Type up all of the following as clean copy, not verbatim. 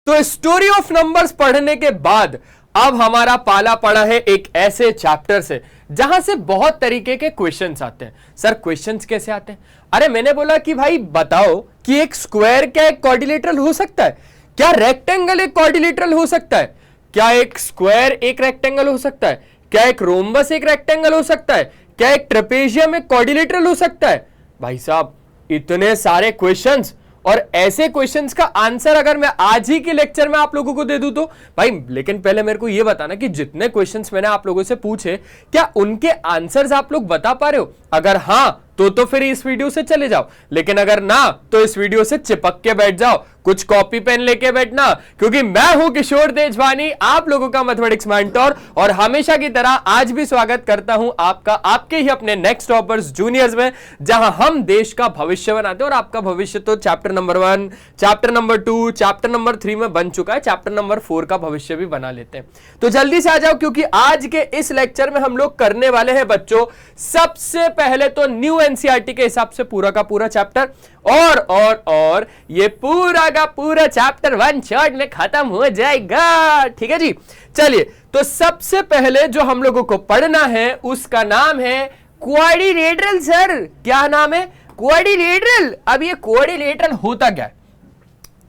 तो story of numbers पढ़ने के बाद अब हमारा पाला पड़ा है एक ऐसे चैप्टर से जहां से बहुत तरीके के क्वेश्चंस आते हैं। सर क्वेश्चंस कैसे आते हैं? अरे मैंने बोला कि भाई बताओ कि एक स्क्वायर क्या एक क्वाड्रिलेटरल हो सकता है? क्या रेक्टेंगल एक क्वाड्रिलेटरल हो सकता है? क्या एक स्क्वायर एक रेक्टेंगल हो सकता है? क्या एक रोम्बस एक रेक्टेंगल हो सकता है? क्या एक ट्रेपेजियम एक क्वाड्रिलेटरल हो सकता है? भाई साहब इतने सारे क्वेश्चंस, और ऐसे क्वेश्चंस का आंसर अगर मैं आज ही के लेक्चर में आप लोगों को दे दूं तो भाई, लेकिन पहले मेरे को यह बताना कि जितने क्वेश्चंस मैंने आप लोगों से पूछे क्या उनके आंसर्स आप लोग बता पा रहे हो? अगर हां तो फिर इस वीडियो से चले जाओ, लेकिन अगर ना तो इस वीडियो से चिपक के बैठ जाओ, कुछ कॉपी पेन लेके बैठना, क्योंकि मैं हूं किशोर तेजवानी, आप लोगों का मैथमेटिक्स मेंटर, और हमेशा की तरह आज भी स्वागत करता हूं आपका आपके ही अपने नेक्स्ट टॉपर्स जूनियर्स में, जहां हम देश का भविष्य बनाते हैं। और आपका भविष्य तो chapter number 1, chapter number 2, chapter number 3 में बन चुका है, चैप्टर नंबर 4 का भविष्य भी बना लेते हैं। तो जल्दी से आ जाओ, क्योंकि आज के इस लेक्चर में हम लोग करने वाले हैं बच्चों सबसे पहले तो न्यू एनसीईआरटी के हिसाब से पूरा का पूरा चैप्टर, और ये पूरा का पूरा चैप्टर 1 शॉट में खत्म हो जाएगा। ठीक है जी, चलिए तो सबसे पहले जो हम लोगों को पढ़ना है उसका नाम है क्वाड्रिलेटरल। सर क्या नाम है? क्वाड्रिलेटरल। अब ये क्वाड्रिलेटरल होता क्या है?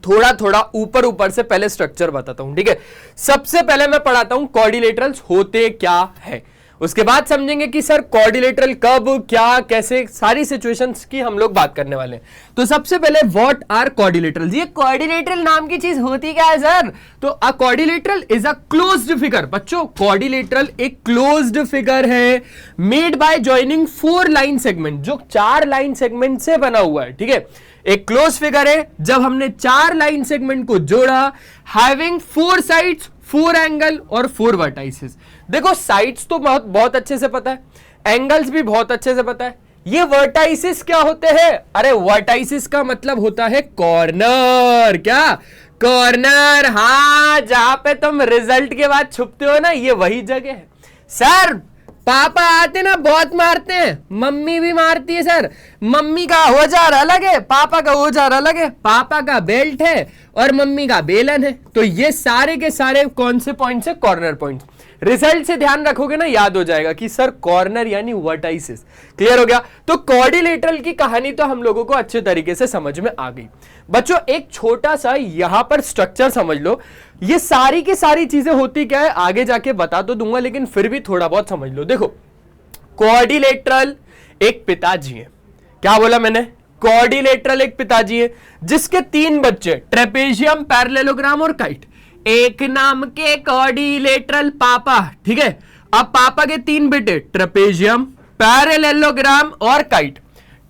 थोड़ा थोड़ा ऊपर से पहले स्ट्रक्चर बताता हूं। ठीक है, सबसे पहले मैं पढ़ाता हूं क्वाड्रिलेटरल्स होते क्या है, उसके बाद समझेंगे कि सर क्वाड्रिलेटरल कब क्या कैसे, सारी सिचुएशंस की हम लोग बात करने वाले हैं। तो सबसे पहले व्हाट आर क्वाड्रिलेटरल्स? ये क्वाड्रिलेटरल नाम की चीज होती क्या है सर? तो अ quadrilateral is a closed figure. बच्चों क्वाड्रिलेटरल एक क्लोज्ड फिगर है made by joining 4 line segment, जो 4 लाइन सेगमेंट से बना हुआ है। ठीक है, एक क्लोज फिगर है जब हमने 4 लाइन सेगमेंट को जोड़ा, हैविंग 4 साइड्स, 4 एंगल और 4 वर्टाइसेस। देखो साइड्स तो बहुत अच्छे से पता है, एंगल्स भी बहुत अच्छे से पता है, ये वर्टाइसेस क्या होते हैं? अरे वर्टाइसेस का मतलब होता है कॉर्नर। क्या? कॉर्नर। हाँ, जहां पे तुम रिजल्ट के बाद छुपते हो ना, ये वही जगह है। सर पापा आते ना बहुत मारते हैं, मम्मी भी मारती है। सर मम्मी का औजार अलग है, पापा का औजार अलग है, पापा का बेल्ट है और मम्मी का बेलन है। तो ये सारे के सारे कौन से पॉइंट्स है? Corner points. रिजल्ट से ध्यान रखोगे ना, याद हो जाएगा कि सर कॉर्नर यानी वर्टाइसेस। क्लियर हो गया? तो क्वाड्रिलेटरल की कहानी तो हम लोगों को अच्छे तरीके से समझ में आ गई। बच्चों एक छोटा सा यहां पर स्ट्रक्चर समझ लो, ये सारी की सारी चीजें होती क्या है आगे जाके बता तो दूंगा, लेकिन फिर भी थोड़ा बहुत समझ लो। देखो क्वाड्रिलेटरल एक पिताजी है। क्या बोला मैंने? क्वाड्रिलेटरल एक पिताजी है जिसके 3 बच्चे, ट्रेपेजियम, पैरेललोग्राम और काइट। एक नाम के क्वाड्रिलेटरल पापा। ठीक है, अब पापा के 3 बेटे, ट्रेपेजियम, पैरेललोग्राम और काइट।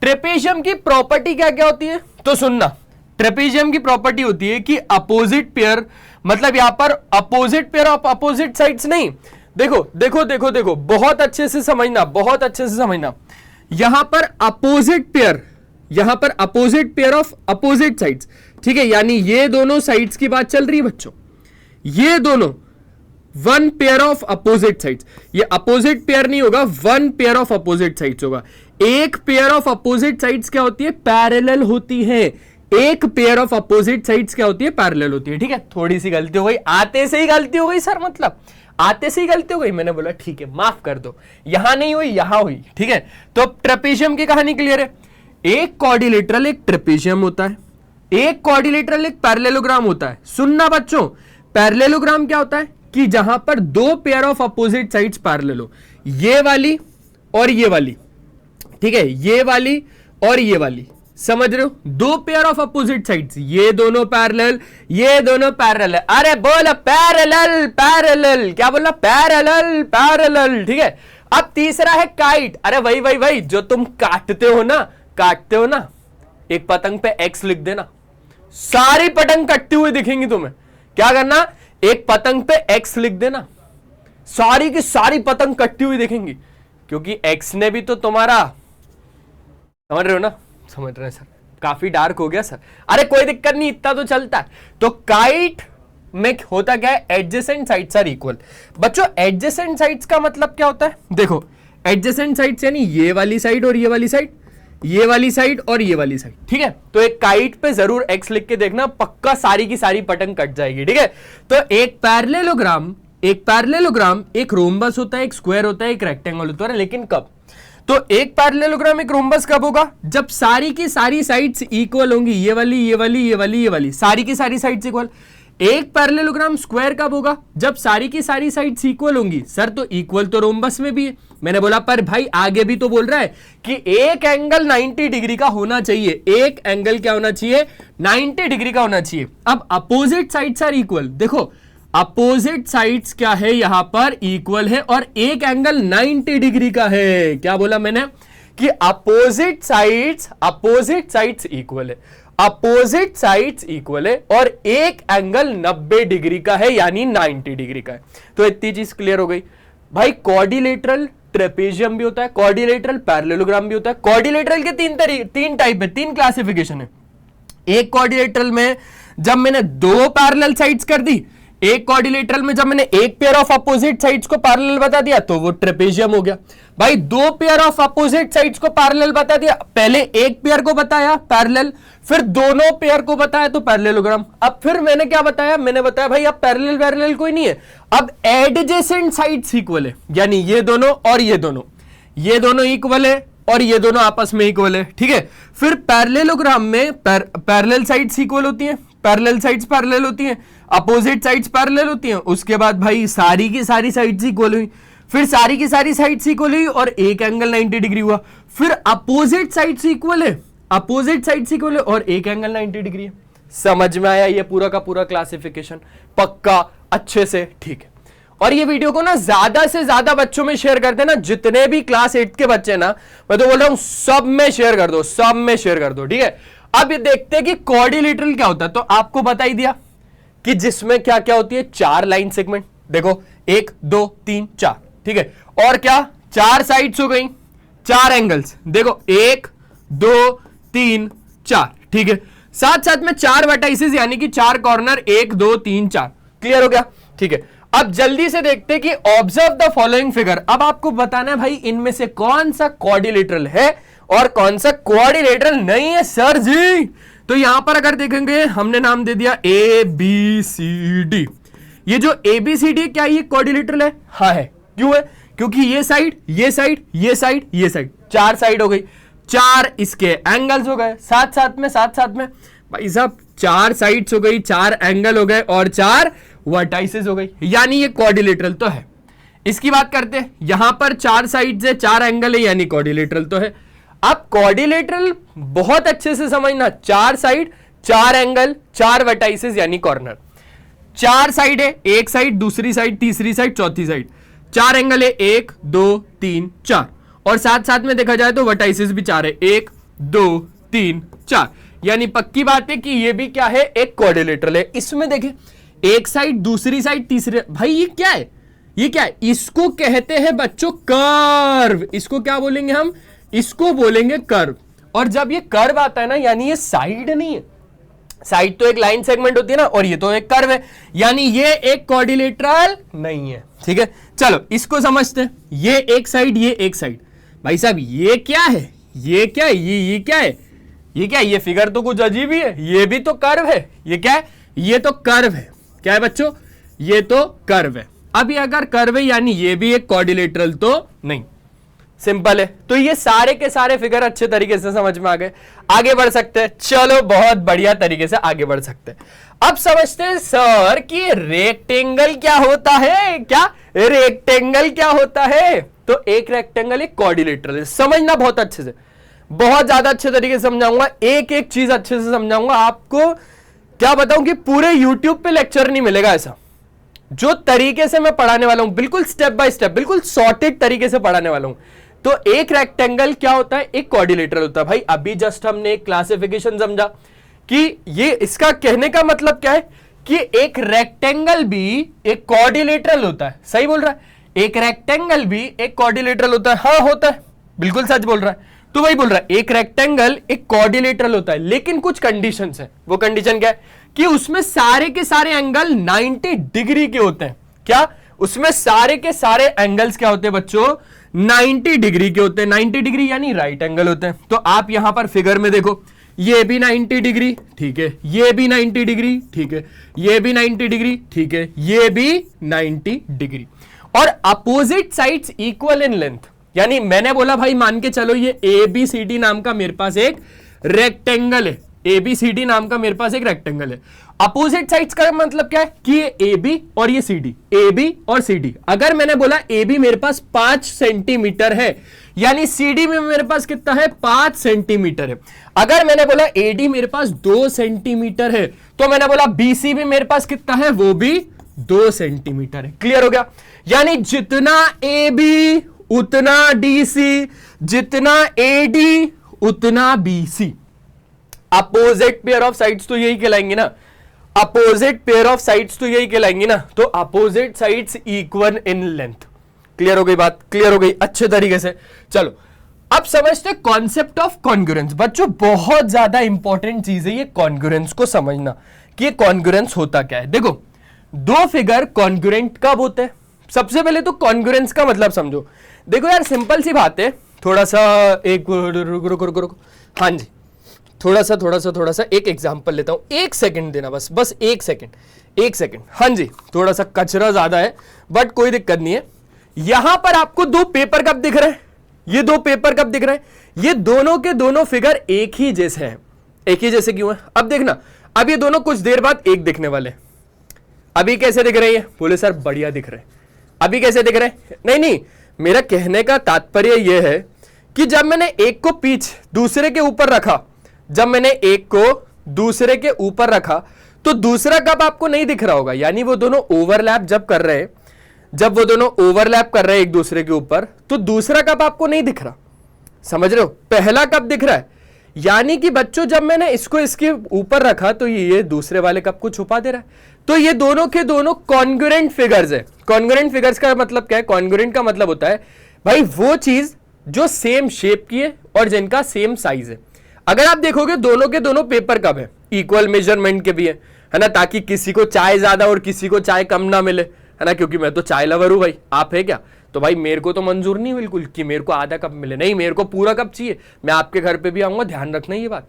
ट्रेपेजियम की प्रॉपर्टी क्या क्या होती है तो सुनना। ट्रेपेजियम की प्रॉपर्टी होती है कि अपोजिट पेयर, मतलब यहां पर opposite pair of opposite sides नहीं। देखो देखो देखो देखो, बहुत अच्छे से समझना, बहुत अच्छे से समझना। यहां पर अपोजिट पेयर, यहां पर opposite pair of opposite sides. ठीक है, यानी ये दोनों साइड्स की बात चल रही है बच्चों, ये दोनों 1 पेयर ऑफ अपोजिट साइड्स। ये अपोजिट पेयर नहीं होगा, 1 पेयर ऑफ अपोजिट साइड्स होगा। एक पेयर ऑफ अपोजिट साइड्स क्या होती है? पैरेलल होती है। एक पेयर ऑफ अपोजिट साइड्स क्या होती है? पैरेलल होती है। ठीक है, थोड़ी सी गलती हो गई, आते से ही गलती हो गई सर, मतलब आते से ही गलती हो गई। मैंने बोला ठीक है माफ कर दो, यहां नहीं हुई यहां हुई। ठीक है, तो ट्रेपेजियम की कहानी क्लियर है। एक क्वाड्रिलेटरल एक ट्रेपेजियम होता है, एक क्वाड्रिलेटरल एक पैरेललोग्राम होता है। सुनना बच्चों, पैरेललोग्राम क्या होता है कि जहां पर 2 pair of opposite sides parallel हो, ये वाली और ये वाली। ठीक है, ये वाली और ये वाली, समझ रहे हो? 2 पेयर ऑफ अपोजिट साइड्स, ये दोनों पैरेलल, ये दोनों पैरेलल। अरे बोला पैरेलल पैरेलल, क्या बोला? Parallel parallel. ठीक है, अब तीसरा है काइट। अरे वही वही वही जो तुम काटते हो ना, काटते हो ना, एक पतंग पे एक्स लिख देना, सारी पतंग कटती हुई दिखेंगी तुम्हें। क्या करना? एक पतंग पे एक्स लिख देना, सारी की सारी पतंग कटती हुई दिखेंगी, क्योंकि एक्स ने भी तो तुम्हारा, समझ रहे हो ना? समझ रहे हैं सर, काफी डार्क हो गया सर। अरे कोई दिक्कत नहीं, इतना तो चलता है। तो काइट में होता क्या है? Adjacent sides are equal. बच्चों एडजेसेंट साइड्स का मतलब क्या होता है? देखो एडजेसेंट साइड्स यानी ये वाली साइड और ये वाली साइड, ये वाली साइड और ये वाली साइड, ठीक है। तो एक काइट पे जरूर x लिख के देखना, पक्का सारी की सारी पतंग कट जाएगी, ठीक है। तो एक पैरेललोग्राम, एक रोम्बस होता है, एक स्क्वायर होता है, एक रेक्टेंगल होता है, लेकिन कब? तो एक पैरेललोग्राम, एक रोम्बस कब होगा? जब सारी की सारी साइड्स इक्वल होंगी, ये वाली, ये वाली, ये वाली, ये वाली, सारी की सारी साइड्स इक्वल। एक पैरेललोग्राम स्क्वायर कब होगा? जब सारी की सारी साइड्स इक्वल होंगी। सर तो इक्वल तो रोम्बस में भी है। मैंने बोला पर भाई आगे भी तो बोल रहा है कि एक एंगल 90 डिग्री का होना चाहिए, एक एंगल क्या होना चाहिए? 90 डिग्री का होना चाहिए। अब अपोजिट साइड्स आर इक्वल, देखो अपोजिट साइड्स क्या है यहां पर? इक्वल है, और एक एंगल 90 डिग्री का है। क्या बोला मैंने? कि अपोजिट साइड्स इक्वल है, अपोजिट साइड्स इक्वल है, और एक एंगल 90 डिग्री का है, यानी 90 डिग्री का है। तो इतनी चीज क्लियर हो गई भाई। क्वाड्रिलेटरल ट्रेपेजियम भी होता है, क्वाड्रिलेटरल पैरेललोग्राम भी होता है। क्वाड्रिलेटरल के तीन टाइप है, तीन क्लासिफिकेशन है। एक क्वाड्रिलेटरल में जब मैंने दो पैरेलल साइड्स कर दी, एक क्वाड्रिलेटरल में जब मैंने एक पेयर ऑफ अपोजिट साइड्स को पैरेलल बता दिया तो वो ट्रेपेजियम हो गया। भाई दो पेयर ऑफ अपोजिट साइड्स को पैरेलल बता दिया, पहले एक पेयर को बताया पैरेलल, फिर दोनों पेयर को बताया तो पैरेललोग्राम। अब फिर मैंने क्या बताया? मैंने बताया भाई अब पैरेलल कोई नहीं है, अब एडजेसेंट साइड्स इक्वल है, यानी ये दोनों और ये दोनों इक्वल है, और ये दोनों आपस में इक्वल है, ठीक है। फिर पैरेललोग्राम में पैरेलल साइड्स इक्वल होती हैं, पैरेलल साइड्स पैरेलल होती हैं, अपोजिट साइड्स पैरेलल होती हैं। उसके बाद भाई सारी की सारी साइड्स इक्वल हुई, फिर सारी की सारी साइड्स इक्वल हुई और एक एंगल 90 डिग्री हुआ। फिर अपोजिट साइड्स इक्वल है, और एक एंगल 90 डिग्री है। समझ में आया ये पूरा का पूरा क्लासिफिकेशन? पक्का अच्छे से, ठीक है। और ये वीडियो को ना ज्यादा से ज्यादा बच्चों में शेयर करते ना, जितने भी क्लास 8 के बच्चे ना, मैं तो बोल रहा हूं सब में शेयर कर दो, ठीक है। अब ये देखते हैं कि क्वाड्रिलेटरल क्या होता है। तो आपको बता ही दिया कि जिसमें क्या क्या होती है, 4 लाइन सेगमेंट, देखो 1 2 3 4, ठीक है। और क्या, 4 साइड्स हो गई, 4 एंगल्स, देखो 1 2 3 4, ठीक है। साथ साथ में 4 वर्टाइसेस, यानी कि 4 कॉर्नर, 1 2 3 4। क्लियर हो गया, ठीक है। अब जल्दी से देखते हैं कि ऑब्जर्व द फॉलोइंग फिगर। अब आपको बताना है भाई इनमें से कौन सा क्वाड्रिलेटरल है और कौन सा क्वाड्रिलेटरल नहीं है सर जी। तो यहां पर अगर देखेंगे हमने नाम दे दिया ABCD। ये जो ABCD क्या ये क्वाड्रिलेटरल है? हाँ है। क्यों है? क्योंकि ये साइड, ये साइड, ये साइड, ये साइड, 4 साइड हो गई, 4 इसके एंगल्स हो गए, साथ साथ में भाई साहब 4 साइड्स हो गई, 4 एंगल हो गए और 4 वर्टाइसेस हो गई, यानी ये क्वाड्रिलेटरल तो है। इसकी बात करते हैं, यहां पर 4 साइड्स है, 4 एंगल है, यानी क्वाड्रिलेटरल तो है। अब क्वाड्रिलेटरल बहुत अच्छे से समझना, 4 साइड, 4 एंगल, 4 वर्टाइसेस यानी कॉर्नर। 4 साइड है, एक साइड, दूसरी साइड, तीसरी साइड, चौथी साइड, 4 एंगल है, 1 2 3 4, और साथ साथ में देखा जाए तो वर्टाइसेस भी 4 है, 1 2 3 4, यानी पक्की बात है कि ये भी क्या है, एक क्वाड्रिलेटरल है। इसमें देखें एक साइड, दूसरी साइड, तीसरे, भाई ये क्या है? ये क्या है? इसको कहते हैं बच्चों कर्व। इसको क्या बोलेंगे हम? इसको बोलेंगे कर्व। और जब ये कर्व आता है ना, यानी ये साइड नहीं है, साइड तो एक लाइन सेगमेंट होती है ना, और ये तो एक कर्व है, यानी ये एक क्वाड्रिलेटरल नहीं है, ठीक है। चलो इसको समझते हैं, ये एक साइड, ये एक साइड, भाई साहब ये क्या है? ये क्या है? ये क्या है? ये क्या है? ये फिगर तो कुछ अजीब ही है, ये भी तो कर्व है। ये क्या है? ये तो कर्व है। क्या है बच्चों? ये तो कर्व है। अब ये अगर कर्व है यानी ये भी एक क्वाड्रिलेटरल तो नहीं, सिंपल है। तो ये सारे के सारे फिगर अच्छे तरीके से समझ में आ गए, आगे बढ़ सकते हैं। चलो बहुत बढ़िया तरीके से आगे बढ़ सकते हैं। अब समझते हैं सर कि रेक्टेंगल क्या होता है। क्या रेक्टेंगल क्या होता है? तो एक रेक्टेंगल एक क्वाड्रिलेटरल है, समझना बहुत अच्छे से, बहुत ज्यादा अच्छे तरीके से समझाऊंगा, एक एक चीज अच्छे से समझाऊंगा। आपको क्या बताऊं कि पूरे YouTube पे लेक्चर नहीं मिलेगा ऐसा, जो तरीके से मैं पढ़ाने वाला हूं, बिल्कुल स्टेप बाय स्टेप, बिल्कुल सॉर्टेड तरीके से पढ़ाने वाला हूं। तो एक रेक्टेंगल क्या होता है? एक क्वाड्रिलेटरल होता है। भाई अभी जस्ट हमने एक क्लासिफिकेशन समझा कि ये, इसका कहने का मतलब क्या है कि एक रेक्टेंगल भी एक क्वाड्रिलेटरल होता है। सही बोल रहा है? एक रेक्टेंगल भी एक क्वाड्रिलेटरल होता है। हाँ होता है, बिल्कुल सच बोल रहा है। तो वही बोल रहा है, एक रेक्टेंगल एक क्वाड्रिलेटरल होता है, लेकिन कुछ कंडीशंस है। वो कंडीशन क्या है कि उसमें सारे के सारे एंगल 90 डिग्री के होते हैं। क्या? उसमें सारे के सारे एंगल्स क्या होते हैं बच्चों, 90 डिग्री के होते हैं। 90 डिग्री यानी राइट एंगल होते हैं। तो आप यहां पर फिगर में देखो, ये भी 90 डिग्री, ठीक है, ये भी 90 डिग्री, ठीक है, ये भी 90 डिग्री, ठीक है, ये भी 90 डिग्री, और opposite sides equal in length. यानी मैंने बोला भाई मान के चलो ये ABCD नाम का मेरे पास एक रेक्टेंगल है, ABCD नाम का मेरे पास एक रेक्टेंगल है। अपोजिट साइड्स का मतलब क्या है कि ये AB और ये CD, AB और CD। अगर मैंने बोला AB मेरे पास 5 सेंटीमीटर है, यानी CD में मेरे पास कितना है, 5 सेंटीमीटर है। अगर मैंने बोला AD मेरे पास 2 सेंटीमीटर है, तो मैंने बोला BC भी मेरे पास कितना है, वो भी 2 सेंटीमीटर है। क्लियर हो गया? यानी जितना AB उतना DC, जितना AD उतना BC। Opposite pair of sides तो यही कहलाएंगे ना, अपोजिट पेयर ऑफ साइड्स तो यही कहलाएंगे ना। तो opposite sides equal in length. Clear हो गई बात? क्लियर हो गई अच्छे तरीके से। चलो अब समझते हैं कॉन्सेप्ट ऑफ कॉन्ग्रुएंस। बच्चों बहुत ज्यादा इंपॉर्टेंट चीज है ये कॉन्ग्रुएंस को समझना कि ये कॉन्ग्रुएंस होता क्या है। देखो दो फिगर कॉन्ग्रुएंट कब होते हैं? सबसे पहले तो कॉन्ग्रुएंस का मतलब समझो। देखो यार सिंपल सी बात है, थोड़ा सा एक रुको, हाँ जी, थोड़ा सा एक एग्जांपल लेता हूं, 1 सेकंड देना, बस 1 सेकंड। हाँ जी, थोड़ा सा कचरा ज्यादा है बट कोई दिक्कत नहीं है। यहां पर आपको 2 पेपर कप दिख रहे हैं, ये 2 पेपर कप दिख रहे हैं, ये दोनों के दोनों फिगर एक ही जैसे हैं। एक ही जैसे क्यों है? अब देखना, अब ये दोनों कुछ देर बाद एक दिखने वाले। अभी कैसे दिख रहे हैं? बोले सर बढ़िया दिख रहे हैं। अभी कैसे दिख रहे हैं? नहीं, मेरा कहने का तात्पर्य यह है कि जब मैंने एक को पीछ दूसरे के ऊपर रखा, जब मैंने एक को दूसरे के ऊपर रखा तो दूसरा कप आपको नहीं दिख रहा होगा। यानी वो दोनों ओवरलैप जब कर रहे हैं, जब वो दोनों ओवरलैप कर रहे हैं एक दूसरे के ऊपर, तो दूसरा कप आपको नहीं दिख रहा। समझ रहे हो? पहला कप दिख रहा है। यानी कि बच्चों जब मैंने इसको इसके ऊपर रखा तो ये दूसरे वाले कप को छुपा दे रहा है। तो ये दोनों के दोनों कॉन्ग्रुएंट फिगर्स है। कॉन्ग्रुएंट फिगर्स का मतलब क्या है? कॉन्ग्रुएंट का मतलब होता है भाई वो चीज जो सेम शेप की है और जिनका सेम साइज है। अगर आप देखोगे दोनों के दोनों पेपर कप है, इक्वल मेजरमेंट के भी है ना, ताकि किसी को चाय ज्यादा और किसी को चाय कम ना मिले, है ना, क्योंकि मैं तो चाय लवर हूं भाई, आप है क्या? तो भाई मेरे को तो मंजूर नहीं बिल्कुल कि मेरे को आधा कप मिले, नहीं मेरे को पूरा कप चाहिए। मैं आपके घर पे भी आऊंगा, ध्यान रखना ये बात।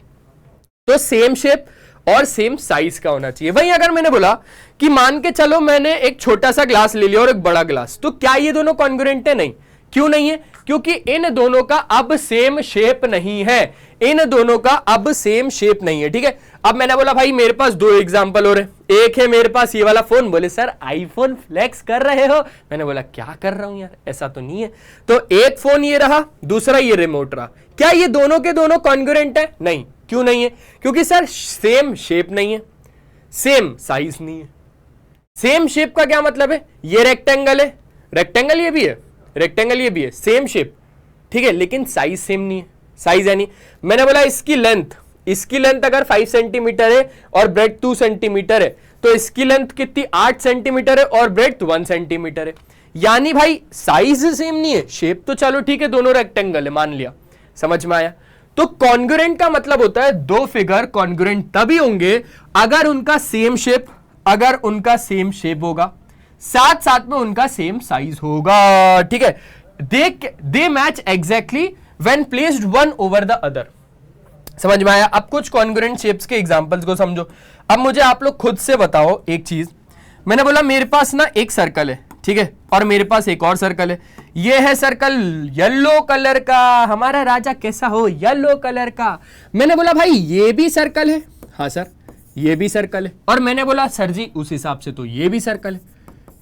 तो सेम शेप और सेम साइज का होना चाहिए। वहीं अगर मैंने बोला कि मान के चलो मैंने एक छोटा सा ग्लास ले लिया और एक बड़ा ग्लास, तो क्या ये दोनों कॉन्ग्रुएंट है? नहीं। क्यों नहीं है? क्योंकि इन दोनों का अब सेम शेप नहीं है। इन दोनों का अब सेम शेप नहीं है। ठीक है, अब मैंने बोला भाई मेरे पास 2 एग्जांपल हो रहे। एक है मेरे पास ये वाला फोन, बोले सर आईफोन फ्लेक्स कर रहे हो? मैंने बोला क्या कर रहा हूं यार, ऐसा तो नहीं है। तो एक फोन ये रहा, दूसरा ये रिमोट रहा। क्या ये दोनों के दोनों कॉन्ग्रुएंट है? नहीं। क्यों नहीं है? क्योंकि सर सेम शेप नहीं है, सेम साइज नहीं है। सेम शेप का क्या मतलब है? ये रेक्टेंगल है, रेक्टेंगल ये भी है, रेक्टेंगल ये भी है, सेम शेप, ठीक है, लेकिन साइज सेम नहीं है। साइज यानी मैंने बोला इसकी लेंथ अगर 5 सेंटीमीटर है और ब्रेड्थ 2 सेंटीमीटर है, तो इसकी लेंथ कितनी 8 सेंटीमीटर है और ब्रेड्थ 1 सेंटीमीटर है। यानी भाई साइज सेम नहीं है, शेप तो चलो ठीक है दोनों रेक्टेंगल है, मान लिया। समझ में आया? तो कॉन्ग्रुएंट का मतलब होता है 2 फिगर कॉन्ग्रुएंट तभी होंगे अगर उनका सेम शेप, अगर उनका सेम शेप होगा, साथ साथ में उनका सेम साइज होगा। ठीक है, they match exactly when placed one over the other. समझ में आया? अब कुछ कॉन्ग्रुएंट शेप्स के एग्जांपल्स को समझो। अब मुझे आप लोग खुद से बताओ एक चीज। मैंने बोला मेरे पास ना एक सर्कल है, ठीक है, और मेरे पास एक और सर्कल है। ये है सर्कल येलो कलर का, हमारा राजा कैसा हो, येलो कलर का। मैंने बोला भाई ये भी सर्कल है, हाँ सर ये भी सर्कल है। और मैंने बोला सर जी उस हिसाब से तो ये भी सर्कल है,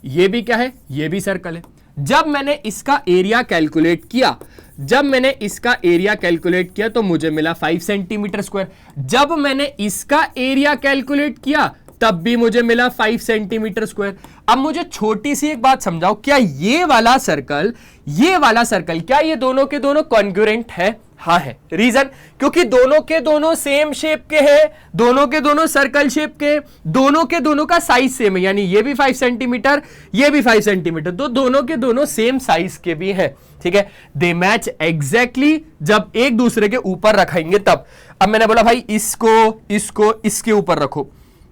ये भी क्या है, ये भी सर्कल है। जब मैंने इसका एरिया कैलकुलेट किया, जब मैंने इसका एरिया कैलकुलेट किया तो मुझे मिला 5 सेंटीमीटर स्क्वायर। जब मैंने इसका एरिया कैलकुलेट किया तब भी मुझे मिला 5 सेंटीमीटर स्क्वायर। अब मुझे छोटी सी एक बात समझाओ, क्या ये वाला सर्कल क्या ये दोनों के दोनों कॉन्ग्रुएंट है? हाँ है। रीजन, क्योंकि दोनों के दोनों सेम शेप के हैं, दोनों के दोनों सर्कल शेप के, दोनों के दोनों का साइज सेम है, यानी ये भी 5 सेंटीमीटर, ये भी 5 सेंटीमीटर, तो दोनों के दोनों सेम साइज के भी हैं। ठीक है, दे मैच एग्जैक्टली जब एक दूसरे के ऊपर रखेंगे तब। अब मैंने बोला भाई इसको इसके ऊपर रखो,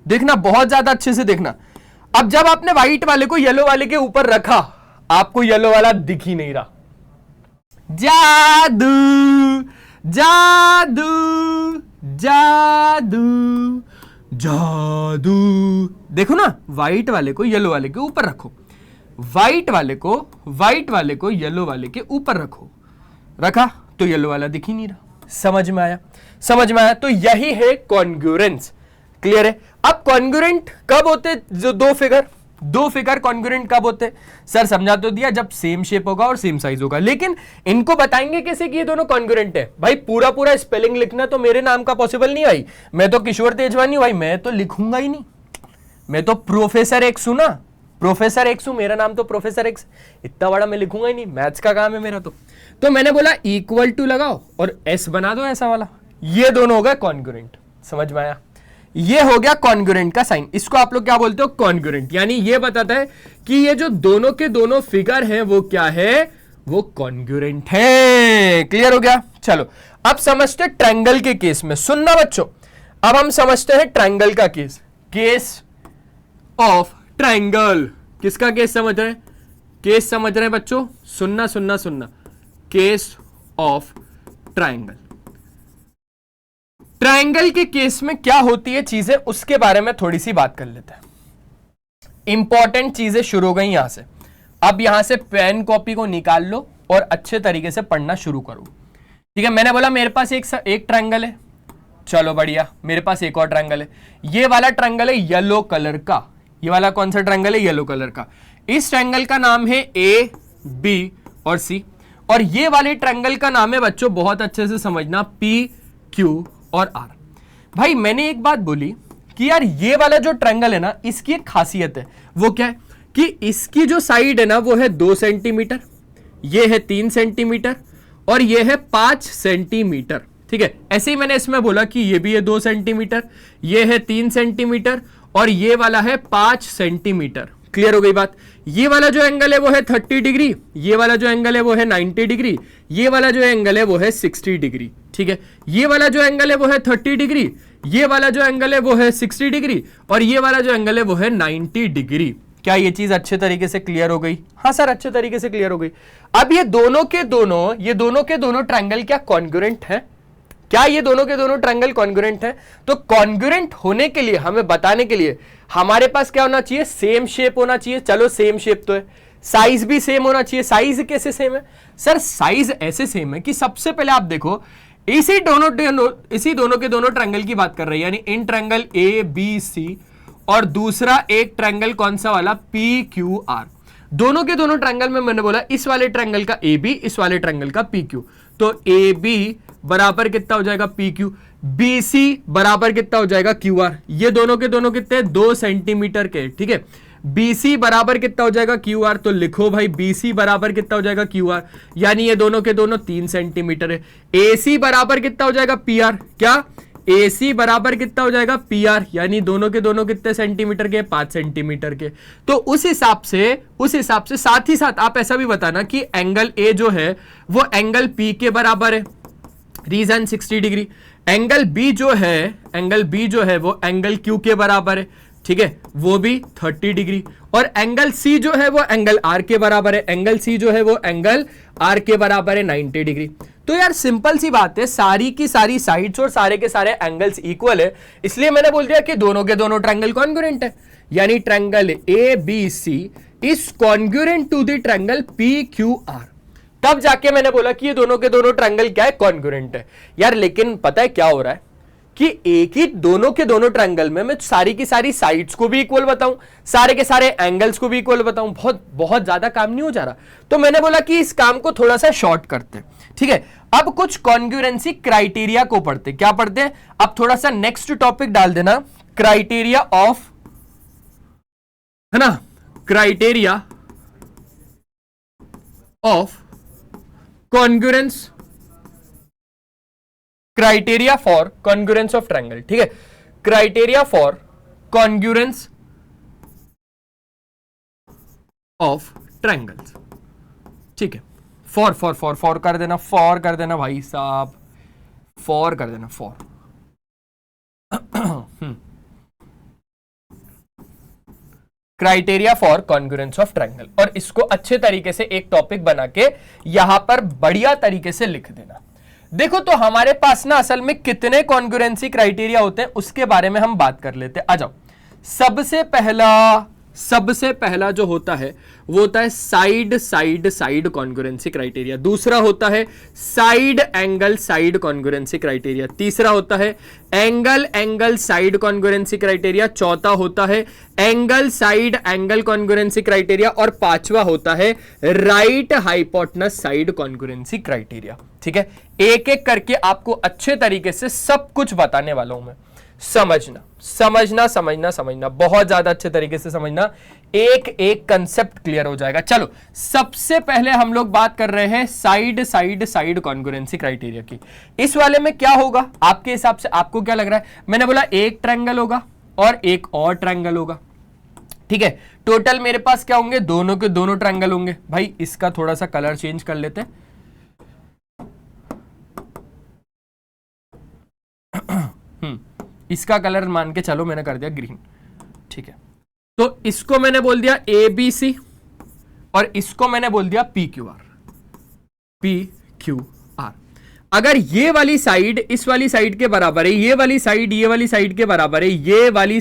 देखना बहुत ज्यादा अच्छे से देखना। अब जब आपने व्हाइट वाले को येलो वाले के ऊपर रखा, आपको येलो वाला दिख ही नहीं रहा। जादू जादू जादू जादू। देखो ना, व्हाइट वाले को येलो वाले के ऊपर रखो, व्हाइट वाले को येलो वाले के ऊपर रखो, रखा तो येलो वाला दिख ही नहीं रहा। समझ में आया? समझ में आया? तो यही है कॉन्ग्रुएंस। क्लियर है? अब कॉन्ग्रुएंट कब होते? जो दो फिगर कॉन्ग्रुएंट कब होते? सर समझा तो दिया, जब सेम शेप होगा और सेम साइज होगा, लेकिन इनको बताएंगे कैसे कि ये दोनों कॉन्ग्रुएंट है? भाई पूरा पूरा स्पेलिंग लिखना तो मेरे नाम का पॉसिबल नहीं भाई, मैं तो किशोर तेजवानी भाई, मैं तो लिखूंगा ही नहीं, मैं तो प्रोफेसर एक्स हूं ना, प्रोफेसर एक्स हूं, मेरा नाम तो प्रोफेसर एक्स, इतना बड़ा मैं लिखूंगा ही नहीं, मैथ्स का काम है मेरा। तो मैंने बोला इक्वल टू लगाओ और एस बना दो ऐसा वाला, ये दोनों हो गए कॉन्ग्रुएंट। समझ में आया? ये हो गया कॉन्ग्रुएंट का साइन। इसको आप लोग क्या बोलते हो? कॉन्ग्रुएंट। यानी ये बताता है कि ये जो दोनों के दोनों फिगर हैं वो क्या है? वो कॉन्ग्रुएंट है। क्लियर हो गया? चलो अब समझते हैं ट्रायंगल के केस में। सुनना बच्चों, अब हम समझते हैं ट्रायंगल का केस, केस ऑफ ट्रायंगल। किसका केस समझ रहे हैं? केस समझ रहे हैं बच्चों? सुनना सुनना सुनना, केस ऑफ ट्रायंगल। ट्रायंगल के केस में क्या होती है चीजें, उसके बारे में थोड़ी सी बात कर लेते हैं। इंपॉर्टेंट चीजें शुरू हो गई यहां से। अब यहां से पेन कॉपी को निकाल लो और अच्छे तरीके से पढ़ना शुरू करो। ठीक है? मैंने बोला मेरे पास एक ट्रायंगल है, चलो बढ़िया, मेरे पास एक और ट्रायंगल है। ये वाला ट्रायंगल है येलो कलर का, ये वाला कौन सा ट्रायंगल है? येलो कलर का। इस ट्रायंगल का नाम है ए, बी और सी, और ये वाले ट्रायंगल का नाम है बच्चों, बहुत अच्छे से समझना, पी, क्यू और आर। भाई मैंने एक बात बोली कि यार ये वाला जो ट्रायंगल है ना, इसकी एक खासियत है, वो क्या है कि इसकी जो साइड है ना वो है 2 सेंटीमीटर, ये है 3 सेंटीमीटर और ये है 5 सेंटीमीटर। ठीक है? ऐसे ही मैंने इसमें बोला कि ये भी है 2 सेंटीमीटर, ये है 3 सेंटीमीटर और ये वाला है 5 सेंटीमीटर। क्लियर हो गई बात? ये वाला जो एंगल है वो है 30 डिग्री, ये वाला जो एंगल है वो है 90 डिग्री, ये वाला जो एंगल है वो है 60 डिग्री। ठीक है? ये वाला जो एंगल है वो है 30 डिग्री, ये वाला जो एंगल है वो है 60 डिग्री और ये वाला जो एंगल है वो है 90 डिग्री। क्या ये चीज अच्छे तरीके से क्लियर हो गई? हाँ सर, अच्छे तरीके से क्लियर हो गई। अब ये दोनों के दोनों ट्रायंगल क्या कॉन्ग्रुएंट है? क्या ये दोनों के दोनों ट्रायंगल कॉन्ग्रुएंट है? तो कॉन्ग्रुएंट होने के लिए, हमें बताने के लिए हमारे पास क्या होना चाहिए? सेम शेप होना चाहिए। चलो सेम शेप तो है, साइज भी सेम होना चाहिए। साइज कैसे सेम है? सर साइज ऐसे सेम है कि सबसे पहले आप देखो, इसी दोनों के दोनों ट्रायंगल की बात कर रहे हैं, यानी in triangle A B C और दूसरा एक ट्रायंगल कौन सा वाला? P Q R. दोनों के दोनों ट्रायंगल में मैंने बोला इस वाले ट्रायंगल का ए बी, इस वाले ट्रायंगल का पी क्यू, तो ए बी बराबर कितना हो जाएगा? P Q. बी सी बराबर कितना हो जाएगा? Q R. ये दोनों के दोनों कितने? 2 सेंटीमीटर के। ठीक है? BC बराबर कितना हो जाएगा? Q R. तो लिखो भाई BC बराबर कितना हो जाएगा? क्यू आर, यानी ये दोनों के दोनों 3 सेंटीमीटर है। AC बराबर कितना हो जाएगा? PR। क्या? AC बराबर कितना हो जाएगा? PR, यानी दोनों के दोनों कितने सेंटीमीटर के? 5 सेंटीमीटर के। तो उस हिसाब से साथ ही साथ आप ऐसा भी बताना कि एंगल A जो है वो एंगल P के बराबर है, रीजन 60 डिग्री। एंगल B जो है वो एंगल Q के बराबर है। ठीक है? वो भी 30 डिग्री। और एंगल C जो है वो एंगल R के बराबर है, एंगल C जो है वो एंगल R के बराबर है 90 डिग्री। तो यार सिंपल सी बात है, सारी की सारी साइड्स और सारे के सारे एंगल्स इक्वल है, इसलिए मैंने बोल दिया कि दोनों के दोनों ट्रायंगल कॉन्ग्रुएंट है। यानी triangle ABC is congruent to the triangle PQR। तब जाके मैंने बोला कि ये दोनों के दोनों ट्रायंगल क्या है? कॉन्ग्रुएंट है। यार लेकिन पता है क्या हो रहा है कि एक ही दोनों के दोनों ट्रायंगल में मैं सारी की सारी साइड्स को भी इक्वल बताऊं, सारे के सारे एंगल्स को भी इक्वल बताऊं, बहुत ज्यादा काम नहीं हो जा रहा। तो मैंने बोला कि इस काम को थोड़ा सा शॉर्ट करते हैं। ठीक है? अब कुछ कॉन्ग्रुएंसी क्राइटेरिया को पढ़ते। क्या पढ़ते हैं? अब थोड़ा सा नेक्स्ट टॉपिक डाल देना, क्राइटेरिया ऑफ, है ना, criteria of congruence, criteria for congruence of triangle. ठीक है? Criteria for congruence of triangles. ठीक है? फॉर कर देना भाई साहब, फॉर कर देना, for. Criteria for congruence of triangle, और इसको अच्छे तरीके से एक टॉपिक बना के यहां पर बढ़िया तरीके से लिख देना। देखो तो हमारे पास ना असल में कितने कॉन्ग्रुएंसी क्राइटेरिया होते हैं उसके बारे में हम बात कर लेते हैं। आ जाओ। सबसे पहला जो होता है वो होता है साइड कॉन्ग्रुएंसी क्राइटेरिया। दूसरा होता है साइड कॉन्ग्रुएंसी क्राइटेरिया। तीसरा होता है एंगल साइड कॉन्ग्रुएंसी क्राइटेरिया। चौथा होता है एंगल कॉन्ग्रुएंसी क्राइटेरिया। और पांचवा होता है right hypotenuse side congruency criteria. ठीक है, एक एक करके आपको अच्छे तरीके से सब कुछ बताने वाला हूं मैं। समझना बहुत ज्यादा अच्छे तरीके से समझना, एक एक कंसेप्ट क्लियर हो जाएगा। चलो, सबसे पहले हम लोग बात कर रहे हैं साइड कॉन्ग्रुएंसी क्राइटेरिया की। इस वाले में क्या होगा आपके हिसाब से? आपको क्या लग रहा है? मैंने बोला एक ट्रायंगल होगा और एक और ट्रायंगल होगा। ठीक है, टोटल मेरे पास क्या होंगे? दोनों के दोनों ट्रायंगल होंगे। भाई इसका थोड़ा सा कलर चेंज कर लेते हैं। इसका कलर मान के चलो मैंने कर दिया ग्रीन। ठीक है, तो इसको मैंने बोल दिया ABC और इसको मैंने बोल दिया PQR। अगर ये वाली साइड इस वाली साइड के बराबर है, ये वाली साइड के बराबर है, ये वाली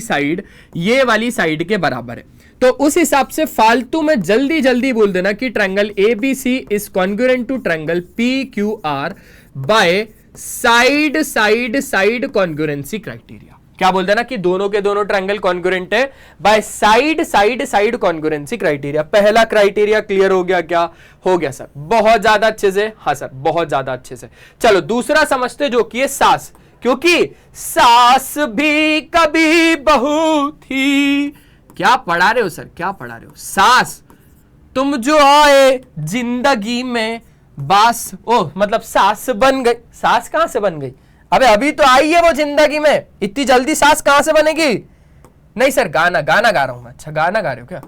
साइड के बराबर है, तो उस हिसाब से फालतू में जल्दी बोल देना कि triangle ABC is congruent to triangle PQR by side congruency criteria. क्या बोल देना कि दोनों के दोनों ट्रायंगल कॉन्ग्रुएंट है बाय साइड कॉन्ग्रुएंसी क्राइटेरिया। पहला क्राइटेरिया क्लियर हो गया? क्या हो गया सर? बहुत ज्यादा अच्छे से। हाँ सर, बहुत ज्यादा अच्छे से। चलो दूसरा समझते, जो कि है सास, क्योंकि सास भी कभी बहू थी। क्या पढ़ा रहे हो सर? क्या पढ़ा रहे हो? सास, तुम जो आए जिंदगी में बास, ओ मतलब सास बन गई। सास कहां से बन गई? अबे अभी तो आई है वो जिंदगी में, इतनी जल्दी सास कहां से बनेगी? नहीं सर, गाना गा रहा हूं मैं। अच्छा, गाना गा रहे हो क्या?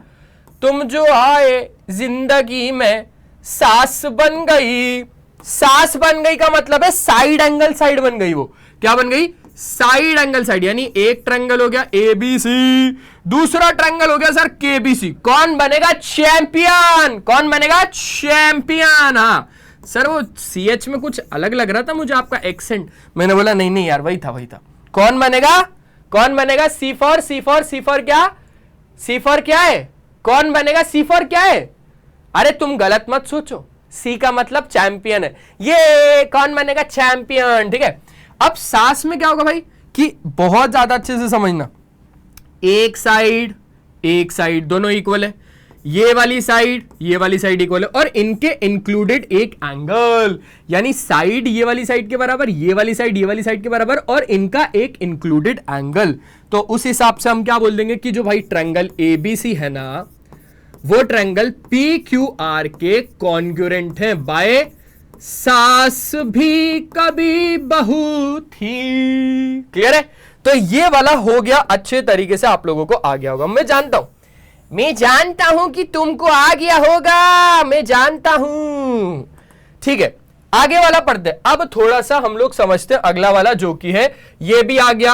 तुम जो आए जिंदगी में सास बन गई। सास बन गई का मतलब है साइड एंगल साइड बन गई। वो क्या बन गई? Side angle side. यानी एक ट्रायंगल हो गया ABC, दूसरा ट्रायंगल हो गया सर KBC। कौन बनेगा चैंपियन? कौन बनेगा चैंपियन? हाँ सर, वो CH में कुछ अलग लग रहा था मुझे आपका एक्सेंट। मैंने बोला नहीं यार, वही था। कौन बनेगा? C फॉर क्या? C फॉर क्या है? कौन बनेगा? C फॉर क्या है? अरे तुम गलत मत सोचो, C का मतलब चैंपियन है। ये कौन बनेगा? चैंपियन। ठीक है, अब सास में क्या होगा भाई कि बहुत ज्यादा अच्छे से समझना। एक साइड दोनों इक्वल है, ये वाली साइड इक्वल है, और इनके इंक्लूडेड एक एंगल, यानी साइड ये वाली साइड के बराबर, ये वाली साइड के बराबर, और इनका एक इंक्लूडेड एंगल। तो उस हिसाब से हम क्या बोल देंगे कि जो भाई ट्रायंगल ABC है ना, वो ट्रायंगल PQR के कॉन्ग्रुएंट है बाय सास भी कभी बहू थी। क्लियर है? तो ये वाला हो गया, अच्छे तरीके से आप लोगों को आ गया होगा। मैं जानता हूं कि तुमको आ गया होगा, मैं जानता हूं। ठीक है, आगे वाला पढ़ते हैं। अब थोड़ा सा हम लोग समझते हैं अगला वाला, जो कि है ये भी आ गया।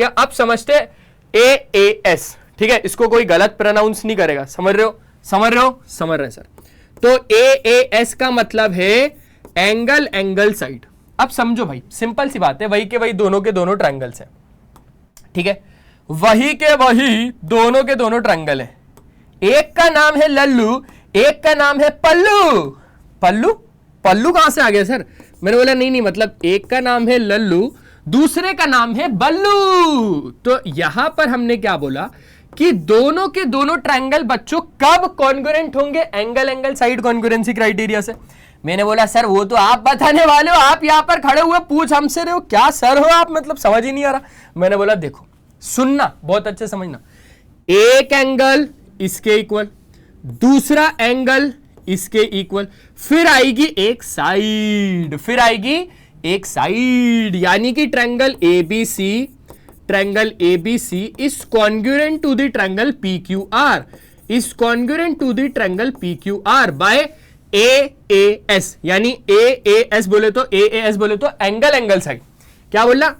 अब समझते हैं AAS। ठीक है, इसको कोई गलत प्रोनाउंस नहीं करेगा। समझ रहे सर? तो AAS का मतलब है एंगल साइड। अब समझो भाई, सिंपल सी बात है, वही के वही दोनों के दोनों ट्रायंगल्स हैं। ठीक है, वही के वही दोनों के दोनों ट्रायंगल है। एक का नाम है लल्लू, एक का नाम है पल्लू। पल्लू कहां से आ गया सर? मैंने बोला नहीं, मतलब एक का नाम है लल्लू, दूसरे का नाम है बल्लू। तो यहां पर हमने क्या बोला कि दोनों के दोनों ट्रायंगल बच्चों कब कॉन्ग्रुएंट होंगे? एंगल साइड कॉन्ग्रुएंसी क्राइटेरिया से। मैंने बोला सर वो तो आप बताने वाले हो, आप यहां पर खड़े हुए पूछ हमसे रहे हो, क्या सर हो आप? मतलब समझ ही नहीं आ रहा। मैंने बोला देखो, सुनना, बहुत अच्छे समझना। एक एंगल इसके इक्वल, दूसरा एंगल इसके इक्वल, फिर आएगी एक साइड, यानी कि triangle ABC is congruent to the triangle PQR by AAS। यानी AAS बोले तो एंगल साइड। क्या बोलना?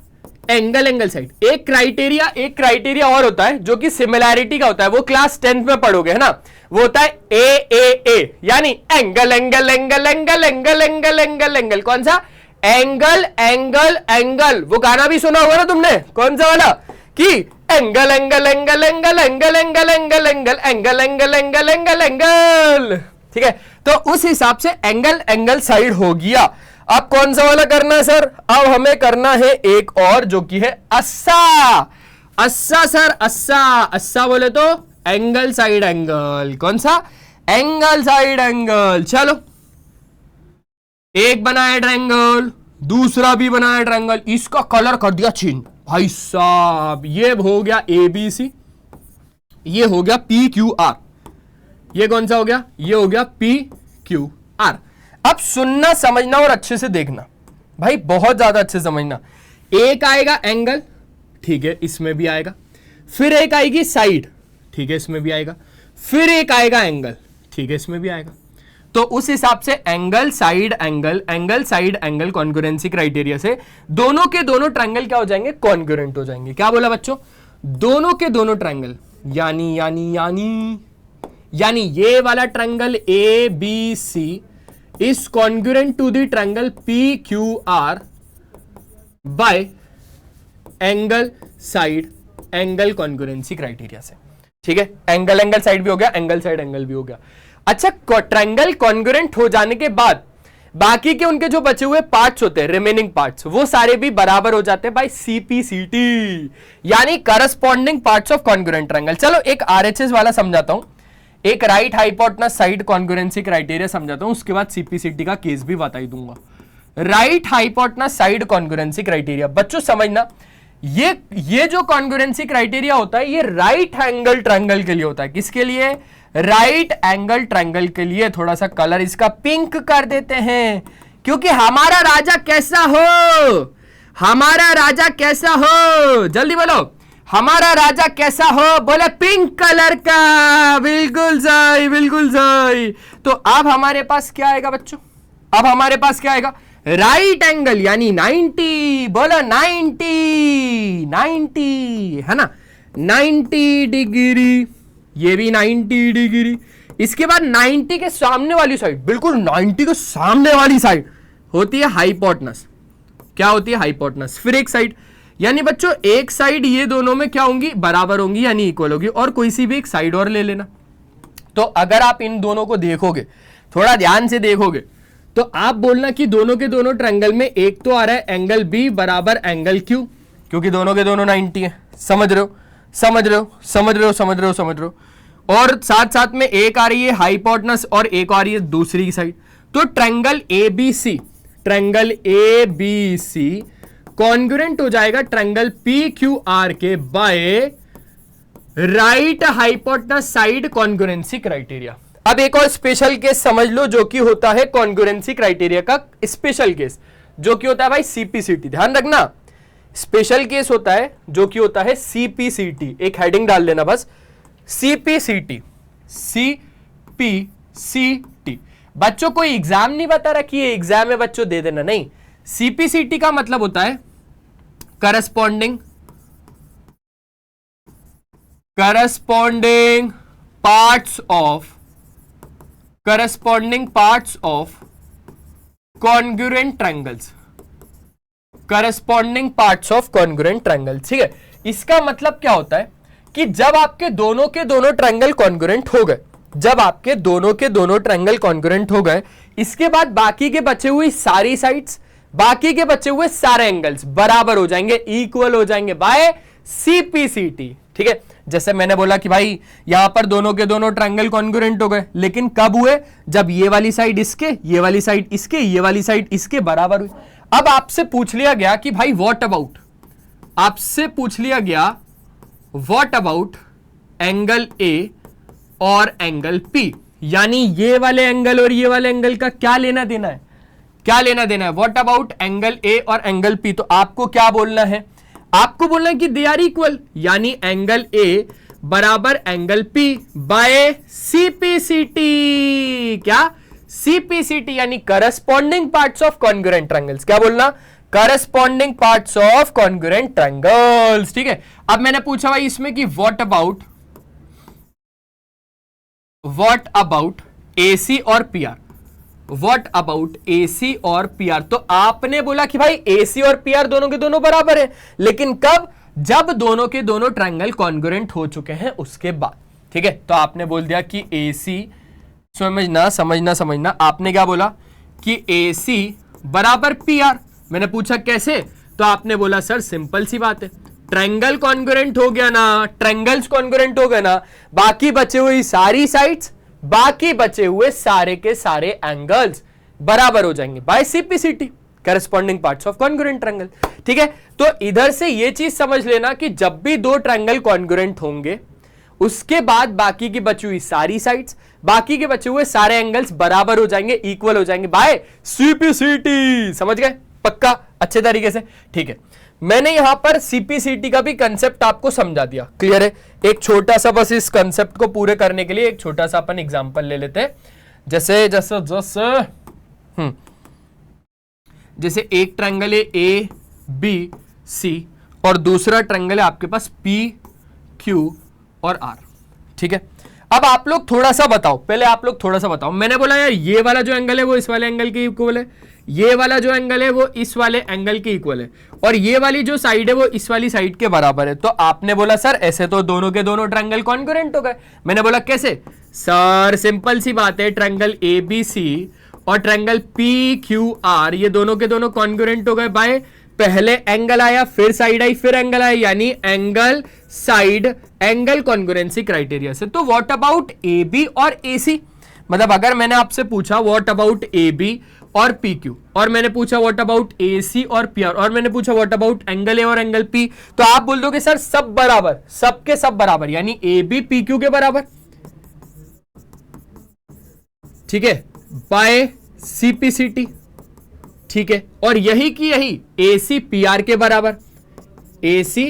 Angle angle side. एक क्राइटेरिया और होता है जो कि सिमिलैरिटी का होता है, वो क्लास 10th में पढ़ोगे, है ना, वो होता है ए, यानी angle angle angle angle angle angle angle angle. कौन सा? Angle angle angle. वो गाना भी सुना होगा ना तुमने, कौन सा वाला, कि angle angle angle angle angle angle angle angle angle angle angle angle angle. ठीक है, तो उस हिसाब से एंगल एंगल साइड हो गया। अब कौन सा वाला करना है सर? अब हमें करना है एक और, जो कि है अस्सा। अस्सा सर, अस्सा बोले तो एंगल साइड एंगल। कौन सा? Angle side angle. चलो, एक बनाया ट्रायंगल, दूसरा भी बनाया ट्रायंगल, इसका कलर कर दिया चेंज भाई साहब। ये हो गया ABC, ये हो गया PQR। ये कौन सा हो गया? ये हो गया PQR। अब सुनना, समझना और अच्छे से देखना भाई, बहुत ज्यादा अच्छे से समझना। एक आएगा एंगल, ठीक है, इसमें भी आएगा। फिर एक आएगी साइड, ठीक है, इसमें भी आएगा। फिर एक आएगा एंगल, ठीक है, इसमें भी आएगा। तो उस हिसाब से angle side angle, angle side angle congruence criteria से दोनों के दोनों ट्रायंगल क्या हो जाएंगे? कॉन्ग्रुएंट हो जाएंगे। क्या बोला बच्चों? दोनों के दोनों ट्रायंगल, यानी यानी यानी यानी ये वाला triangle ABC is congruent to the triangle PQR by angle side angle congruence criteria से। ठीक है, एंगल एंगल साइड भी हो गया, एंगल साइड एंगल भी हो गया। अच्छा, ट्रायंगल कॉन्ग्रुएंट हो जाने के बाद बाकी के उनके जो बचे हुए पार्ट्स होते हैं, रिमेनिंग पार्ट्स, वो सारे भी बराबर हो जाते हैं बाय CPCT, यानी corresponding parts of congruent triangle. चलो एक RHS वाला समझाता हूं, एक right hypotenuse side congruency criteria समझाता हूं, उसके बाद CPCT का केस भी बता ही दूंगा। Right hypotenuse side congruency criteria, बच्चों समझना, ये जो कॉन्ग्रुएंसी क्राइटेरिया होता है, ये राइट एंगल ट्रायंगल के लिए होता है। किसके लिए? राइट एंगल ट्रायंगल के लिए। थोड़ा सा कलर इसका पिंक कर देते हैं, क्योंकि हमारा राजा कैसा हो, हमारा राजा कैसा हो, जल्दी बोलो, हमारा राजा कैसा हो? बोले पिंक कलर का। बिल्कुल सही, बिल्कुल सही। तो अब हमारे पास क्या आएगा बच्चों? अब हमारे पास क्या आएगा? राइट एंगल, यानी 90। बोलो 90 है ना, 90 डिग्री। ये भी 90 डिग्री। इसके बाद 90 के सामने वाली साइड, बिल्कुल 90 के सामने वाली साइड होती है हाइपोटेनस। क्या होती है? हाइपोटेनस। फिर एक साइड, यानी बच्चों एक साइड ये दोनों में क्या होंगी? बराबर होंगी, यानी इक्वल होगी। और कोई सी भी एक साइड और ले लेना। तो अगर आप इन दोनों को देखोगे, थोड़ा ध्यान से देखोगे, तो आप बोलना कि दोनों के दोनों ट्रायंगल में एक तो आ रहा है एंगल B बराबर एंगल Q, क्योंकि दोनों के दोनों 90 है। समझ रहे हो? समझ रहे हो? समझ रहे हो? समझ रहे हो? समझ रहे हो? और साथ साथ में एक आ रही है हाइपोटेनस और एक आ रही है दूसरी साइड। तो triangle ABC, triangle ABC congruent हो जाएगा ट्रायंगल PQR के by right hypotenuse side congruency criteria. अब एक और स्पेशल केस समझ लो, जो कि होता है कॉन्ग्रुएंसी क्राइटेरिया का स्पेशल केस, जो कि होता है भाई CPCT। ध्यान रखना, स्पेशल केस होता है जो कि होता है CPCT। एक हेडिंग डाल लेना बस, CPCT। CPCT बच्चों कोई एग्जाम नहीं बता रहा कि ये एग्जाम है बच्चों, दे देना, नहीं। CPCT का मतलब होता है corresponding parts of congruent triangles, corresponding parts of congruent triangles. ठीक है, इसका मतलब क्या होता है कि जब आपके दोनों के दोनों ट्रायंगल कॉन्ग्रुएंट हो गए, जब आपके दोनों के दोनों ट्रायंगल कॉन्ग्रुएंट हो गए, इसके बाद बाकी के बचे हुए सारी साइड्स, बाकी के बचे हुए सारे एंगल्स बराबर हो जाएंगे, इक्वल हो जाएंगे बाय CPCT। ठीक है, जैसे मैंने बोला कि भाई यहां पर दोनों के दोनों ट्रायंगल कॉन्ग्रुएंट हो गए, लेकिन कब हुए? जब ये वाली साइड इसके, ये वाली साइड इसके, ये वाली साइड इसके बराबर हुई। अब आपसे पूछ लिया गया कि भाई व्हाट अबाउट, आपसे पूछ लिया गया व्हाट अबाउट एंगल A और एंगल P, यानी ये वाले एंगल और ये वाले एंगल का क्या लेना देना है? क्या लेना देना है? व्हाट अबाउट एंगल A और एंगल P। तो आपको क्या बोलना है? आपको बोलना है कि दे आर इक्वल, यानी एंगल A बराबर एंगल P बाय CPCT। क्या? CPCT, यानी corresponding parts of congruent triangles. क्या बोलना? Corresponding parts of congruent triangles. ठीक है, अब मैंने पूछा भाई इसमें कि व्हाट अबाउट AC और PR, व्हाट अबाउट AC और PR। तो आपने बोला कि भाई AC और PR दोनों के दोनों बराबर है, लेकिन कब? जब दोनों के दोनों ट्रायंगल कॉन्ग्रुएंट हो चुके हैं उसके बाद। ठीक है, तो आपने बोल दिया कि AC, समझना, आपने क्या बोला कि AC बराबर PR। मैंने पूछा कैसे, तो आपने बोला सर सिंपल सी बात है, ट्रायंगल कॉन्ग्रुएंट हो गया ना, ट्रायंगल्स कॉन्ग्रुएंट हो गए ना, बाकी बचे हुए सारी साइड्स, बाकी बचे हुए सारे के सारे एंगल्स बराबर हो जाएंगे by CPCT, corresponding parts of congruent triangle. ठीक है, तो इधर से ये चीज समझ लेना कि जब भी दो ट्रायंगल कॉन्ग्रुएंट होंगे उसके बाद बाकी की बची हुई सारी साइड्स, बाकी के बचे हुए सारे एंगल्स बराबर हो जाएंगे, इक्वल हो जाएंगे बाय CPCT। समझ गए? पक्का? अच्छे तरीके से? ठीक है, मैंने यहां पर CPCT का भी कंसेप्ट आपको समझा दिया। क्लियर है? एक छोटा सा, बस इस कंसेप्ट को पूरे करने के लिए एक छोटा सा अपन एग्जांपल ले लेते हैं। जैसे जैसे एक ट्रायंगल है ABC और दूसरा ट्रायंगल है आपके पास PQ और R। ठीक है, अब आप लोग थोड़ा सा बताओ, पहले आप लोग थोड़ा सा बताओ। मैंने बोला यार ये वाला जो एंगल है वो इस वाले एंगल के इक्वल है, ये वाला जो एंगल है वो इस वाले एंगल के इक्वल है, और ये वाली जो साइड है वो इस वाली साइड के बराबर है। तो आपने बोला सर ऐसे तो दोनों के दोनों ट्रायंगल कॉन्ग्रुएंट हो गए। मैंने बोला कैसे? सर सिंपल सी बात है, ट्रायंगल ABC और ट्रायंगल PQR ये दोनों के दोनों कॉन्ग्रुएंट हो गए बाय पहले एंगल आया, फिर साइड आई, फिर एंगल आया, यानी angle side angle congruence criteria से। तो व्हाट अबाउट AB और AC, मतलब अगर मैंने आपसे पूछा व्हाट अबाउट AB और PQ, और मैंने पूछा व्हाट अबाउट AC और PR, और मैंने पूछा व्हाट अबाउट एंगल A और एंगल P, तो आप बोल दोगे सर सब बराबर, सबके सब बराबर, यानी AB PQ के बराबर। ठीक है, बाय CPCT। ठीक है, और यही की यही AC PR के बराबर, AC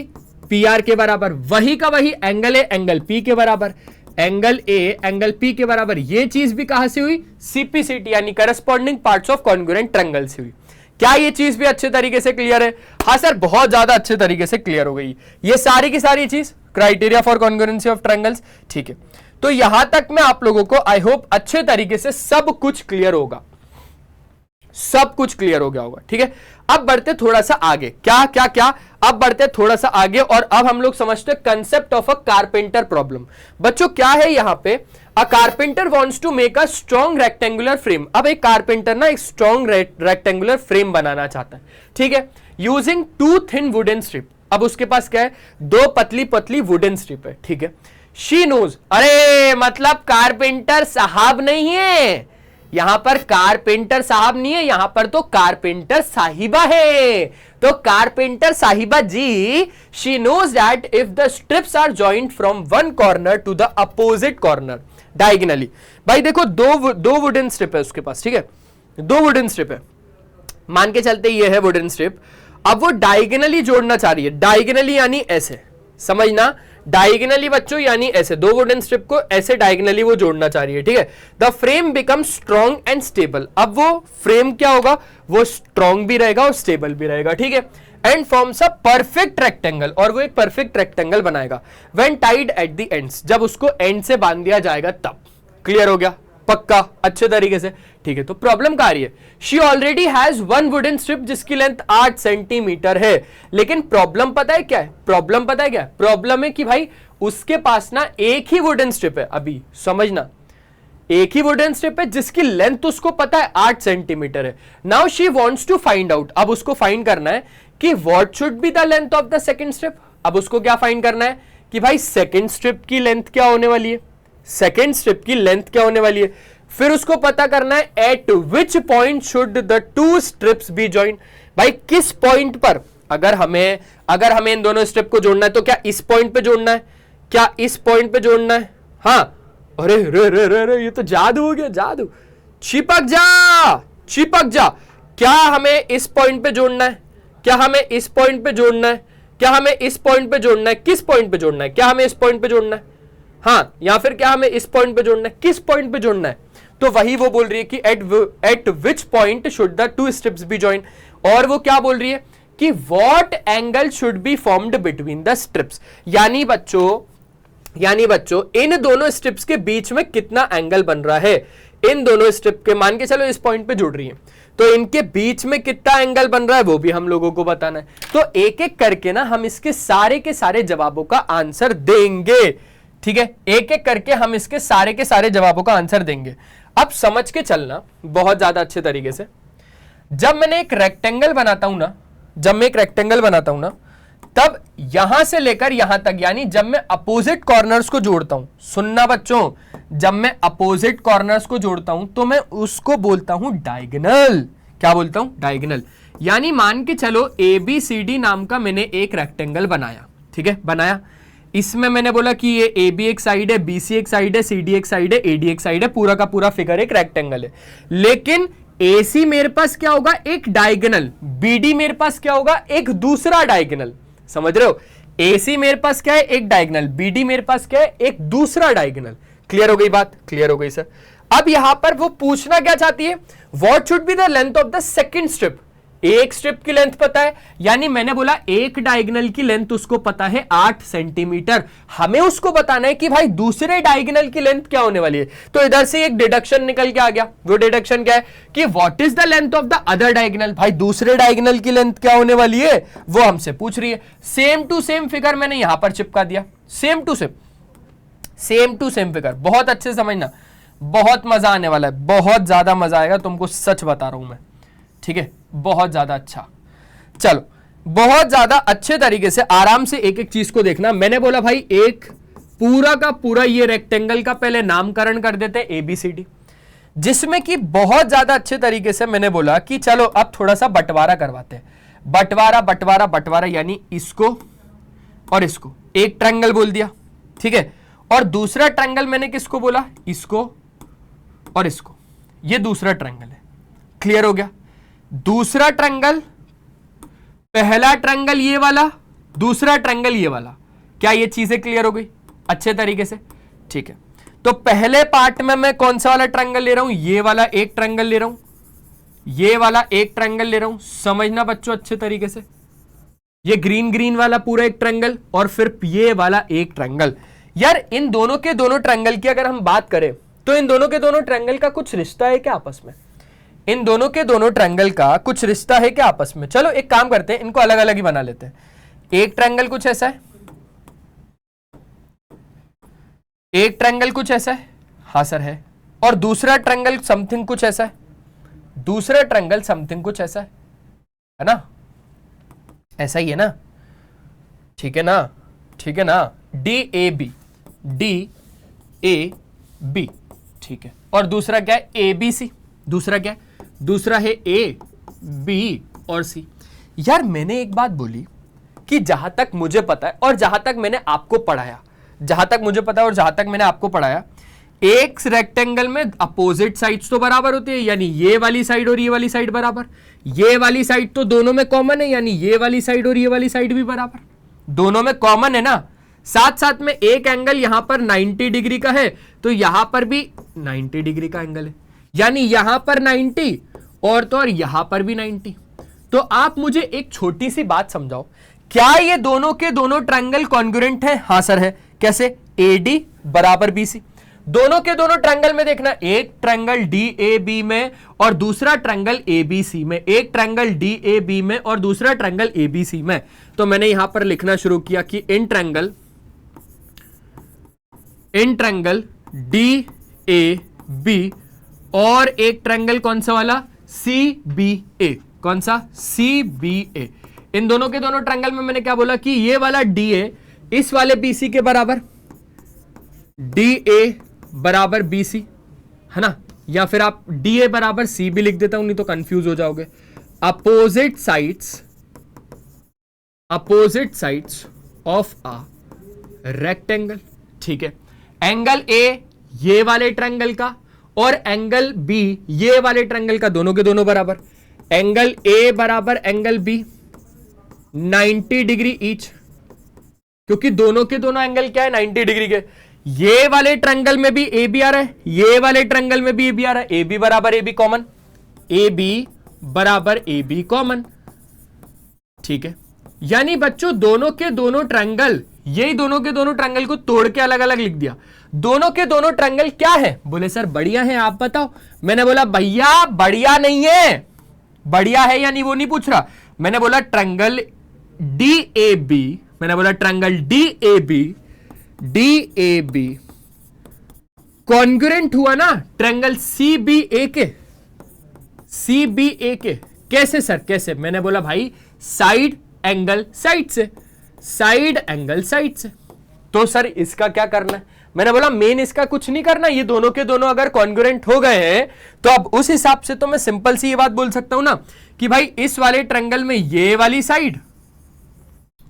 PR के बराबर, वही का वही एंगल A एंगल P के बराबर, एंगल A एंगल P के बराबर। ये चीज भी कहां से हुई? CPCT यानी corresponding parts of congruent triangle से हुई। क्या ये चीज भी अच्छे तरीके से क्लियर है? हाँ सर, बहुत ज्यादा अच्छे तरीके से क्लियर हो गई ये सारी की सारी चीज, criteria for congruency of triangles. ठीक है, तो यहां तक मैं आप लोगों को आई होप अच्छे तरीके से सब कुछ क्लियर होगा, सब कुछ क्लियर हो गया होगा। ठीक है, अब बढ़ते थोड़ा सा आगे। क्या अब बढ़ते थोड़ा सा आगे, और अब हम लोग समझते हैं concept of a carpenter problem. बच्चों क्या है यहां पे? A carpenter wants to make a strong rectangular frame. अब एक कारपेंटर ना एक स्ट्रॉन्ग रेक्टेंगुलर फ्रेम बनाना चाहता है। ठीक है, यूजिंग 2 थिन वुडन स्ट्रिप। अब उसके पास क्या है? 2 पतली पतली वुडन स्ट्रिप है। ठीक है, शी नोज, अरे मतलब कारपेंटर साहब नहीं है यहां पर, कारपेंटर साहब नहीं है यहां पर, तो कारपेंटर साहिबा है। तो कारपेंटर साहिबा ji, she knows that if the strips are joint from one corner to the opposite corner diagonally. भाई देखो दो वुडन स्ट्रिप है उसके पास। ठीक है, 2 वुडन स्ट्रिप है, मान के चलते ये है वुडन स्ट्रिप। अब वो डायगोनली जोड़ना चाह रही है, डायगोनली यानी ऐसे, समझना, डायगोनली बच्चों यानी ऐसे, 2 वुडन स्ट्रिप को ऐसे डायगोनली वो जोड़ना चाह रही है। ठीक है, the frame become strong and stable. अब वो फ्रेम क्या होगा? वो स्ट्रॉन्ग भी रहेगा और स्टेबल भी रहेगा। ठीक है, and forms a perfect rectangle, और वो एक परफेक्ट रेक्टेंगल बनाएगा when tied at the ends, जब उसको एंड से बांध दिया जाएगा तब। क्लियर हो गया? पक्का? अच्छे तरीके से। ठीक है, तो प्रॉब्लम क्या आ रही है? She already has 1 wooden strip जिसकी लेंथ 8 सेंटीमीटर है, लेकिन प्रॉब्लम पता है क्या है? प्रॉब्लम पता है क्या है? प्रॉब्लम है कि भाई उसके पास ना एक ही वुडन स्ट्रिप है। अभी समझना, एक ही वुडन स्ट्रिप है जिसकी लेंथ उसको पता है 8 सेंटीमीटर है। Now she wants to find out, अब उसको फाइंड करना है कि what should be the length of the second strip. अब उसको क्या फाइंड करना है कि भाई सेकंड स्ट्रिप की लेंथ क्या होने वाली है, सेकेंड स्ट्रिप की लेंथ क्या होने वाली है। फिर उसको पता करना है at which point should the 2 strips be joint. भाई किस पॉइंट पर, अगर हमें इन दोनों स्ट्रिप को जोड़ना है तो क्या इस पॉइंट पे जोड़ना है, क्या इस पॉइंट पे जोड़ना है? हाँ, अरे रे रे रे रे, ये तो जादू हो गया, जादू। चिपक जा। क्या हमें इस पॉइंट पे जोड़ना है? क्या हमें इस पॉइंट पे जोड़ना है? क्या हमें इस पॉइंट पे जोड़ना है? किस पॉइंट पे जोड़ना है? क्या हमें इस पॉइंट पे जोड़ना है? हाँ, या फिर क्या हमें इस पॉइंट पे जोड़ना है? किस पॉइंट पे जोड़ना है? तो वही वो बोल रही है कि at which point should the 2 strips be join. और वो क्या बोल रही है कि what angle should be formed between the strips, यानी बच्चों इन दोनों स्ट्रिप्स के बीच में कितना एंगल बन रहा है, इन दोनों स्ट्रिप के, मान के चलो इस पॉइंट पे जुड़ रही है, तो इनके बीच में कितना एंगल बन रहा है वो भी हम लोगों को बताना है। तो एक एक करके ना हम इसके सारे के सारे जवाबों का आंसर देंगे, ठीक है, एक एक करके हम इसके सारे के सारे जवाबों का आंसर देंगे। अब समझ के चलना बहुत ज्यादा अच्छे तरीके से, जब मैं एक रेक्टेंगल बनाता हूं ना, तब यहां से लेकर यहां तक, यानी जब मैं अपोजिट कॉर्नर्स को जोड़ता हूं, सुनना बच्चों, जब मैं अपोजिट कॉर्नर्स को जोड़ता हूं तो मैं उसको बोलता हूं डायगोनल। क्या बोलता हूं? डायगोनल। यानी मान के चलो ABCD नाम का मैंने एक रेक्टेंगल बनाया, ठीक है, बनाया, इसमें मैंने बोला कि ये AB एक साइड है, BC एक साइड है, CD एक साइड है, AD एक साइड है, पूरा का पूरा फिगर एक रेक्टेंगल है। लेकिन AC मेरे पास क्या होगा? एक डायगोनल। BD मेरे पास क्या होगा? एक दूसरा डायगोनल। समझ रहे हो? AC मेरे पास क्या है? एक डायगोनल। BD मेरे पास क्या है? एक दूसरा डायगोनल। क्लियर हो गई बात? क्लियर हो गई सर। अब यहां पर वो पूछना क्या चाहती है? What should be the length of the second strip. एक स्ट्रिप की लेंथ पता है, यानी मैंने बोला एक डायगोनल की लेंथ उसको पता है 8 सेंटीमीटर। हमें उसको बताना है कि भाई दूसरे डायगोनल की लेंथ क्या होने वाली है। तो इधर से एक डिडक्शन निकल के आ गया। वो डिडक्शन क्या है कि what is the length of the other diagonal. भाई दूसरे डायगोनल की लेंथ क्या होने वाली है वो हमसे पूछ रही है। सेम टू सेम फिगर मैंने यहां पर चिपका दिया, सेम टू सेम फिगर। बहुत अच्छे समझना, बहुत मजा आने वाला है, बहुत ज्यादा मजा आएगा तुमको, सच बता रहा हूं मैं, ठीक है, बहुत ज्यादा अच्छा। चलो, बहुत ज्यादा अच्छे तरीके से आराम से एक एक चीज को देखना। मैंने बोला भाई एक पूरा का पूरा ये रेक्टेंगल का पहले नामकरण कर देते हैं ABCD, जिसमें कि बहुत ज्यादा अच्छे तरीके से मैंने बोला कि चलो अब थोड़ा सा बंटवारा करवाते हैं। बंटवारा यानी इसको और इसको एक ट्रायंगल बोल दिया, ठीक है, और दूसरा ट्रायंगल मैंने किसको बोला? इसको और इसको। ये दूसरा ट्रायंगल है। क्लियर हो गया? दूसरा ट्रायंगल, पहला ट्रायंगल ये वाला, दूसरा ट्रायंगल ये वाला। क्या ये चीजें क्लियर हो गई अच्छे तरीके से? ठीक है, तो पहले पार्ट में मैं कौन सा वाला ट्रायंगल ले रहा हूं? ये वाला एक ट्रायंगल ले रहा हूं, ये वाला एक ट्रायंगल ले रहा हूं। समझना बच्चों अच्छे तरीके से, ये ग्रीन वाला पूरा एक ट्रायंगल और फिर ये वाला एक ट्रायंगल। यार इन दोनों के दोनों ट्रायंगल की अगर हम बात करें तो इन दोनों के दोनों ट्रायंगल का कुछ रिश्ता है क्या आपस में? इन दोनों के दोनों ट्रायंगल का कुछ रिश्ता है क्या आपस में? चलो एक काम करते हैं, इनको अलग अलग ही बना लेते हैं। एक ट्रायंगल कुछ ऐसा है, एक ट्रायंगल कुछ ऐसा है, हाँ सर है, और दूसरा ट्रायंगल समथिंग कुछ ऐसा है, दूसरा ट्रायंगल समथिंग कुछ ऐसा है ना? ऐसा ही है ना? ठीक है ना? ठीक है ना? DAB, ठीक है, और दूसरा क्या है? ABC। दूसरा क्या है? दूसरा है A, B और C। यार मैंने एक बात बोली कि जहां तक मुझे पता है और जहां तक मैंने आपको पढ़ाया, एक रेक्टेंगल में अपोजिट साइड्स तो बराबर होती है, यानी ये वाली साइड और ये वाली साइड बराबर। ये वाली साइड तो दोनों में कॉमन है, यानी ये वाली साइड और ये वाली साइड भी बराबर, दोनों में कॉमन है ना। साथ साथ में एक एंगल यहां पर 90 डिग्री का है, तो यहां पर भी 90 डिग्री का एंगल है, यानी यहां पर 90 और तो और यहां पर भी 90। तो आप मुझे एक छोटी सी बात समझाओ, क्या ये दोनों के दोनों ट्रायंगल कॉन्ग्रुएंट है? हाँ सर है। कैसे? AD बराबर BC। दोनों के दोनों ट्रायंगल में देखना, एक ट्रायंगल DAB में और दूसरा ट्रायंगल ABC में, एक ट्रायंगल DAB में और दूसरा ट्रायंगल ABC में। तो मैंने यहां पर लिखना शुरू किया कि इन ट्रायंगल DAB और एक ट्रायंगल कौन सा वाला? CBA। कौन सा? CBA। इन दोनों के दोनों ट्रायंगल में मैंने क्या बोला कि ये वाला DA इस वाले BC के बराबर, DA बराबर BC, है ना? या फिर आप DA बराबर C भी लिख देता हूं, नहीं तो कंफ्यूज हो जाओगे। Opposite sides of a rectangle, ठीक है। एंगल A ये वाले ट्रायंगल का और एंगल B ये वाले ट्रायंगल का, दोनों के दोनों बराबर। एंगल A बराबर एंगल B 90 डिग्री ईच, क्योंकि दोनों के दोनों एंगल क्या है? 90 डिग्री के। ये वाले ट्रायंगल में भी AB आ रहा है, ये वाले ट्रायंगल में भी AB आ रहा है। AB बराबर AB कॉमन, AB बराबर ए बी कॉमन। ठीक है, यानी बच्चों दोनों के दोनों ट्रायंगल, यही दोनों के दोनों ट्रायंगल को तोड़ के अलग अलग लिख दिया। दोनों के दोनों ट्रायंगल क्या है? बोले सर बढ़िया है, आप बताओ। मैंने बोला भैया बढ़िया नहीं है, बढ़िया है या नहीं वो नहीं पूछ रहा, मैंने बोला ट्रायंगल डी ए बी, मैंने बोला triangle D A B congruent हुआ ना ट्रायंगल सी बी ए के, सी बी ए के। कैसे सर कैसे? मैंने बोला भाई साइड एंगल साइड से, साइड एंगल साइड से। तो सर इसका क्या करना है? मैंने बोला मेन इसका कुछ नहीं करना, ये दोनों के दोनों अगर कॉन्ग्रुएंट हो गए हैं तो अब उस हिसाब से तो मैं सिंपल सी ये बात बोल सकता हूं ना कि भाई इस वाले ट्रायंगल में ये वाली साइड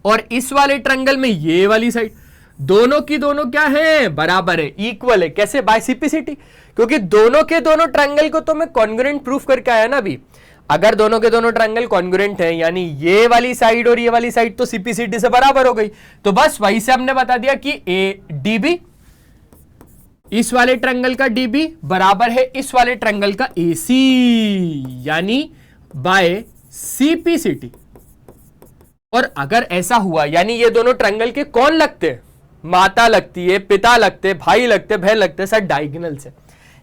और इस वाले ट्रायंगल में ये वाली साइड, दोनों की दोनों क्या है? बराबर है, इक्वल है। कैसे? बाय सिंप्लिसिटी, क्योंकि दोनों के दोनों ट्रायंगल को तो मैं कॉन्ग्रुएंट प्रूफ करके आया ना अभी। अगर दोनों के दोनों ट्रायंगल कॉन्ग्रुएंट है यानी ये वाली साइड और ये वाली साइड तो सीपीसीटी से बराबर हो गई, तो बस वही से हमने बता दिया कि ए डी बी, इस वाले ट्रायंगल का डी बी बराबर है इस वाले ट्रायंगल का ए सी, यानी बाय सीपीसीटी। और अगर ऐसा हुआ यानी ये दोनों ट्रायंगल के कौन लगते हैं? माता लगती है, पिता लगते हैं, भाई लगते हैं, बहन लगते हैं, सर डायगोनल से।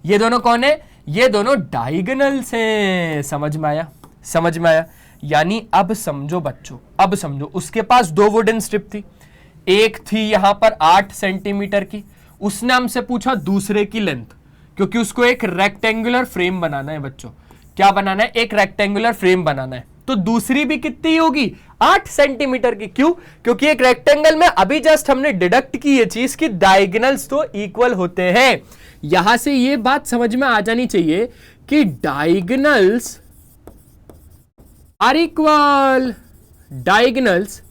ये दोनों कौन है? ये दोनों डायगोनल से। समझ में आया? समझ में आया? यानी अब समझो बच्चों, अब समझो, उसके पास दो वुडन स्ट्रिप थी, एक थी यहां पर 8 सेंटीमीटर की, उसने हमसे पूछा दूसरे की लेंथ, क्योंकि उसको एक रेक्टेंगुलर फ्रेम बनाना है बच्चों। क्या बनाना है? एक रेक्टेंगुलर फ्रेम बनाना है। तो दूसरी भी कितनी होगी? 8 सेंटीमीटर की। क्यों? क्योंकि एक रेक्टेंगल में अभी जस्ट हमने डिडक्ट की ये चीज कि डायगोनल्स तो इक्वल होते हैं। यहां से ये बात समझ में आ जानी चाहिए कि diagonals are equal, diagonals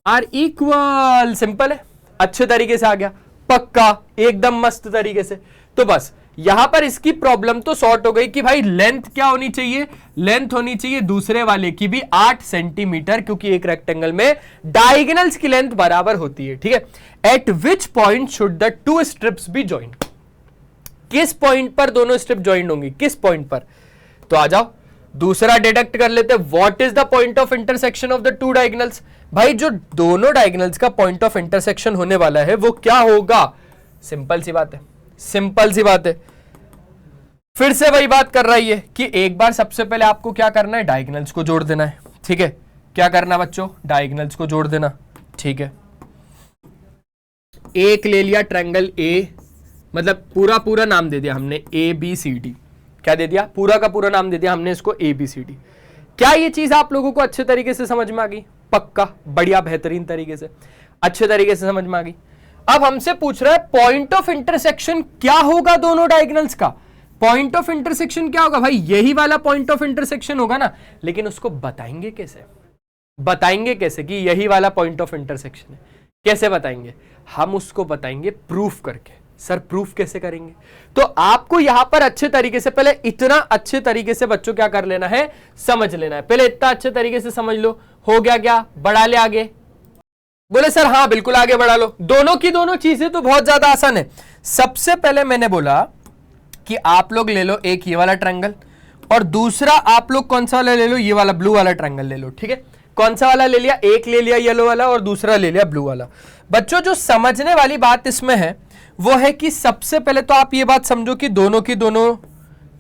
are equal. Simple है, अच्छे तरीके से आ गया, पक्का एकदम मस्त तरीके से। तो बस यहां पर इसकी प्रॉब्लम तो सॉर्ट हो गई कि भाई लेंथ क्या होनी चाहिए? लेंथ होनी चाहिए दूसरे वाले की भी 8 सेंटीमीटर, क्योंकि एक रेक्टेंगल में डायगोनल्स की लेंथ बराबर होती है। ठीक है, at which point should the two strips be joined? किस पॉइंट पर दोनों स्ट्रिप जॉइंड होंगी? किस पॉइंट पर? तो आ जाओ दूसरा डिडक्ट कर लेते हैं। What is the point of intersection of the two diagonals? भाई जो दोनों डायगोनल्स का पॉइंट ऑफ इंटरसेक्शन होने वाला है वो क्या होगा? सिंपल सी बात है, सिंपल सी बात है। फिर से वही बात कर रही है कि एक बार सबसे पहले आपको क्या करना है? डायगोनल्स को जोड़ देना है। ठीक है, क्या करना बच्चों? डायगोनल्स को जोड़ देना। ठीक है, एक ले लिया ट्रायंगल ए, मतलब पूरा पूरा नाम दे दिया हमने ए बी सी डी। क्या दे दिया? पूरा का पूरा नाम दे दिया हमने इसको ए बी सी डी। क्या ये चीज आप लोगों को अच्छे तरीके से समझ में आ गई? पक्का, बढ़िया, बेहतरीन तरीके से, अच्छे तरीके से समझ में आ गई। अब हमसे पूछ रहा है पॉइंट ऑफ इंटरसेक्शन क्या होगा दोनों डायगोनल्स का? पॉइंट ऑफ इंटरसेक्शन क्या होगा? भाई यही वाला पॉइंट ऑफ इंटरसेक्शन होगा ना, लेकिन उसको बताएंगे कैसे? बताएंगे कैसे कि यही वाला पॉइंट ऑफ इंटरसेक्शन है? कैसे बताएंगे? हम उसको बताएंगे प्रूफ करके। सर प्रूफ कैसे करेंगे? तो आपको यहां पर अच्छे तरीके से, पहले इतना अच्छे तरीके से बच्चों क्या कर लेना है? समझ लेना है। पहले इतना अच्छे तरीके से समझ लो। हो गया क्या? बढ़ा ले आगे। बोले सर हाँ बिल्कुल आगे बढ़ा लो। दोनों की दोनों चीजें तो बहुत ज्यादा आसान है। सबसे पहले मैंने बोला कि आप लोग ले लो एक ये वाला ट्रायंगल और दूसरा आप लोग कौन सा वाला ले लो? ये वाला ब्लू वाला ट्रायंगल ले लो। ठीक है, कौन सा वाला ले लिया? एक ले लिया येलो वाला और दूसरा ले लिया ब्लू वाला। बच्चों जो समझने वाली बात इसमें है वो है कि सबसे पहले तो आप ये बात समझो कि दोनों की दोनों,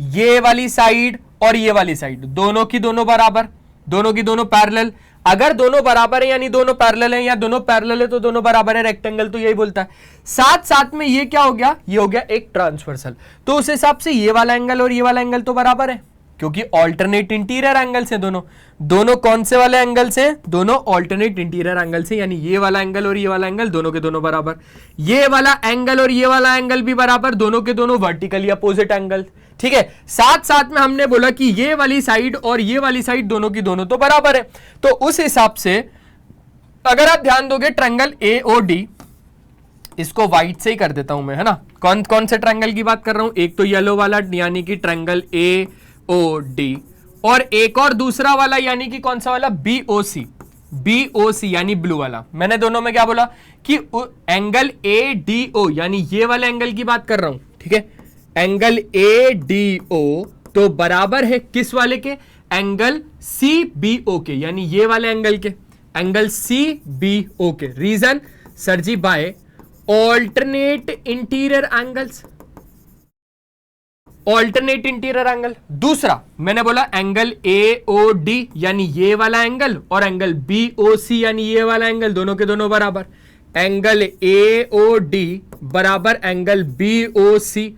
ये वाली साइड और ये वाली साइड, दोनों की दोनों बराबर, दोनों की दोनों पैरेलल। अगर दोनों बराबर है यानी दोनों पैरेलल है, या दोनों पैरेलल है तो दोनों बराबर है, रेक्टेंगल तो यही बोलता है। साथ साथ में ये क्या हो गया? ये हो गया एक ट्रांसवर्सल। तो उस हिसाब से ये वाला एंगल और ये वाला एंगल तो बराबर है, क्योंकि ऑल्टरनेट इंटीरियर एंगल्स हैं दोनों। दोनों कौन से वाले एंगल्स हैं? दोनों ऑल्टरनेट इंटीरियर एंगल्स हैं, यानी ये वाला एंगल और ये वाला एंगल दोनों के दोनों बराबर। ये वाला एंगल और ये वाला एंगल भी बराबर, दोनों के दोनों वर्टिकली अपोजिट एंगल। ठीक है, साथ साथ में हमने बोला कि ये वाली साइड और ये वाली साइड दोनों की दोनों तो बराबर है। तो उस हिसाब से अगर आप ध्यान दोगे ट्रायंगल ए ओ डी, इसको व्हाइट से ही कर देता हूं मैं, है ना। कौन कौन से ट्रायंगल की बात कर रहा हूं? एक तो येलो वाला यानी कि ट्रायंगल ए ओ डी, और एक और दूसरा वाला यानी कि कौन सा वाला? बी ओ सी, बी ओ सी यानी ब्लू वाला। मैंने दोनों में क्या बोला कि एंगल ए डी ओ यानी ये वाले एंगल की बात कर रहा हूं। ठीक है, एंगल ए डी ओ तो बराबर है किस वाले के? एंगल सी बी ओ के, यानी ये वाले एंगल के, एंगल सी बी ओ के। Reason sir ji by alternate interior angles, alternate interior angle. दूसरा मैंने बोला एंगल ए ओ डी यानी ये वाला एंगल, और एंगल बी ओ सी यानी ये वाला एंगल, दोनों के दोनों बराबर। एंगल ए ओ डी बराबर angle B O C,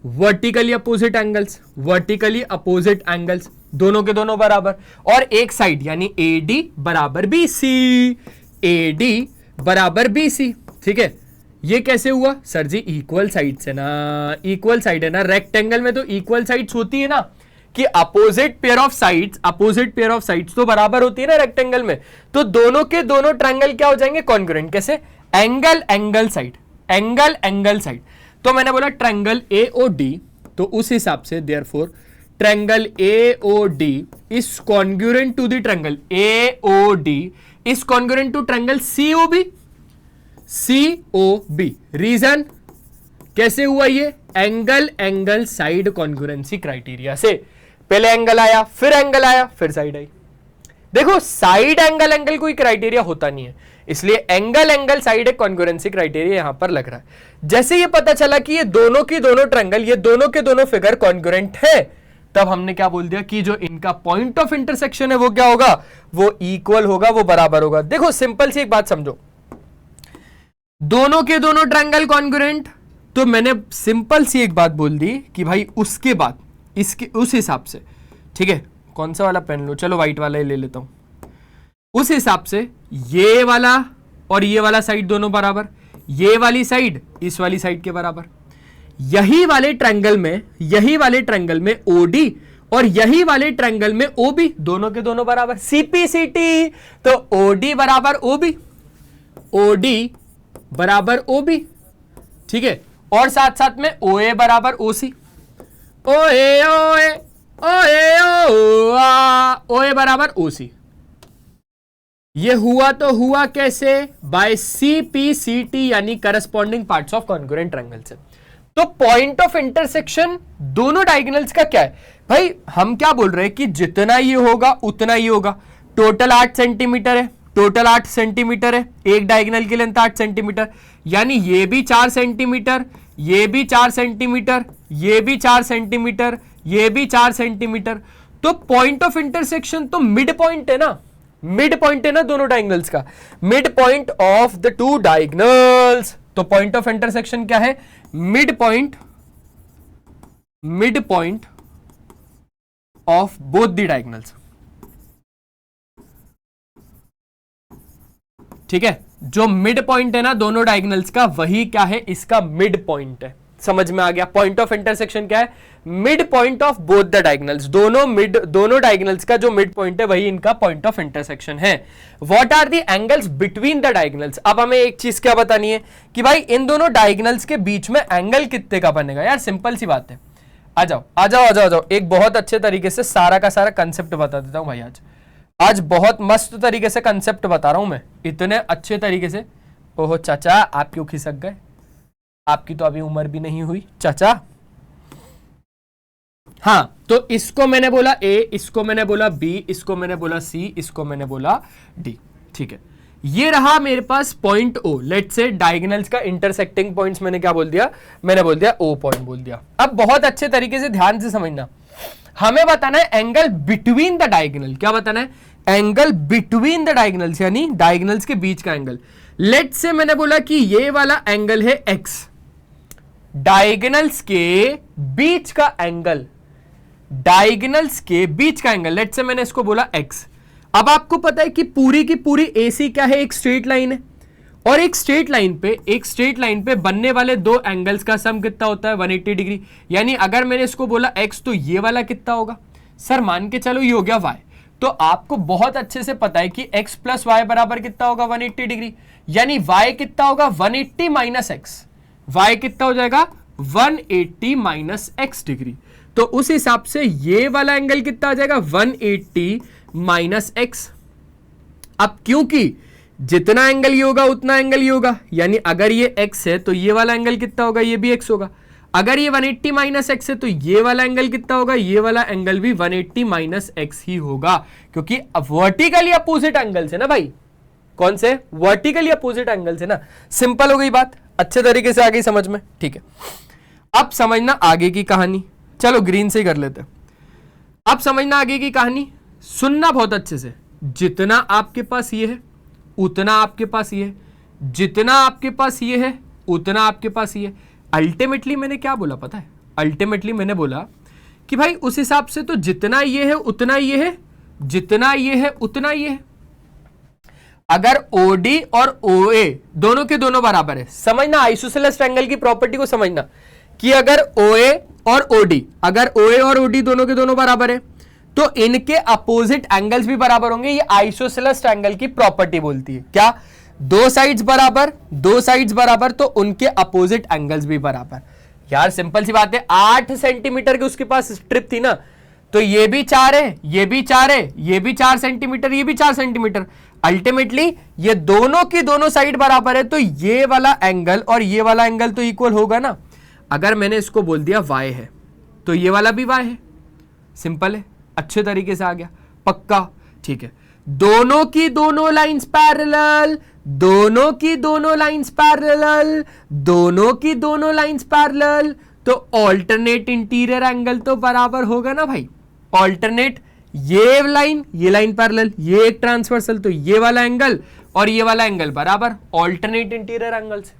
vertically opposite angles, vertically opposite angles, दोनों के दोनों बराबर। और एक साइड यानी ए डी बराबर बी सी, ए डी बराबर बी सी। ठीक है, ये कैसे हुआ सर जी? इक्वल साइड से ना, इक्वल साइड है ना, रेक्टेंगल में तो इक्वल साइड्स होती है ना, कि opposite pair of sides, opposite pair of sides तो बराबर होती है ना रेक्टेंगल में, तो दोनों के दोनों ट्रायंगल क्या हो जाएंगे? कॉन्ग्रुएंट। कैसे? Angle angle side, angle angle side. तो मैंने बोला ट्रायंगल ए ओ डी, तो उस हिसाब से therefore triangle A O D is congruent to the triangle A O D is congruent to triangle C O B, C O B. Reason कैसे हुआ ये? Angle angle side congruency criteria से। पहले angle आया, फिर एंगल आया, फिर side I. देखो साइड एंगल एंगल कोई क्राइटेरिया होता नहीं है, इसलिए एंगल एंगल साइड एक कॉन्ग्रुएंसी क्राइटेरिया यहां पर लग रहा है। जैसे ये पता चला कि ये दोनों की दोनों ट्रायंगल, ये दोनों के दोनों फिगर कॉन्ग्रुएंट है, तब हमने क्या बोल दिया कि जो इनका पॉइंट ऑफ इंटरसेक्शन है वो क्या होगा? वो इक्वल होगा, वो बराबर होगा। देखो सिंपल सी एक बात समझो, दोनों के दोनों ट्रायंगल कॉन्ग्रुएंट, तो मैंने सिंपल सी एक बात बोल दी कि भाई उसके बाद इसके उस हिसाब से, ठीक है, कौन सा वाला पेन लो? चलो व्हाइट वाला ही ले लेता हूं। उस हिसाब से ये वाला और ये वाला साइड दोनों बराबर, ये वाली साइड इस वाली साइड के बराबर। यही वाले ट्रायंगल में, यही वाले ट्रायंगल में ओडी और यही वाले ट्रायंगल में ओबी, दोनों के दोनों बराबर। सीपीसीटी, तो ओडी बराबर ओबी, ओडी बराबर ओबी। ठीक है, और साथ साथ में ओए बराबर ओसी, ओए ओए ओए ओए बराबर ओसी। ये हुआ तो हुआ कैसे? बाय सीपीसीटी यानी corresponding parts of congruent triangle से। तो पॉइंट ऑफ इंटरसेक्शन दोनों डायगोनल्स का क्या है भाई? हम क्या बोल रहे हैं कि जितना ये होगा उतना ही होगा। टोटल 8 सेंटीमीटर है, टोटल 8 सेंटीमीटर है, एक डायगोनल की लेंथ 8 सेंटीमीटर, यानी ये भी 4 सेंटीमीटर, ये भी 4 सेंटीमीटर, ये भी 4 सेंटीमीटर, ये भी 4 सेंटीमीटर। तो पॉइंट ऑफ इंटरसेक्शन तो मिड पॉइंट है ना, मिड पॉइंट है ना दोनों डायगोनल्स का, mid point of the two diagonals. तो पॉइंट ऑफ इंटरसेक्शन क्या है? Mid point, mid point of both the diagonals. ठीक है, जो मिड पॉइंट है ना दोनों डायगोनल्स का, वही क्या है? इसका मिड पॉइंट है। समझ में आ गया? पॉइंट ऑफ इंटरसेक्शन क्या है? Mid point of both the diagonals. दोनों डायगोनल्स का जो मिड पॉइंट है वही इनका पॉइंट ऑफ इंटरसेक्शन है। What are the angles between the diagonals? अब हमें एक चीज क्या बतानी है कि भाई इन दोनों डायगोनल्स के बीच में एंगल कितने का बनेगा? यार सिंपल सी बात है, आ जाओ आ जाओ आ जाओ आ जाओ, एक बहुत अच्छे तरीके से सारा का सारा कंसेप्ट बता देता हूं भाई। आज बहुत मस्त तरीके से कंसेप्ट बता रहा हूं मैं, इतने अच्छे तरीके से। ओहो चाचा, आप क्यों खिसक गए? आपकी तो अभी उम्र भी नहीं हुई चाचा। हाँ, तो इसको मैंने बोला ए, इसको मैंने बोला बी, इसको मैंने बोला सी, इसको मैंने बोला डी। ठीक है, ये रहा मेरे पास point O. Let's say diagonals का इंटरसेक्टिंग पॉइंट्स मैंने क्या बोल दिया? मैंने बोल दिया ओ पॉइंट बोल दिया। अब बहुत अच्छे तरीके से ध्यान से समझना, हमें बताना है एंगल बिटवीन द डायगोनल। क्या बताना है? एंगल बिटवीन द डायगोनल्स, यानी डायगोनल्स के बीच का एंगल। लेट्स से मैंने बोला कि ये वाला एंगल है एक्स, डायगोनल्स के बीच का एंगल, डायगोनल्स के बीच का एंगल, लेट्स से मैंने इसको बोला एक्स। अब आपको पता है कि पूरी की पूरी एसी क्या है? एक स्ट्रेट लाइन है, और एक स्ट्रेट लाइन पे बनने वाले दो एंगल्स का सम कितना होता है? 180 डिग्री। यानी अगर मैंने इसको बोला एक्स, तो ये वाला कितना होगा? सर मान के चलो ये हो गया वाई। तो आपको बहुत अच्छे से पता है कि x प्लस वाई बराबर कितना होगा? 180 डिग्री। यानी y कितना होगा? 180 माइनस एक्स। y कितना हो जाएगा? 180 माइनस एक्स डिग्री। तो उस हिसाब से ये वाला एंगल कितना आ जाएगा? 180 माइनस एक्स। अब क्योंकि जितना एंगल ये होगा उतना एंगल ये होगा, यानी अगर ये x है तो ये वाला एंगल कितना होगा? ये भी x होगा। अगर ये 180 माइनस एक्स है तो ये वाला एंगल कितना होगा, ये वाला एंगल भी 180 माइनस एक्स ही होगा, क्योंकि वर्टिकली अपोजिट एंगल से ना भाई, कौन से, वर्टिकली अपोजिट एंगल से ना। सिंपल हो गई बात, अच्छे तरीके से आ गई समझ में, ठीक है। अब समझना आगे की कहानी, चलो ग्रीन से ही कर लेते हैं। अब समझना आगे की कहानी, सुनना बहुत अच्छे से। जितना आपके पास ये है उतना आपके पास ये है, जितना आपके पास ये है उतना आपके पास ये है। अल्टीमेटली मैंने क्या बोला पता है, अल्टीमेटली मैंने बोला कि भाई उस हिसाब से तो जितना ये है उतना ये है, जितना ये है उतना ये है। अगर OD और OA दोनों के दोनों बराबर है, समझना आइसोसेलेस ट्रायंगल की प्रॉपर्टी को समझना कि अगर OA और OD, अगर OA और OD दोनों के दोनों बराबर है तो इनके अपोजिट एंगल्स भी बराबर होंगे। ये आइसोसेलेस ट्रायंगल की प्रॉपर्टी बोलती है क्या, दो साइड्स बराबर, दो साइड्स बराबर तो उनके अपोजिट एंगल्स भी बराबर। यार सिंपल सी बात है, 8 सेंटीमीटर की उसके पास स्ट्रिप थी ना, तो ये भी 4 है, ये भी 4 है, ये भी 4 सेंटीमीटर, ये भी 4 सेंटीमीटर। अल्टीमेटली ये दोनों की दोनों साइड बराबर है तो ये वाला एंगल और ये वाला एंगल तो इक्वल होगा ना। अगर मैंने इसको बोल दिया y है तो ये वाला भी y है, सिंपल है, अच्छे तरीके से आ गया, पक्का, ठीक है। दोनों की दोनों लाइंस पैरेलल, दोनों की दोनों लाइंस पैरेलल, दोनों की दोनों लाइंस पैरेलल, तो ऑल्टरनेट इंटीरियर एंगल तो बराबर होगा ना भाई। ऑल्टरनेट, ये लाइन पैरेलल, ये एक ट्रांसवर्सल, तो ये वाला एंगल और ये वाला एंगल बराबर, ऑल्टरनेट इंटीरियर एंगल से।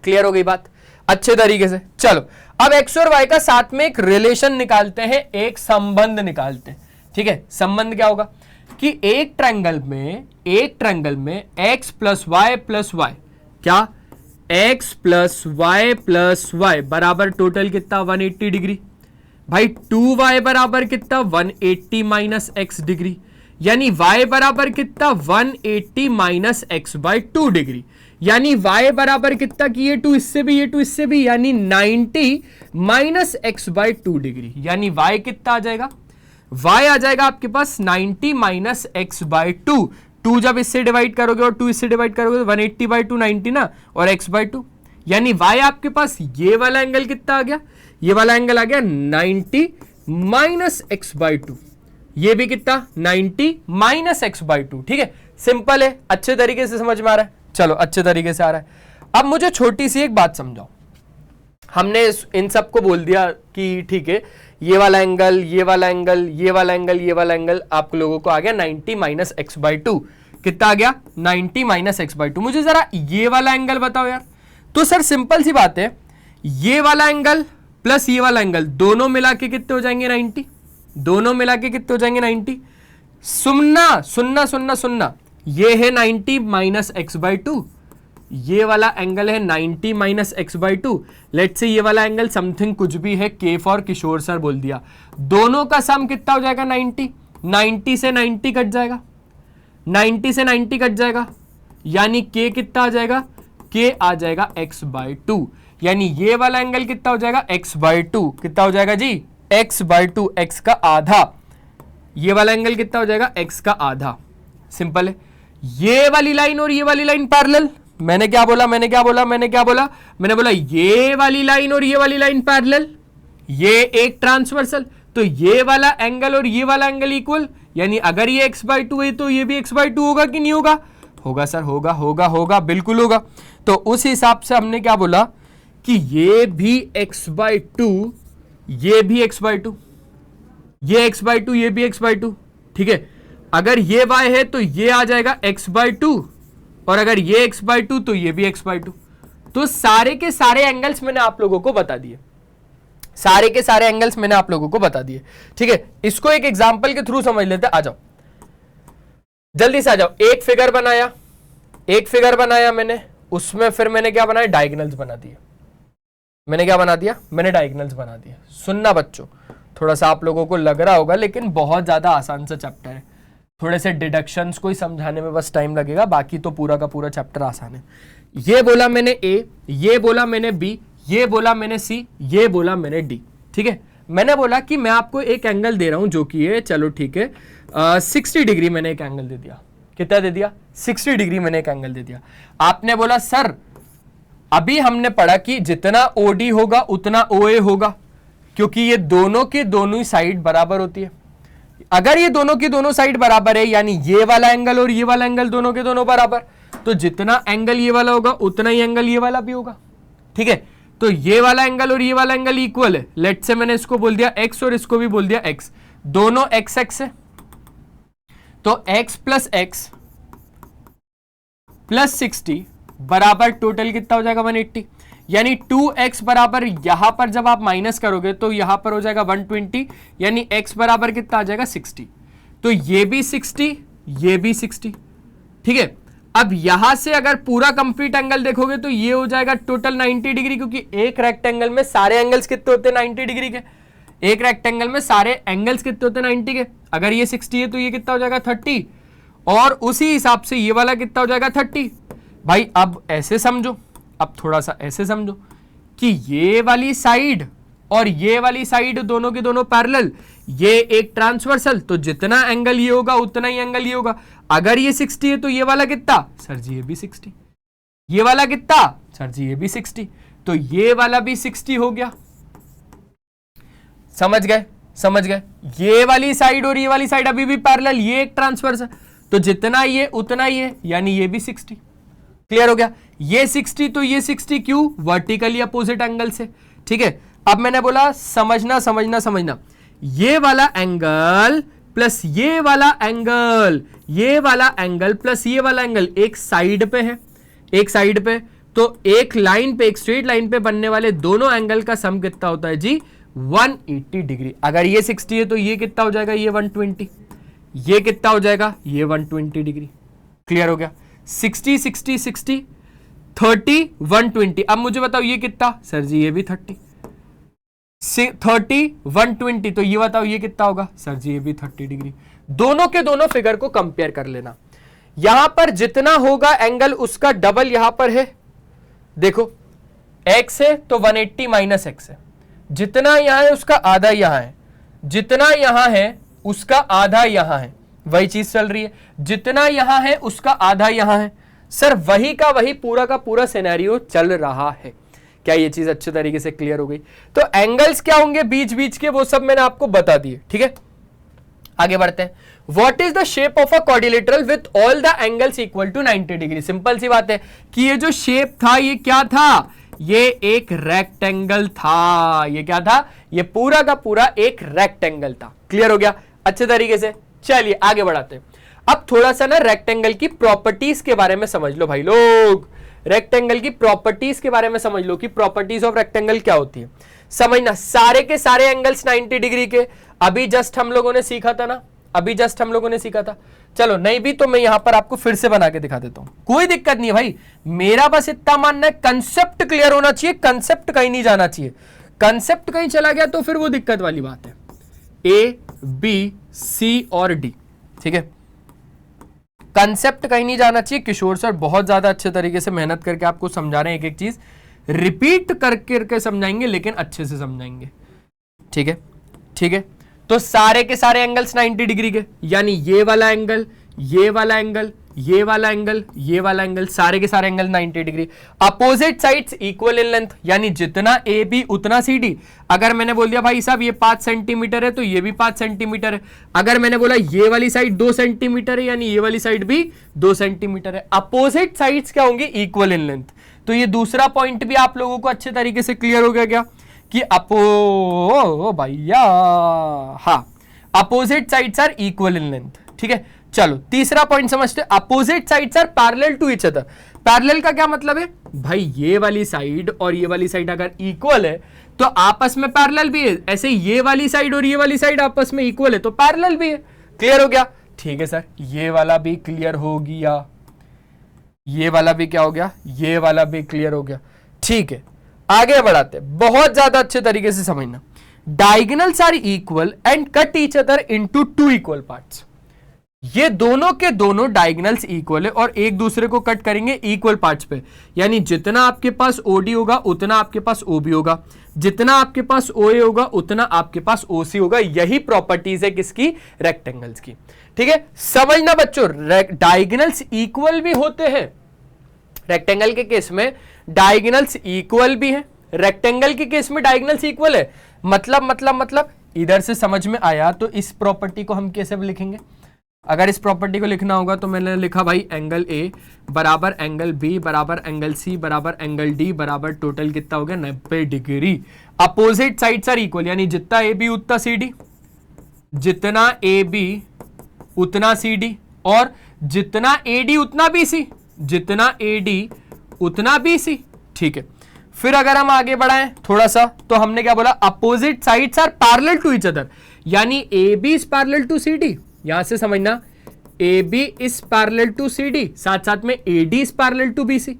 क्लियर हो गई बात अच्छे तरीके से। चलो अब एक्स और वाई का साथ में एक रिलेशन निकालते हैं, एक संबंध निकालते हैं, ठीक है। संबंध क्या होगा कि एक ट्रायंगल में x plus y plus y, क्या x प्लस वाई बराबर टोटल कितना 180 डिग्री। भाई 2y बराबर कितना 180 माइनस एक्स डिग्री, यानी y बराबर कितना 180 माइनस एक्स बाई 2 डिग्री, यानी y बराबर कितना कि ये 2 इससे भी, ये 2 इससे भी, यानी 90 माइनस एक्स बाई 2 डिग्री, यानी y कितना आ जाएगा, y आ जाएगा आपके पास 90 माइनस एक्स बाई 2। 2 जब इससे डिवाइड करोगे और 2 इससे डिवाइड करोगे तो 180 बाई 2 90 ना, और x बाई 2, यानी y आपके पास ये वाला एंगल कितना आ गया, ये वाला एंगल आ गया 90 माइनस एक्स बाई 2, ये भी कितना 90 माइनस एक्स बाई 2, ठीक है। सिंपल है, अच्छे तरीके से समझ में आ रहा है, चलो अच्छे तरीके से आ रहा है। अब मुझे छोटी सी एक बात समझाओ, हमने इन सबको बोल दिया कि ठीक है ये वाला एंगल, ये वाला एंगल, ये वाला एंगल, ये वाला एंगल, आप लोगों को आ गया 90 माइनस एक्स बाई 2, कितना आ गया 90 माइनस एक्स बाई 2। मुझे जरा ये वाला एंगल बताओ यार। तो सर सिंपल सी बात है, ये वाला एंगल प्लस ये वाला एंगल दोनों मिला के कितने हो जाएंगे 90, दोनों मिला के कितने हो जाएंगे 90। सुनना सुनना सुनना सुनना, ये है 90 माइनस एक्स बाई 2, ये वाला एंगल है 90 minus x by 2। Let's say ये वाला एंगल समथिंग कुछ भी है, के फॉर किशोर सर बोल दिया, दोनों का सम कितना हो जाएगा 90, 90 से 90 कट जाएगा, 90 से 90 कट जाएगा, यानी के कितना आ जाएगा, के आ जाएगा x बाई 2, यानी ये वाला एंगल कितना हो जाएगा x बाई 2, कितना हो जाएगा जी x बाई 2, x का आधा, ये वाला एंगल कितना हो जाएगा x का आधा। सिंपल है, ये वाली लाइन और ये वाली लाइन पैरेलल, मैंने क्या बोला, मैंने क्या बोला, मैंने क्या बोला, मैंने बोला ये वाली लाइन और ये वाली लाइन पैरेलल, ये एक ट्रांसवर्सल, तो ये वाला एंगल और ये वाला एंगल इक्वल, यानी अगर ये x बाई 2 है तो ये भी x बाई 2 होगा कि नहीं होगा, होगा सर, होगा होगा होगा, बिल्कुल होगा। तो उस हिसाब से हमने क्या बोला कि ये भी x बाई 2, ये भी x बाई 2, ये x बाई 2, ये भी x बाई 2, ठीक है। अगर ये y है तो ये आ जाएगा x बाई 2, और अगर ये x बाई 2 तो ये भी x बाई 2। तो सारे के सारे एंगल्स मैंने आप लोगों को बता दिए, सारे के सारे एंगल्स मैंने आप लोगों को बता दिए, ठीक है। इसको एक एग्जांपल के थ्रू समझ लेते हैं, आ जाओ जल्दी से आ जाओ। एक फिगर बनाया, एक फिगर बनाया मैंने, उसमें फिर मैंने क्या बनाया, डायगोनल्स बना दिए। मैंने क्या बना दिया, मैंने डायगोनल्स बना दिए। सुनना बच्चों, थोड़ा सा आप लोगों को लग रहा होगा लेकिन बहुत ज्यादा आसान सा चैप्टर है, थोड़े से डिडक्शंस को ही समझाने में बस टाइम लगेगा, बाकी तो पूरा का पूरा चैप्टर आसान है। ये बोला मैंने ए, ये बोला मैंने बी, ये बोला मैंने सी, ये बोला मैंने डी, ठीक है। मैंने बोला कि मैं आपको एक एंगल दे रहा हूं जो कि है, चलो ठीक है 60 डिग्री मैंने एक एंगल दे दिया। कितना दे दिया, 60 डिग्री मैंने एक एंगल दे दिया। आपने बोला सर अभी हमने पढ़ा कि जितना ओडी होगा उतना ओए होगा, क्योंकि ये दोनों के दोनों ही साइड बराबर होती है। अगर ये दोनों की दोनों साइड बराबर है, यानी ये वाला एंगल और ये वाला एंगल दोनों के दोनों बराबर, तो जितना एंगल ये वाला होगा उतना ही एंगल ये वाला भी होगा। ठीक है, तो ये वाला एंगल और ये वाला एंगल इक्वल है। लेट से मैंने इसको बोल दिया x और इसको भी बोल दिया x, दोनों x x है, तो x प्लस x प्लस 60 बराबर टोटल कितना हो जाएगा 180, यानी 2x बराबर यहां पर जब आप माइनस करोगे तो यहां पर हो जाएगा 120, यानी x बराबर कितना आ जाएगा 60। तो ये भी 60, ये भी 60। ठीक है, अब यहां से अगर पूरा कंप्लीट एंगल देखोगे तो ये हो जाएगा टोटल 90 डिग्री, क्योंकि एक रेक्टेंगल में सारे एंगल्स कितने होते हैं 90 डिग्री के। एक रेक्टेंगल में सारे एंगल्स कितने होते हैं 90 के। अगर ये 60 है तो ये कितना हो जाएगा 30, और उसी हिसाब से ये वाला कितना हो जाएगा 30। भाई अब ऐसे समझो, अब थोड़ा सा ऐसे समझो कि ये वाली साइड और ये वाली साइड दोनों के दोनों पैरेलल, ये एक ट्रांसवर्सल, तो जितना एंगल ये होगा उतना ही एंगल ये होगा। अगर ये 60 है तो ये वाला कितना, सर जी ये भी 60। ये वाला कितना, सर जी ये भी 60, तो ये वाला भी 60 हो गया। समझ गए, समझ गए। ये वाली साइड और ये वाली साइड अभी भी पैरेलल, ये एक ट्रांसवर्स है, तो जितना ये उतना ये, यानी ये भी 60। क्लियर हो गया। ये 60 तो ये 60 क्यों, वर्टिकली अपोजिट एंगल से। ठीक है, अब मैंने बोला समझना समझना समझना, ये वाला एंगल प्लस ये वाला एंगल, ये वाला एंगल प्लस ये वाला एंगल एक साइड पे है, एक साइड पे, तो एक लाइन पे, एक स्ट्रेट लाइन पे बनने वाले दोनों एंगल का सम कितना होता है जी 180 डिग्री। अगर ये 60 है तो ये कितना हो जाएगा, ये 120, ये कितना हो जाएगा, ये 120 डिग्री। क्लियर हो गया। 60 60 60 30 120। अब मुझे बताओ ये कितना, सर जी ये भी 30 30 120, तो ये बताओ ये कितना होगा, सर जी ये भी 30 डिग्री। दोनों के दोनों फिगर को कंपेयर कर लेना। यहां पर जितना होगा एंगल उसका डबल यहां पर है, देखो x है तो 180 माइनस x है, जितना यहां है उसका आधा यहां है, जितना यहां है उसका आधा यहां है, वही चीज चल रही है। जितना यहां है उसका आधा यहां है, सर वही का वही पूरा का पूरा सिनेरियो चल रहा है। क्या ये चीज अच्छे तरीके से क्लियर हो गई। तो एंगल्स क्या होंगे बीच बीच के, वो सब मैंने आपको बता दिए। ठीक है, आगे बढ़ते हैं। What is the shape of a quadrilateral with all the angles equal to 90 degree. Simple सी बात है कि ये जो शेप था ये क्या था, ये एक रेक्टेंगल था। ये क्या था, ये पूरा का पूरा एक रेक्टेंगल था। क्लियर हो गया अच्छे तरीके से। चलिए आगे बढ़ाते हैं। अब थोड़ा सा ना रेक्टेंगल की प्रॉपर्टीज के बारे में समझ लो भाई लोग, रेक्टेंगल की प्रॉपर्टीज के बारे में समझ लो कि प्रॉपर्टीज ऑफ रेक्टेंगल क्या होती है। समझना, सारे के सारे एंगल्स 90 डिग्री के, अभी जस्ट हम लोगों ने सीखा था ना, अभी जस्ट हम लोगों ने सीखा था। चलो नहीं भी तो मैं यहां पर आपको फिर से बना के दिखा देता हूं, कोई दिक्कत नहीं है भाई। मेरा बस इतना मानना है कंसेप्ट क्लियर होना चाहिए, कंसेप्ट कहीं नहीं जाना चाहिए। कंसेप्ट कहीं चला गया तो फिर वो दिक्कत वाली बात है। ए बी सी और डी, ठीक है, कंसेप्ट कहीं नहीं जाना चाहिए। किशोर सर बहुत ज्यादा अच्छे तरीके से मेहनत करके आपको समझा रहे हैं, एक एक चीज रिपीट करके समझाएंगे, लेकिन अच्छे से समझाएंगे। ठीक है, ठीक है। तो सारे के सारे एंगल्स 90 डिग्री के, यानी ये वाला एंगल, ये वाला एंगल, ये वाला एंगल, ये वाला एंगल, सारे के सारे angle 90 degree. Opposite sides equal in length, यानी जितना ए बी उतना सी डी। अगर मैंने बोल दिया भाई साहब ये 5 सेंटीमीटर है तो ये भी 5 सेंटीमीटर है। अगर मैंने बोला ये वाली साइड 2 सेंटीमीटर है, यानी ये वाली साइड भी 2 सेंटीमीटर है। अपोजिट साइड्स क्या होंगी, इक्वल इन लेंथ। तो ये दूसरा पॉइंट भी आप लोगों को अच्छे तरीके से क्लियर हो गया क्या कि भैया हाँ, opposite sides are equal in length. ठीक है, चलो तीसरा पॉइंट समझते हैं। Opposite sides are parallel to each other. Parallel का क्या मतलब है भाई, ये वाली साइड और ये वाली साइड अगर इक्वल है तो आपस में पैरेलल भी है। ऐसे ये वाली साइड और ये वाली साइड आपस में इक्वल है तो पैरेलल भी है। क्लियर हो गया। ठीक है सर, ये वाला भी क्लियर हो गया, ये वाला भी क्या हो गया, ये वाला भी क्लियर हो गया। ठीक है, आगे बढ़ाते हैं। बहुत ज्यादा अच्छे तरीके से समझना, diagonals are equal and cut each other into 2 equal parts. ये दोनों के दोनों डायगोनल्स इक्वल है और एक दूसरे को कट करेंगे इक्वल पार्ट्स पे, यानी जितना आपके पास ओडी होगा उतना आपके पास ओबी होगा, जितना आपके पास ओए होगा उतना आपके पास ओसी होगा। यही प्रॉपर्टीज है किसकी, रेक्टेंगल्स की। ठीक है, समझना बच्चों, डायगोनल्स इक्वल भी होते हैं। रेक्टेंगल के केस में डायगोनल्स इक्वल भी है। रेक्टेंगल के केस में डायगोनल्स इक्वल है, मतलब इधर से समझ में आया तो इस प्रॉपर्टी को हम कैसे लिखेंगे? अगर इस प्रॉपर्टी को लिखना होगा तो मैंने लिखा भाई एंगल ए बराबर एंगल बी बराबर एंगल सी बराबर एंगल डी बराबर टोटल कितना हो गया 90 degree. Opposite sides are equal, यानी जितना ए बी उतना सी डी, जितना ए बी उतना सी डी, और जितना ए डी उतना बी सी, जितना ए डी उतना बी सी। ठीक है, फिर अगर हम आगे बढ़ाएं थोड़ा सा तो हमने क्या बोला? Opposite sides are parallel to each other, यानी A B is parallel to C D. यहां से समझना, A B is parallel to C D, साथ साथ में A D is parallel to B C,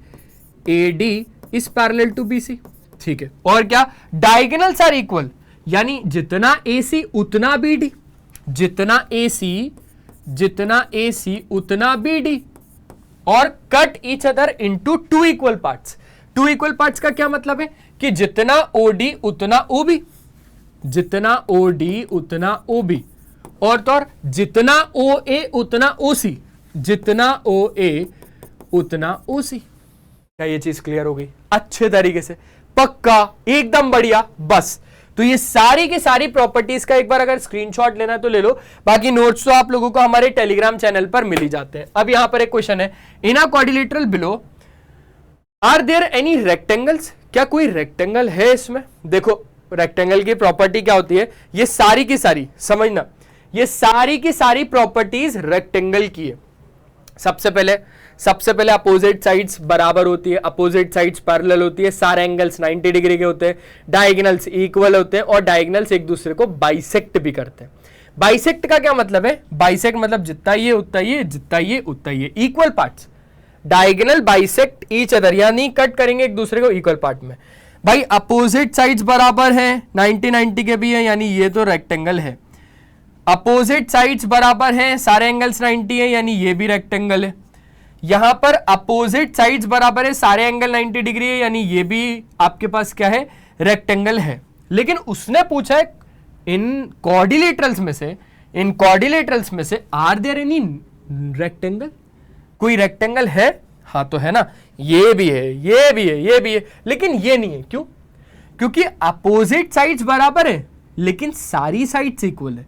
A D is parallel to B C. ठीक है, और क्या? डायगोनल्स आर इक्वल, यानी जितना ए सी उतना बी डी, जितना ए सी उतना बी डी, और cut each other into two equal parts. Two equal parts का क्या मतलब है? कि जितना ओडी उतना ओबी, जितना ओडी उतना ओबी, और तो और जितना ओ ए उतना ओसी, जितना ओ ए उतना ओसी। क्या ये चीज क्लियर हो गई? अच्छे तरीके से, पक्का, एकदम बढ़िया। बस तो ये सारी की सारी प्रॉपर्टीज का एक बार अगर स्क्रीनशॉट लेना है तो ले लो, बाकी नोट्स तो आप लोगों को हमारे टेलीग्राम चैनल पर मिल ही जाते हैं। अब यहां पर एक क्वेश्चन है, in a quadrilateral below are there any rectangles? क्या कोई रेक्टेंगल है इसमें? देखो रेक्टेंगल की प्रॉपर्टी क्या होती है, ये सारी की सारी, समझना, ये सारी की सारी प्रॉपर्टीज रेक्टेंगल की है। सबसे पहले अपोजिट साइड्स बराबर होती है, अपोजिट साइड्स पैरेलल होती है, सारे एंगल्स 90 डिग्री के होते हैं, डायगोनल्स इक्वल होते हैं, और डायगोनल्स एक दूसरे को बाइसेक्ट भी करते हैं। बाइसेक्ट का क्या मतलब है? बाइसेक्ट मतलब जितना ये उतना ये, जितना ये उतना ये, equal parts. Diagonal bisect each other, यानी कट करेंगे एक दूसरे को इक्वल पार्ट में। भाई अपोजिट साइड्स बराबर है, 90 के भी है, यानी ये तो रेक्टेंगल है। अपोजिट साइड्स बराबर हैं, सारे एंगल्स 90 है, यानी ये भी रेक्टेंगल है। यहां पर अपोजिट साइड्स बराबर है, सारे एंगल 90 डिग्री है, यानी ये भी आपके पास क्या है? रेक्टेंगल है। लेकिन उसने पूछा है इन क्वाड्रिलेटरल्स में से आर देयर एनी रेक्टेंगल? कोई रेक्टेंगल है? हाँ तो है ना, ये भी है, ये भी है, ये भी है, लेकिन ये नहीं है। क्यों? क्योंकि अपोजिट साइड्स बराबर है लेकिन सारी साइड्स इक्वल है,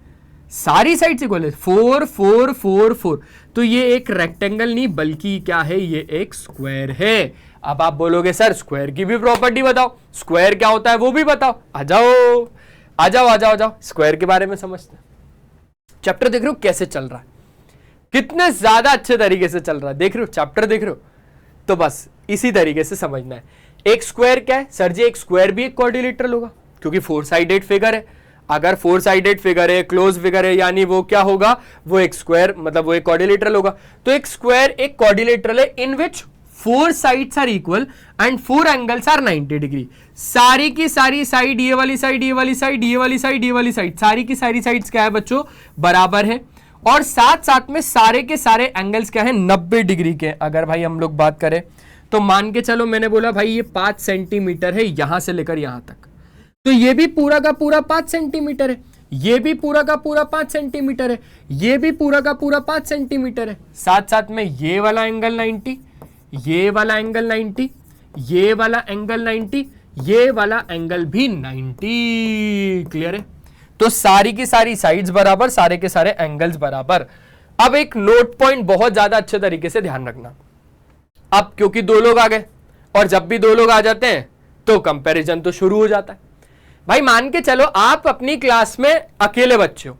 सारी साइड्स इक्वल है, 4 4 4 4, तो ये एक रेक्टेंगल नहीं बल्कि क्या है? ये एक स्क्वायर है। अब आप बोलोगे सर स्क्वायर की भी प्रॉपर्टी बताओ, स्क्वायर क्या होता है वो भी बताओ। आ जाओ आ जाओ आ जाओ आ जाओ, स्क्वायर के बारे में समझते हैं। चैप्टर देख रहे हो कैसे चल रहा है, कितने ज्यादा अच्छे तरीके से चल रहा है, देख रहे हो चैप्टर देख रहे हो? तो बस इसी तरीके से समझना है। एक स्क्वायर क्या है? सर जी एक स्क्वायर भी एक क्वाड्रिलेटरल होगा, क्योंकि 4 साइडेड फिगर है। अगर 4 साइडेड फिगर है, क्लोज फिगर है, यानी वो क्या होगा? वो एक स्क्वायर, मतलब वो एक क्वाड्रिलेटरल होगा। तो एक स्क्वायर एक क्वाड्रिलेटरल है in which 4 sides are equal and 4 angles are 90 degree. सारी की सारी साइड, ये वाली साइड, ये वाली साइड, ये वाली साइड, ये वाली साइड, सारी की सारी साइड्स क्या है बच्चों? बराबर है। और साथ साथ में सारे के सारे एंगल्स क्या है? 90 डिग्री के। अगर भाई हम लोग बात करें तो मान के चलो, मैंने बोला भाई ये 5 सेंटीमीटर है यहां से लेकर यहां तक, तो ये भी पूरा का पूरा 5 सेंटीमीटर है, ये भी पूरा का पूरा 5 सेंटीमीटर है, ये भी पूरा का पूरा 5 सेंटीमीटर है। साथ साथ में ये वाला एंगल 90, ये वाला एंगल 90, ये वाला एंगल 90, ये वाला एंगल भी 90। क्लियर है? तो सारी की सारी साइड्स बराबर, सारे के सारे एंगल्स बराबर। अब एक नोट पॉइंट बहुत ज्यादा अच्छे तरीके से ध्यान रखना। अब क्योंकि 2 लोग आ गए, और जब भी 2 लोग आ जाते हैं तो कंपैरिजन तो शुरू हो जाता है। भाई मान के चलो आप अपनी क्लास में अकेले बच्चे हो,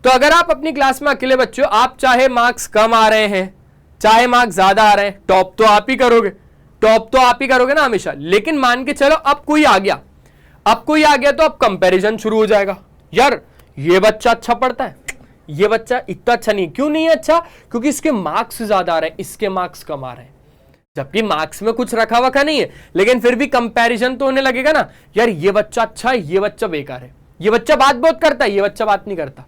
तो अगर आप अपनी क्लास में अकेले बच्चे हो, आप चाहे मार्क्स कम आ रहे हैं चाहे मार्क्स ज्यादा आ रहे हैं, टॉप तो आप ही करोगे, टॉप तो आप ही करोगे ना हमेशा। लेकिन मान के चलो अब कोई आ गया, अब कोई आ गया तो अब कंपैरिजन शुरू हो जाएगा। यार ये बच्चा अच्छा पढ़ता है, ये बच्चा इतना अच्छा नहीं। क्यों नहीं है अच्छा? क्योंकि इसके मार्क्स ज्यादा आ रहे हैं, इसके मार्क्स कम आ रहे हैं, जबकि मार्क्स में कुछ रखा वखा नहीं है, लेकिन फिर भी कंपैरिजन तो होने लगेगा ना। यार ये बच्चा अच्छा है, ये बच्चा बेकार है, ये बच्चा बात बहुत करता है, ये बच्चा बात नहीं करता।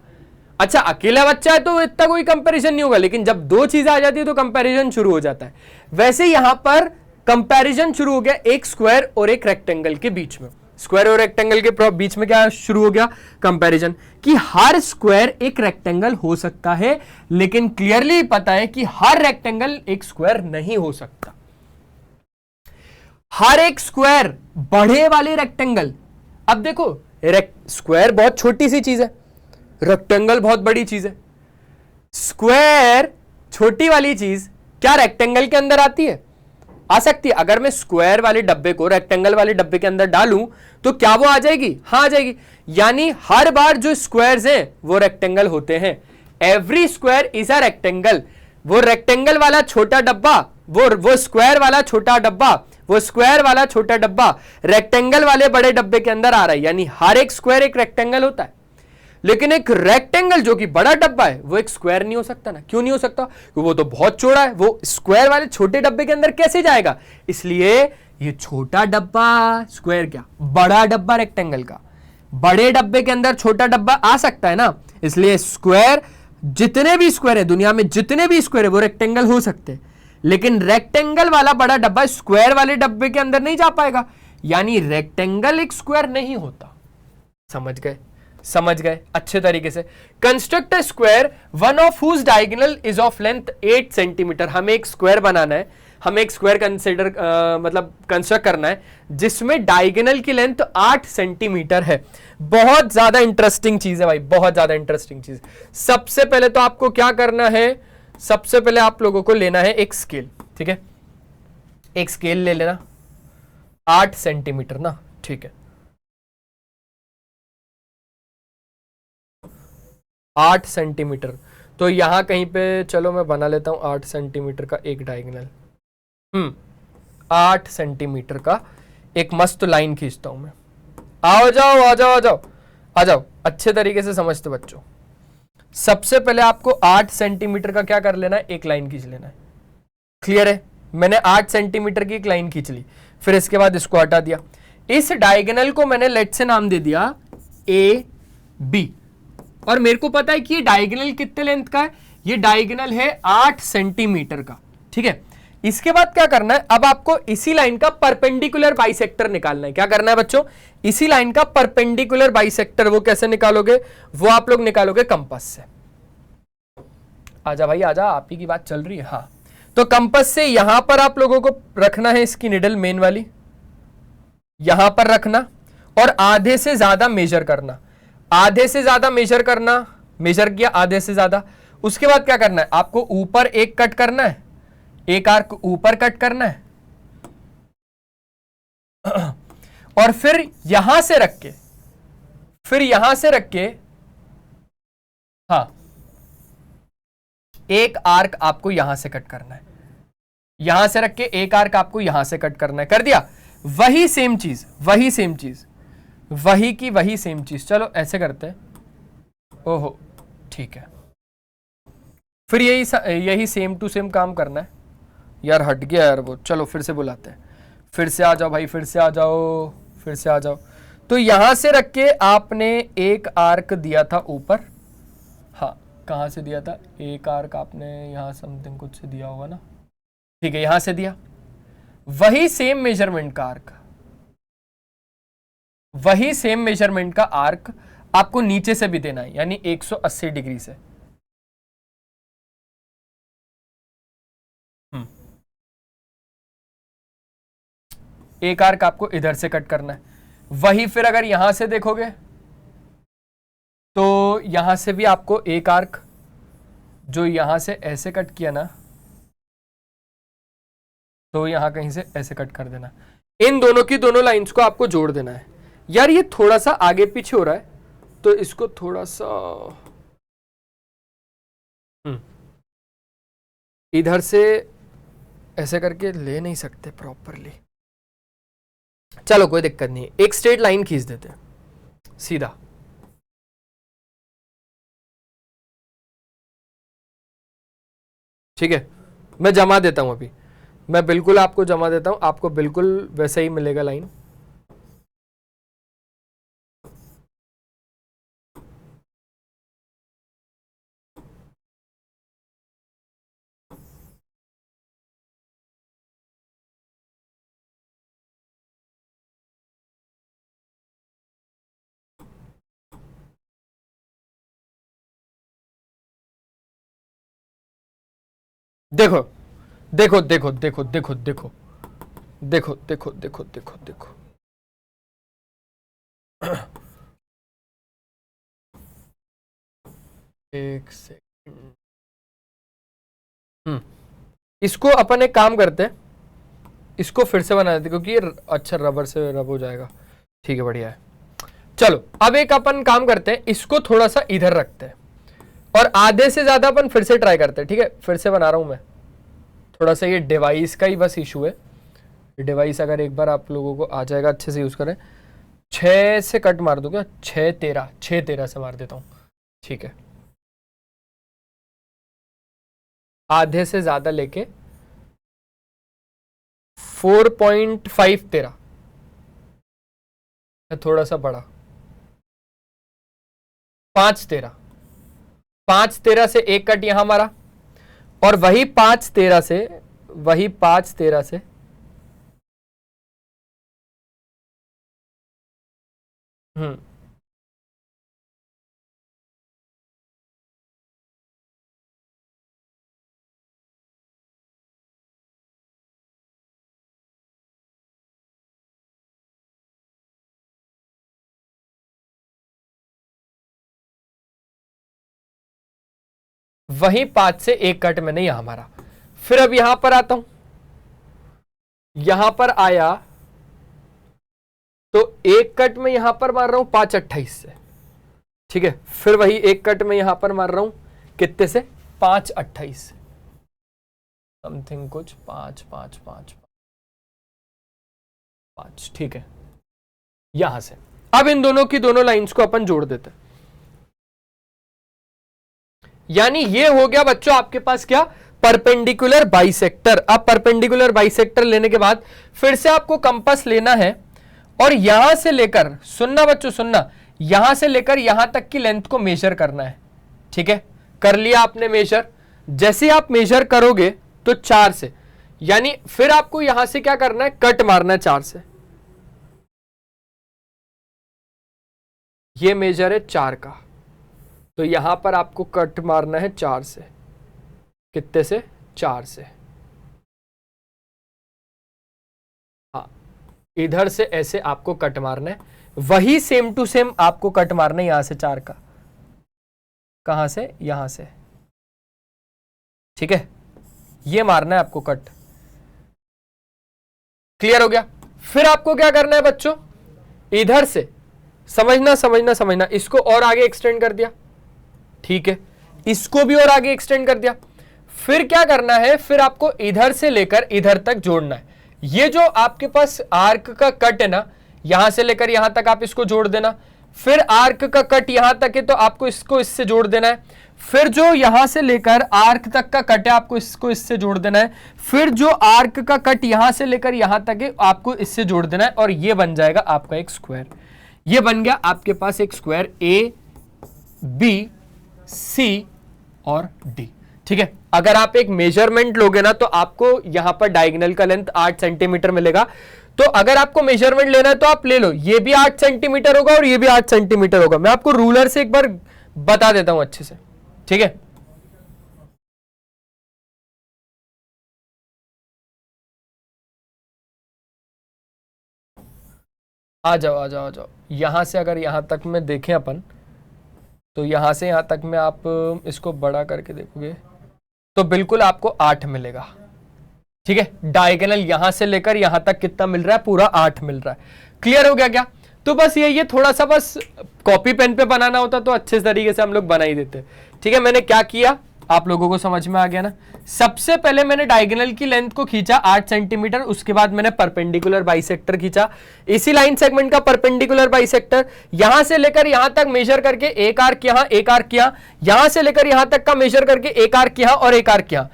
अच्छा अकेला बच्चा है तो इतना कोई कंपैरिजन नहीं होगा, लेकिन जब 2 चीजें आ जाती है तो कंपैरिजन शुरू हो जाता है। वैसे यहां पर कंपैरिजन शुरू हो गया एक स्क्वायर और एक रेक्टेंगल के बीच में। स्क्वायर और रेक्टेंगल के बीच में क्या शुरू हो गया? कंपैरिजन, कि हर स्क्वायर एक रेक्टेंगल हो सकता है, लेकिन क्लियरली पता है कि हर रेक्टेंगल एक स्क्वायर नहीं हो सकता। हर एक स्क्वायर बड़े वाले रेक्टेंगल। अब देखो स्क्वायर बहुत छोटी सी चीज है, रेक्टेंगल बहुत बड़ी चीज है। स्क्वायर छोटी वाली चीज क्या रेक्टेंगल के अंदर आती है? आ सकती है। अगर मैं स्क्वायर वाले डब्बे को रेक्टेंगल वाले डब्बे के अंदर डालूं तो क्या वो आ जाएगी? हाँ आ जाएगी। यानी हर बार जो स्क्वायर्स हैं वो रेक्टेंगल होते हैं। Every square is a rectangle. वो रेक्टेंगल वाला छोटा डब्बा, वो स्क्वायर वाला छोटा डब्बा, वो स्क्वायर वाला छोटा डब्बा रेक्टेंगल वाले बड़े डब्बे के अंदर आ रहा है। यानी हर एक स्क्वायर एक रेक्टेंगल होता है। लेकिन एक रेक्टेंगल जो कि बड़ा डब्बा है वो एक स्क्वायर नहीं हो सकता ना। क्यों नहीं हो सकता? क्योंकि वो तो बहुत चौड़ा है। वो स्क्वायर वाले छोटे डब्बे के अंदर कैसे जाएगा? इसलिए ये छोटा डब्बा स्क्वायर क्या, बड़ा डब्बा रेक्टेंगल का, बड़े डब्बे के अंदर छोटा डब्बा आ सकता है ना। इसलिए स्क्वायर, जितने भी स्क्वायर है दुनिया में, जितने भी स्क्वायर है वो रेक्टेंगल हो सकते हैं। लेकिन रेक्टेंगल वाला बड़ा डब्बा स्क्वायर वाले डब्बे के अंदर नहीं जा पाएगा। यानी रेक्टेंगल एक स्क्वायर नहीं होता। समझ गए? समझ गए अच्छे तरीके से। Construct a square one of whose diagonal is of length 8 centimetre. हमें एक स्क्वायर बनाना है, हमें एक स्क्वायर मतलब कंस्ट्रक्ट करना है जिसमें डायगोनल की लेंथ 8 सेंटीमीटर है। बहुत ज्यादा इंटरेस्टिंग चीज है भाई, बहुत ज्यादा इंटरेस्टिंग चीज। सबसे पहले तो आपको क्या करना है? सबसे पहले आप लोगों को लेना है एक स्केल। ठीक है, एक स्केल ले लेना, 8 सेंटीमीटर ना। ठीक है, 8 सेंटीमीटर। तो यहां कहीं पे चलो मैं बना लेता हूं 8 सेंटीमीटर का एक डायगोनल। 8 सेंटीमीटर का एक मस्त लाइन खींचता हूं मैं। आओ जाओ आ जाओ आ जाओ आ जाओ, अच्छे तरीके से समझते बच्चों। सबसे पहले आपको 8 सेंटीमीटर का क्या कर लेना है? एक लाइन खींच लेना है। क्लियर है? मैंने 8 सेंटीमीटर की एक लाइन खींच ली, फिर इसके बाद इसको हटा दिया। इस डायगोनल को मैंने लेट से नाम दे दिया ए बी। और मेरे को पता है कि ये डायगोनल कितने लेंथ का है? ये डायगोनल है 8 सेंटीमीटर का। ठीक है, इसके बाद क्या करना है? अब आपको इसी लाइन का परपेंडिकुलर बाइसेक्टर निकालना है। क्या करना है बच्चों? इसी लाइन का परपेंडिकुलर बाइसेक्टर। वो कैसे निकालोगे? वो आप लोग निकालोगे कंपास से। आजा भाई आजा, आप ही की बात चल रही है। हाँ, तो कंपास से यहां पर आप लोगों को रखना है इसकी निडल, मेन वाली यहां पर रखना, और आधे से ज्यादा मेजर करना। आधे से ज्यादा मेजर करना, मेजर किया आधे से ज्यादा। उसके बाद क्या करना है? आपको ऊपर एक कट करना है, एक आर्क ऊपर कट करना है, और फिर यहां से रख के, फिर यहां से रख के, हाँ, एक आर्क आपको यहां से कट करना है। यहां से रख के एक आर्क आपको यहां से कट करना है। कर दिया? वही सेम चीज, वही सेम चीज, वही की वही सेम चीज। चलो ऐसे करते हैं। ओहो ठीक है, फिर यही सेम टू सेम काम करना है। यार हट गया यार वो, चलो फिर से बुलाते हैं। फिर से आ जाओ भाई, फिर से आ जाओ, फिर से आ जाओ। तो यहां से रख के आपने एक आर्क दिया था ऊपर। हाँ, कहां से दिया था? एक आर्क आपने यहां समथिंग कुछ से दिया होगा ना। ठीक है, यहां से दिया। वही सेम मेजरमेंट का आर्क, वही सेम मेजरमेंट का आर्क आपको नीचे से भी देना है, यानी 180 डिग्री से। एक आर्क आपको इधर से कट करना है। वही फिर अगर यहां से देखोगे तो यहां से भी आपको एक आर्क, जो यहां से ऐसे कट किया ना, तो यहां कहीं से ऐसे कट कर देना। इन दोनों की दोनों लाइंस को आपको जोड़ देना है। यार ये थोड़ा सा आगे पीछे हो रहा है, तो इसको थोड़ा सा इधर से ऐसे करके ले नहीं सकते प्रॉपरली। चलो कोई दिक्कत नहीं, एक स्ट्रेट लाइन खींच देते सीधा। ठीक है, मैं जमा देता हूं अभी, मैं बिल्कुल आपको जमा देता हूं, आपको बिल्कुल वैसे ही मिलेगा लाइन। देखो देखो देखो देखो देखो देखो, देखो देखो देखो देखो देखो एक सेकंड। इसको अपन एक काम करते हैं, इसको फिर से बना देते क्योंकि ये अच्छा रबर से रब हो जाएगा। ठीक है, बढ़िया है। चलो अब एक अपन काम करते हैं, इसको थोड़ा सा इधर रखते हैं और आधे से ज्यादा अपन फिर से ट्राई करते हैं। ठीक है, फिर से बना रहा हूं मैं। थोड़ा सा ये डिवाइस का ही बस इशू है। डिवाइस अगर एक बार आप लोगों को आ जाएगा, अच्छे से यूज करें। 6 से कट मार दूं क्या? 6 13 से मार देता हूं। ठीक है, आधे से ज्यादा लेके 4.5 13, थोड़ा सा बड़ा 5 13। 5 13 से एक कट यहां मारा और वही 5 13 से, वही 5 13 से वही 5 से एक कट मैंने यहां मारा। फिर अब यहां पर आता हूं, यहां पर आया तो एक कट में यहां पर मार रहा हूं 5 28 से। ठीक है, फिर वही एक कट में यहां पर मार रहा हूं कितने से? 5 28 से, समथिंग कुछ 5 ठीक है, यहां से। अब इन दोनों की दोनों लाइंस को अपन जोड़ देते हैं। यानी ये हो गया बच्चों आपके पास क्या? Perpendicular bisector. अब परपेंडिकुलर बाइसेक्टर लेने के बाद फिर से आपको कंपास लेना है और यहां से लेकर, सुनना बच्चों सुनना, यहां से लेकर यहां तक की लेंथ को मेजर करना है। ठीक है, कर लिया आपने मेजर। जैसे आप मेजर करोगे तो 4 से, यानी फिर आपको यहां से क्या करना है? कट मारना है 4 से। ये मेजर है 4 का, तो यहां पर आपको कट मारना है 4 से। कितने से? 4 से। हाँ, इधर से ऐसे आपको कट मारना है। वही सेम टू सेम आपको कट मारना है यहां से 4 का। कहां से? यहां से। ठीक है, ये मारना है आपको कट। क्लियर हो गया? फिर आपको क्या करना है बच्चों? इधर से, समझना समझना समझना, इसको और आगे एक्सटेंड कर दिया। ठीक है, इसको भी और आगे एक्सटेंड कर दिया। फिर क्या करना है? फिर आपको इधर से लेकर इधर तक जोड़ना है। ये जो आपके पास आर्क का कट है ना, यहां से लेकर यहां तक आप इसको जोड़ देना। फिर आर्क का कट यहां तक है तो आपको इसको इससे जोड़ देना है। फिर जो यहां से लेकर आर्क तक का कट है आपको इसको इससे जोड़ देना है। फिर जो आर्क का कट यहां से लेकर यहां तक है आपको इससे जोड़ देना है और ये बन जाएगा आपका एक स्क्वायर। ये बन गया आपके पास एक स्क्वायर ए बी सी और डी। ठीक है, अगर आप एक मेजरमेंट लोगे ना तो आपको यहां पर डायगोनल का लेंथ 8 सेंटीमीटर मिलेगा। तो अगर आपको मेजरमेंट लेना है तो आप ले लो, ये भी 8 सेंटीमीटर होगा और ये भी 8 सेंटीमीटर होगा। मैं आपको रूलर से एक बार बता देता हूं अच्छे से। ठीक है, आ जाओ आ जाओ आ जाओ। यहां से अगर यहां तक में देखें अपन, तो यहां से यहां तक में आप इसको बड़ा करके देखोगे तो बिल्कुल आपको 8 मिलेगा। ठीक है, डायगोनल यहां से लेकर यहां तक कितना मिल रहा है? पूरा 8 मिल रहा है। क्लियर हो गया क्या? तो बस ये थोड़ा सा बस कॉपी पेन पे बनाना होता तो अच्छे तरीके से हम लोग बना ही देते। ठीक है, मैंने क्या किया आप लोगों को समझ में आ गया ना? सबसे पहले मैंने डायगोनल की लेंथ को खींचा 8 सेंटीमीटर, उसके बाद मैंने परपेंडिकुलर बाइसेक्टर खींचा। इसी लाइन सेगमेंट का परपेंडिकुलर बाइसेक्टर यहां से लेकर यहां तक मेजर करके एक आर्क यहां, एक आर्क यहां, यहां से लेकर यहां तक का मेजर करके एक आर्क यहां और एक आर्क यहां।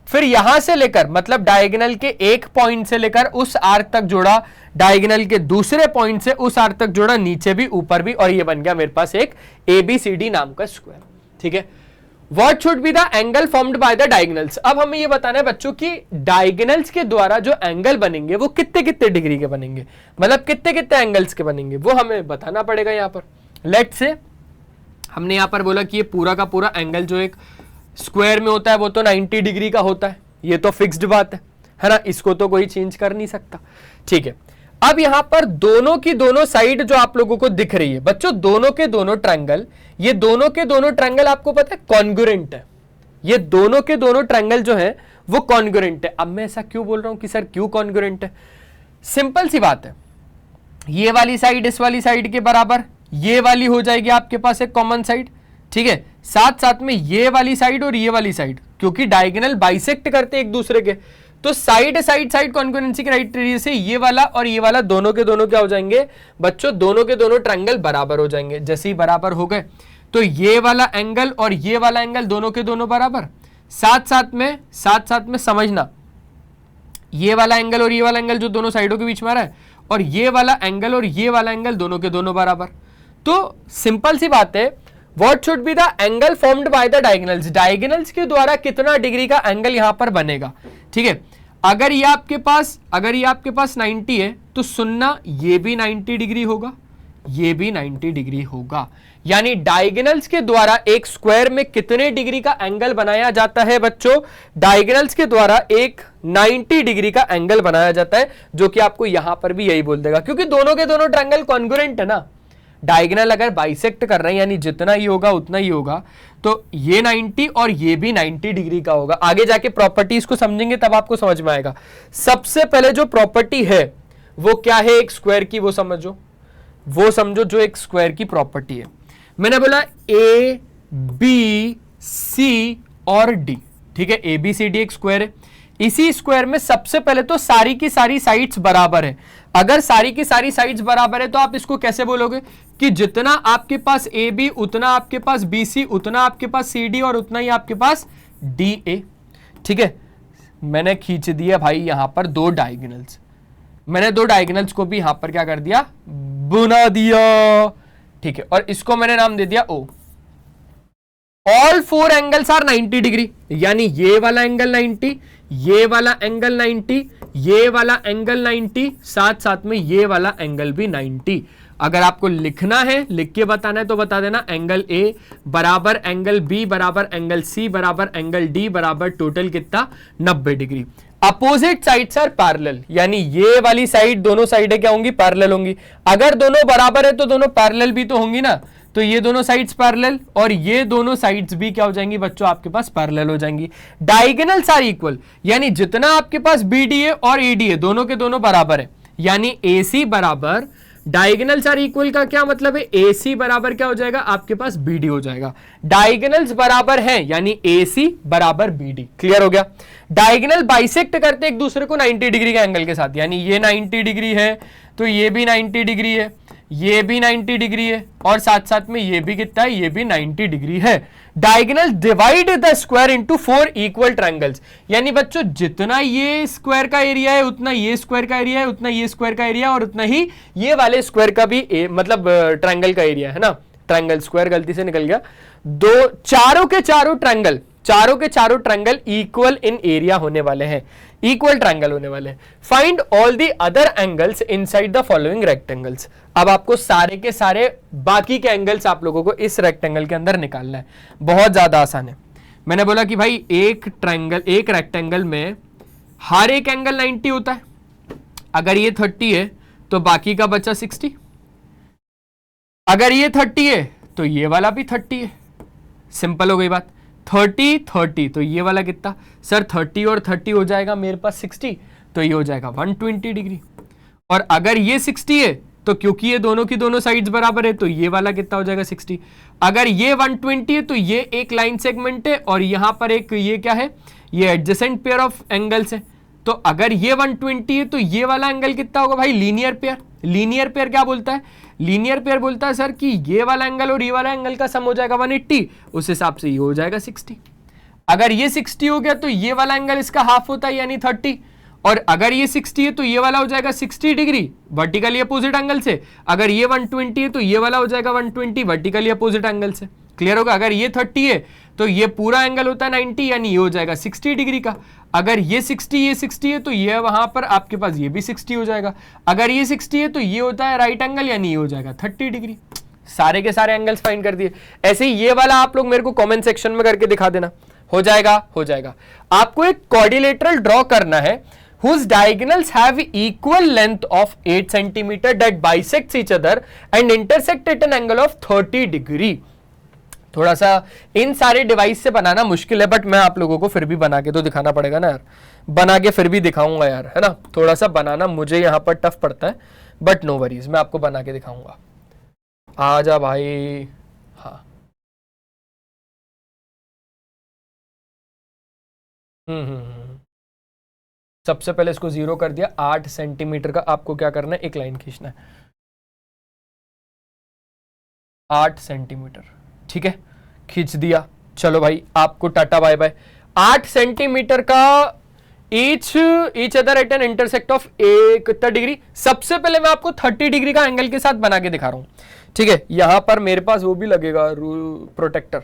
फिर यहां से लेकर मतलब डायगोनल के एक पॉइंट से लेकर उस आर्क तक जोड़ा, डायगोनल के दूसरे पॉइंट से उस आर्क तक जोड़ा, नीचे भी ऊपर भी, और ये बन गया मेरे पास एक ABCD नाम का स्क्वायर। ठीक है, what should be the angle formed by the diagonals. अब हमें ये बताना है बच्चों की डायगोनल्स के द्वारा जो एंगल बनेंगे वो कितने कितने डिग्री के बनेंगे, मतलब कितने कितने एंगल्स के बनेंगे वो हमें बताना पड़ेगा। यहां पर लेट से हमने यहां पर बोला कि ये पूरा का पूरा एंगल जो एक स्क्वायर में होता है वो तो 90 डिग्री का होता है, ये तो फिक्स्ड बात है। है ना, इसको तो कोई चेंज कर नहीं सकता। ठीक है, अब यहां पर दोनों की दोनों साइड जो आप लोगों को दिख रही है बच्चों, दोनों के दोनों ट्रायंगल, ये दोनों के दोनों ट्रायंगल आपको पता है कॉन्ग्रुएंट है। ये दोनों के दोनों ट्रायंगल जो है वो कॉन्ग्रुएंट है। अब मैं ऐसा क्यों बोल रहा हूं कि सर क्यों कॉन्ग्रुएंट है? सिंपल सी बात है, ये वाली साइड इस वाली साइड के बराबर, ये वाली हो जाएगी आपके पास एक कॉमन साइड। ठीक है, साथ साथ में ये वाली साइड और ये वाली साइड, क्योंकि डायगोनल बाइसेक्ट करते एक दूसरे के, तो side side side congruency criteria से ये वाला और ये वाला दोनों के दोनों क्या हो जाएंगे बच्चों, दोनों के दोनों ट्रायंगल बराबर हो जाएंगे। जैसे ही बराबर हो गए तो ये वाला एंगल और ये वाला एंगल दोनों के दोनों बराबर। साथ साथ में समझना, ये वाला एंगल और ये वाला एंगल जो दोनों साइडों के बीच में आ रहा है, और ये वाला एंगल और ये वाला एंगल दोनों के दोनों बराबर। तो सिंपल सी बात है, what should be the angle formed by the diagonals, diagonals के द्वारा कितना डिग्री का एंगल यहां पर बनेगा। ठीक है, अगर ये आपके पास 90 है तो सुनना, ये भी 90 डिग्री होगा, ये भी 90 डिग्री होगा। यानी डायगोनल्स के द्वारा एक स्क्वायर में कितने डिग्री का एंगल बनाया जाता है बच्चों, डायगोनल्स के द्वारा एक 90 डिग्री का एंगल बनाया जाता है, जो कि आपको यहां पर भी यही बोल देगा, क्योंकि दोनों के दोनों ट्रायंगल कॉन्ग्रुएंट है ना। डायगोनल अगर बाइसेक्ट कर रहे हैं यानी जितना ही होगा उतना ही होगा, तो ये 90 और ये भी 90 डिग्री का होगा। आगे जाके प्रॉपर्टीज को समझेंगे तब आपको समझ में आएगा। सबसे पहले जो प्रॉपर्टी है वो क्या है एक स्क्वायर की, वो समझो जो एक स्क्वायर की प्रॉपर्टी है। मैंने बोला ए बी सी और डी। ठीक है, ए बी सी डी एक स्क्वायर है। इसी स्क्वायर में सबसे पहले तो सारी की सारी साइड्स बराबर है। अगर सारी की सारी साइड्स बराबर है तो आप इसको कैसे बोलोगे कि जितना आपके पास ए बी उतना आपके पास बी सी, उतना आपके पास सी डी और उतना ही आपके पास डी ए। ठीक है, मैंने खींच दिया भाई यहां पर दो डायगोनल्स, मैंने दो डायगोनल्स को भी यहां पर क्या कर दिया, बुना दिया। ठीक है, और इसको मैंने नाम दे दिया O. All four angles are 90 degree, यानी ये वाला एंगल 90, ये वाला एंगल 90, ये वाला एंगल 90, साथ साथ में ये वाला एंगल भी 90। अगर आपको लिखना है, लिख के बताना है तो बता देना, एंगल ए बराबर एंगल बी बराबर एंगल सी बराबर एंगल डी बराबर टोटल कितना 90 degree. Opposite sides are parallel, यानी ये वाली साइड दोनों साइडें क्या होंगी, पैरेलल होंगी। अगर दोनों बराबर है तो दोनों पैरेलल भी तो होंगी ना, तो ये दोनों साइड्स पैरेलल और ये दोनों साइड्स भी क्या हो जाएंगी बच्चों, आपके पास पैरेलल हो जाएंगी। डायगोनल्स आर इक्वल, यानी जितना आपके पास बीडीए और एडीए दोनों के दोनों बराबर है, यानी एसी बराबर डायगोनल्स आर इक्वल का क्या मतलब है, एसी बराबर क्या हो जाएगा आपके पास बीडी हो जाएगा। डायगोनल्स बराबर हैं यानी एसी बराबर बीडी। क्लियर हो गया। डायगोनल बाइसेक्ट करते एक दूसरे को 90 डिग्री के एंगल के साथ, यानी ये 90 डिग्री है तो ये भी 90 डिग्री है, ये भी 90 डिग्री है, और साथ साथ में ये भी कितना है, ये भी 90 डिग्री है। Diagonal divide the square into 4 equal triangles, यानी बच्चों जितना ये स्क्वायर का एरिया है उतना ये स्क्वायर का एरिया है, उतना ये स्क्वायर का एरिया और उतना ही ये वाले स्क्वायर का भी मतलब ट्रायंगल का एरिया है ना। ट्रायंगल स्क्वायर गलती से निकल गया। दो चारों के चारों ट्रायंगल इक्वल इन एरिया होने वाले हैं, इक्वल ट्रायंगल होने वाले हैं। Find all the other angles inside the following rectangles. अब आपको सारे के सारे बाकी के एंगल्स आप लोगों को इस रेक्टेंगल के अंदर निकालना है, बहुत ज्यादा आसान है। मैंने बोला कि भाई एक रेक्टेंगल में हर एक एंगल 90 होता है। अगर ये 30 है तो बाकी का बचा 60, अगर ये 30 है तो ये वाला भी 30 है। सिंपल हो गई बात। 30 तो ये वाला कितना सर, 30 और 30 हो जाएगा मेरे पास 60, तो ये हो जाएगा 120 डिग्री। और अगर ये 60 है तो क्योंकि ये दोनों की दोनों साइड्स बराबर है तो ये वाला कितना हो जाएगा 60। अगर ये 120 है तो ये एक लाइन सेगमेंट है और यहां पर एक ये क्या है, ये एडजेसेंट पेयर ऑफ एंगल्स है। तो अगर ये 120 है तो ये वाला एंगल कितना होगा भाई, लीनियर पेयर। लीनियर पेयर क्या बोलता है, लीनियर पेयर बोलता है सर कि ये वाला एंगल और ये वाला एंगल का सम हो जाएगा 180, उस हिसाब से ये हो जाएगा 60। अगर ये 60 हो गया तो ये वाला एंगल इसका हाफ होता है यानी 30, और अगर ये 60 है तो ये वाला हो जाएगा 60 डिग्री वर्टिकली अपोजिट एंगल से। अगर ये 120 है तो ये वाला हो जाएगा 120 वर्टिकली अपोजिट एंगल से। क्लियर होगा। अगर ये 30 है तो ये पूरा एंगल होता है 90, यानी ये हो जाएगा 60 डिग्री का। अगर ये 60 है तो ये वहां पर आपके पास ये भी 60 हो जाएगा। अगर ये 60 है तो ये होता है राइट एंगल, यानी ये हो जाएगा 30 डिग्री। सारे के सारे एंगल्स फाइंड कर दिए। ऐसे ही ये वाला आप लोग मेरे को कमेंट सेक्शन में करके दिखा देना, हो जाएगा। आपको एक क्वाड्रिलेटरल ड्रॉ करना है, whose diagonals have equal length of 8 centimeter that bisects each other and intersect at an angle of 30 degree. थोड़ा सा इन सारे डिवाइस से बनाना मुश्किल है, बट मैं आप लोगों को फिर भी बना के तो दिखाना पड़ेगा ना यार, बना के फिर भी दिखाऊंगा यार, है ना। थोड़ा सा बनाना मुझे यहाँ पर टफ पड़ता है, बट नो वरीज, मैं आपको बना के दिखाऊंगा। आ जा भाई। हाँ, सबसे पहले इसको 0 कर दिया। 8 सेंटीमीटर का आपको क्या करना है, एक लाइन खींचना है 8 सेंटीमीटर, ठीक है, खींच दिया। चलो भाई, आपको टाटा बाय बाय। 8 सेंटीमीटर का each other at an intersect of कितना डिग्री। सबसे पहले मैं आपको 30 डिग्री का एंगल के साथ बना के दिखा रहा हूं, ठीक है। यहां पर मेरे पास वो भी लगेगा प्रोटेक्टर।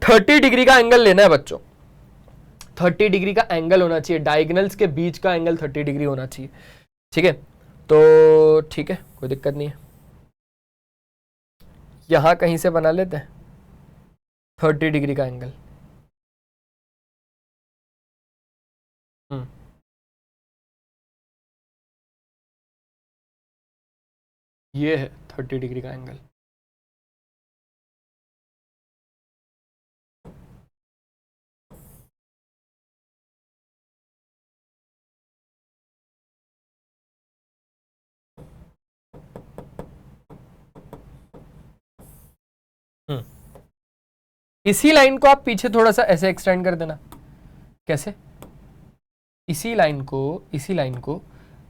30 डिग्री का एंगल लेना है बच्चों, 30 डिग्री का एंगल होना चाहिए, डायगोनल्स के बीच का एंगल 30 डिग्री होना चाहिए, ठीक है। तो ठीक है, कोई दिक्कत नहीं है, यहां कहीं से बना लेते हैं 30 डिग्री का एंगल। ये है 30 डिग्री का एंगल। इसी लाइन को आप पीछे थोड़ा सा ऐसे एक्सटेंड कर देना। कैसे? इसी लाइन को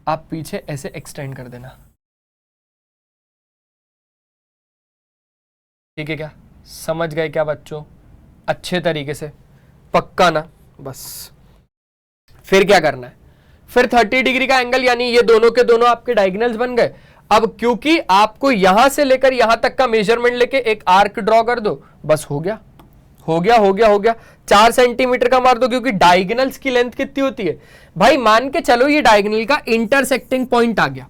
आप पीछे ऐसे एक्सटेंड कर देना, ठीक है क्या? समझ गए क्या बच्चों? अच्छे तरीके से, पक्का ना? बस फिर क्या करना है, फिर 30 डिग्री का एंगल, यानी ये दोनों के दोनों आपके डायगोनल्स बन गए। अब क्योंकि आपको यहां से लेकर यहां तक का मेजरमेंट लेके एक आर्क ड्रॉ कर दो, बस हो गया। 4 सेंटीमीटर का मार दो, क्योंकि डायगोनल्स की लेंथ कितनी होती है भाई? मान के चलो ये डायगोनल का इंटरसेक्टिंग पॉइंट आ गया।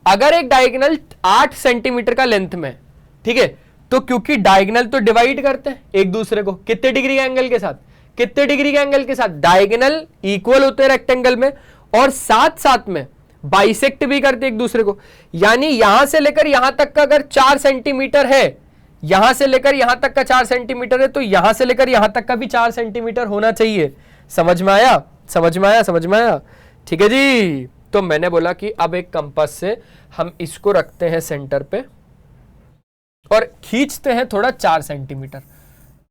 अगर एक डायगोनल 8 सेंटीमीटर का लेंथ में, ठीक है, तो क्योंकि डायगोनल तो डिवाइड करते हैं एक दूसरे को, कितने डिग्री के एंगल के साथ? कितने डिग्री के एंगल के साथ? डायगोनल इक्वल होते हैं रेक्टेंगल में, और साथ साथ में बाइसेक्ट भी करते एक दूसरे को। यानी यहां से लेकर यहां तक का अगर 4 सेंटीमीटर है, यहां से लेकर यहां तक का 4 सेंटीमीटर है, तो यहां से लेकर यहां तक का भी 4 सेंटीमीटर होना चाहिए। समझ में आया? ठीक है जी। तो मैंने बोला कि अब एक कंपास से हम इसको रखते हैं सेंटर पे और खींचते हैं थोड़ा 4 सेंटीमीटर।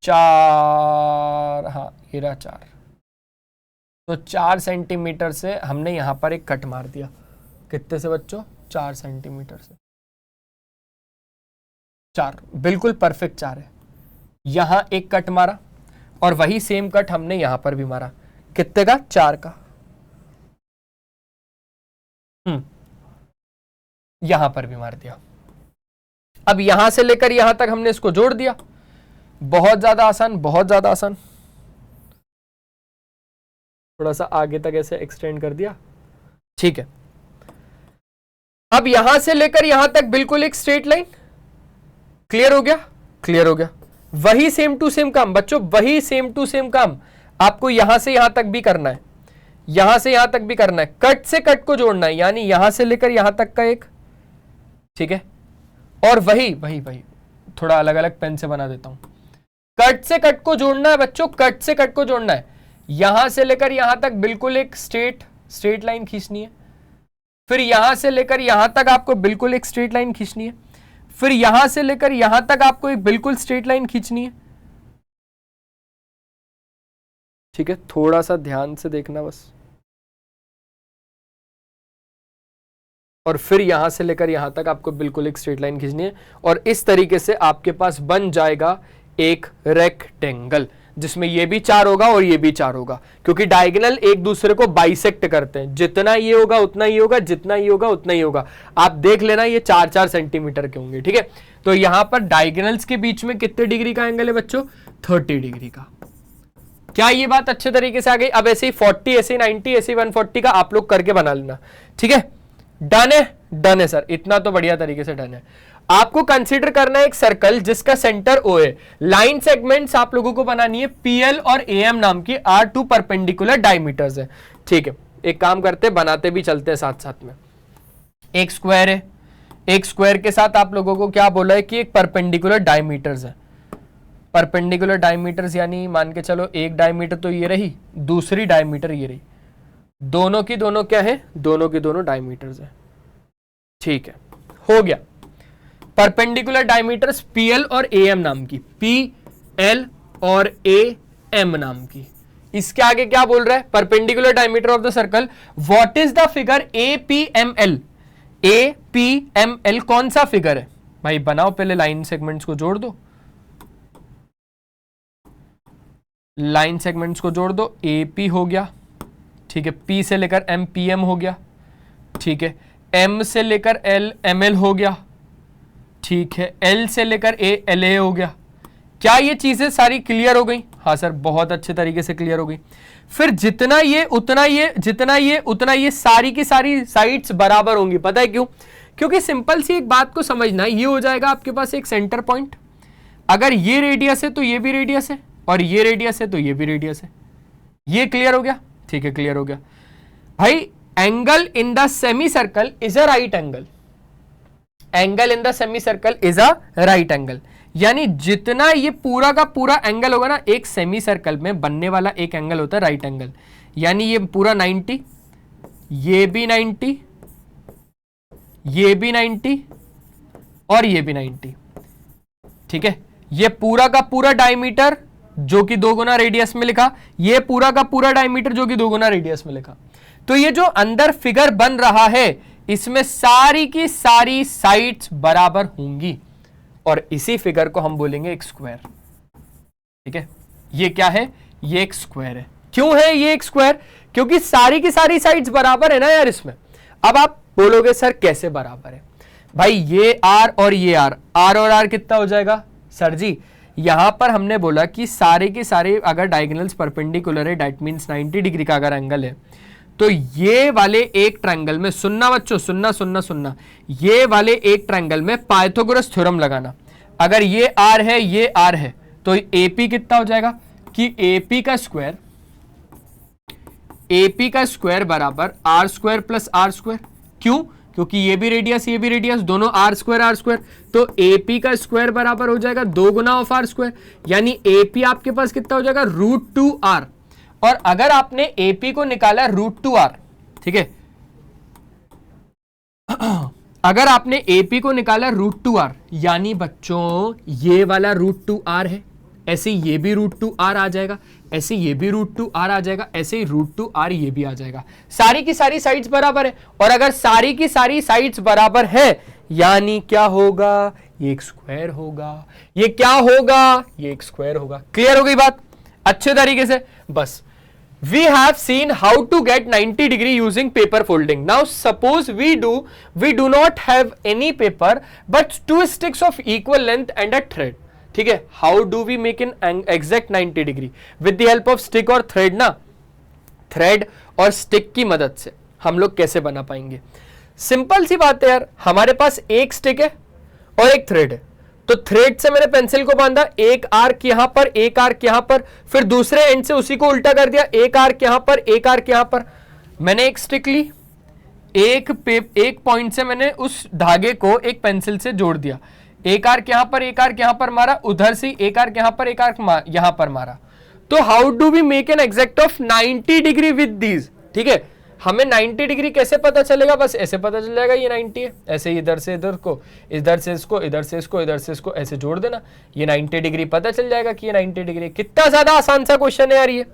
4, हाँ ये रहा 4। तो 4 सेंटीमीटर से हमने यहां पर एक कट मार दिया। कितने से बच्चों? 4 सेंटीमीटर से। 4 बिल्कुल परफेक्ट 4 है। यहां एक कट मारा और वही सेम कट हमने यहां पर भी मारा। कितने का? 4 का। यहां पर भी मार दिया। अब यहां से लेकर यहां तक हमने इसको जोड़ दिया। बहुत ज्यादा आसान। थोड़ा सा आगे तक ऐसे एक्सटेंड कर दिया, ठीक है। अब यहां से लेकर यहां तक बिल्कुल एक स्ट्रेट लाइन। क्लियर हो गया? वही सेम टू सेम काम बच्चों, वही सेम टू सेम काम आपको यहां से यहां तक भी करना है, यहां से यहां तक भी करना है। कट से कट को जोड़ना है, यानी यहां से लेकर यहां तक का एक, ठीक है। और वही थोड़ा अलग अलग पेन से बना देता हूं। कट से कट को जोड़ना है बच्चों, कट से कट को जोड़ना है। यहां से लेकर यहां तक बिल्कुल एक स्ट्रेट लाइन खींचनी है। फिर यहां से लेकर यहां तक आपको बिल्कुल एक स्ट्रेट लाइन खींचनी है। फिर यहां से लेकर यहां तक आपको एक बिल्कुल स्ट्रेट लाइन खींचनी है, ठीक है। थोड़ा सा ध्यान से देखना बस। और फिर यहां से लेकर यहां तक आपको बिल्कुल एक स्ट्रेट लाइन खींचनी है, और इस तरीके से आपके पास बन जाएगा एक रेक्टेंगल, जिसमें ये भी 4 होगा और ये भी 4 होगा, क्योंकि डायगोनल एक दूसरे को बाइसेक्ट करते हैं। जितना ये होगा उतना ही होगा, जितना ही होगा उतना ही होगा। आप देख लेना, ये 4-4 सेंटीमीटर के होंगे, ठीक है। तो यहां पर डायगोनल्स के बीच में कितने डिग्री का एंगल है बच्चों? 30 डिग्री का। क्या ये बात अच्छे तरीके से आ गई? अब ऐसे ही 40, ऐसे 90, ऐसे 140 का आप लोग करके बना लेना, ठीक है। डन है सर, इतना तो बढ़िया तरीके से डन है। आपको कंसीडर करना है एक सर्कल जिसका सेंटर ओ है। लाइन सेगमेंट्स आप लोगों को बनानी है पीएल और एएम नाम की, आर टू परपेंडिकुलर डायमीटर्स है। ठीक है, एक काम करते बनाते भी चलते हैं साथ साथ में। एक स्क्वायर है, एक स्क्वायर के साथ आप लोगों को क्या बोला है कि एक परपेंडिकुलर डायमीटर्स है। परपेंडिकुलर डायमीटर्स यानी मान के चलो एक डायमीटर तो ये रही, दूसरी डायमीटर ये रही, दोनों की दोनों क्या है, दोनों की दोनों डायमीटर्स है। ठीक है, हो गया। परपेंडिकुलर डायमीटर्स पीएल और एएम नाम की, पीएल और एएम नाम की। इसके आगे क्या बोल रहा है, perpendicular diameter of the circle, what is the figure APML. APML कौन सा फिगर है भाई, बनाओ पहले, लाइन सेगमेंट्स को जोड़ दो, लाइन सेगमेंट्स को जोड़ दो। एपी हो गया, ठीक है, पी से लेकर एम पीएम हो गया, ठीक है, एम से लेकर एल एमएल हो गया, ठीक है, एल से लेकर ए एल ए हो गया। क्या ये चीजें सारी क्लियर हो गई? हाँ सर, बहुत अच्छे तरीके से क्लियर हो गई। फिर जितना ये उतना ये, जितना ये उतना ये, सारी की सारी साइड्स बराबर होंगी। पता है क्यों? क्योंकि सिंपल सी एक बात को समझना, ये हो जाएगा आपके पास एक सेंटर पॉइंट। अगर ये रेडियस है तो ये भी रेडियस है, और ये रेडियस है तो ये भी रेडियस है। ये क्लियर हो गया? ठीक है, क्लियर हो गया भाई। Angle in the semi circle is a right angle. Angle in the semi circle is a right angle, यानी जितना ये पूरा का पूरा एंगल होगा ना, एक सेमी सर्कल में बनने वाला एक एंगल होता है राइट एंगल। यानी ये पूरा 90, ये भी 90, ये भी 90 और ये भी 90। ठीक है, ये पूरा का पूरा डायमीटर जो कि 2 गुना रेडियस में लिखा, ये पूरा का पूरा डायमीटर जो कि 2 गुना रेडियस में लिखा। तो ये जो अंदर फिगर बन रहा है इसमें सारी की सारी साइड्स बराबर होंगी, और इसी फिगर को हम बोलेंगे एक स्क्वायर। ठीक है, ये क्या है? ये एक स्क्वायर है। क्यों है ये एक स्क्वायर? क्योंकि सारी की सारी साइड्स बराबर है ना यार इसमें। अब आप बोलोगे सर कैसे बराबर है? भाई ये आर और ये आर, आर और आर कितना हो जाएगा सर जी? यहां पर हमने बोला कि सारे के सारे अगर डायगोनल्स परपेंडिकुलर है, दैट मींस 90 डिग्री का अगर एंगल है, तो ये वाले एक ट्रायंगल में, सुनना बच्चों, सुनना सुनना सुनना, ये वाले एक ट्रायंगल में पाइथागोरस थ्योरम लगाना। अगर ये आर है, ये आर है, तो एपी कितना हो जाएगा कि एपी का स्क्वायर, एपी का स्क्वायर बराबर R square plus R square. क्यों? क्योंकि ये भी रेडियस ये भी रेडियस, दोनों आर स्क्वायर, तो एपी का स्क्वायर बराबर हो जाएगा 2 गुना ऑफ आर स्क्वायर, यानी एपी आपके पास कितना हो जाएगा √2r। और अगर आपने एपी को निकाला √2r, ठीक है, अगर आपने एपी को निकाला √2r, यानी बच्चों ये वाला √2r है, ऐसे ये भी √2r आ जाएगा, ऐसे ये भी √2r आ जाएगा, ऐसे ही √2r ये भी आ जाएगा। सारी की सारी साइड्स बराबर है, और अगर सारी की सारी साइड्स बराबर है यानी क्या होगा? ये एक स्क्वायर होगा। ये क्या होगा? ये एक स्क्वायर होगा। क्लियर हो गई बात अच्छे तरीके से? बस we have seen how to get 90 degree using paper folding. Now suppose we do not have any paper but 2 sticks of equal length and a thread. ठीक है, how do we make an exact 90 degree? with the help of stick और thread ना, thread और stick की मदद से हम लोग कैसे बना पाएंगे? सिंपल सी बात है यार, हमारे पास एक स्टिक है और एक थ्रेड है, तो थ्रेड से मैंने पेंसिल को बांधा, एक आर्क यहां पर, एक आर्क यहां पर, फिर दूसरे एंड से उसी को उल्टा कर दिया, एक आर्क यहां पर, एक आर्क यहां पर। मैंने एक स्टिक ली, एक पॉइंट से मैंने उस धागे को एक पेंसिल से जोड़ दिया, एक आर्क यहां पर, एक आर्क यहां पर मारा, उधर से एक आर्क यहां पर, एक आर्क यहां पर मारा। तो how do we make an exact of 90 degree with these? ठीक है, हमें 90 डिग्री कैसे पता चलेगा? बस ऐसे पता चल जाएगा ये 90 है, ऐसे इधर से इधर को, इधर से इसको, इधर से इसको, इधर से इसको ऐसे जोड़ देना, ये 90 डिग्री पता चल जाएगा कि ये 90 डिग्री। कितना ज्यादा आसान सा क्वेश्चन है यार ये।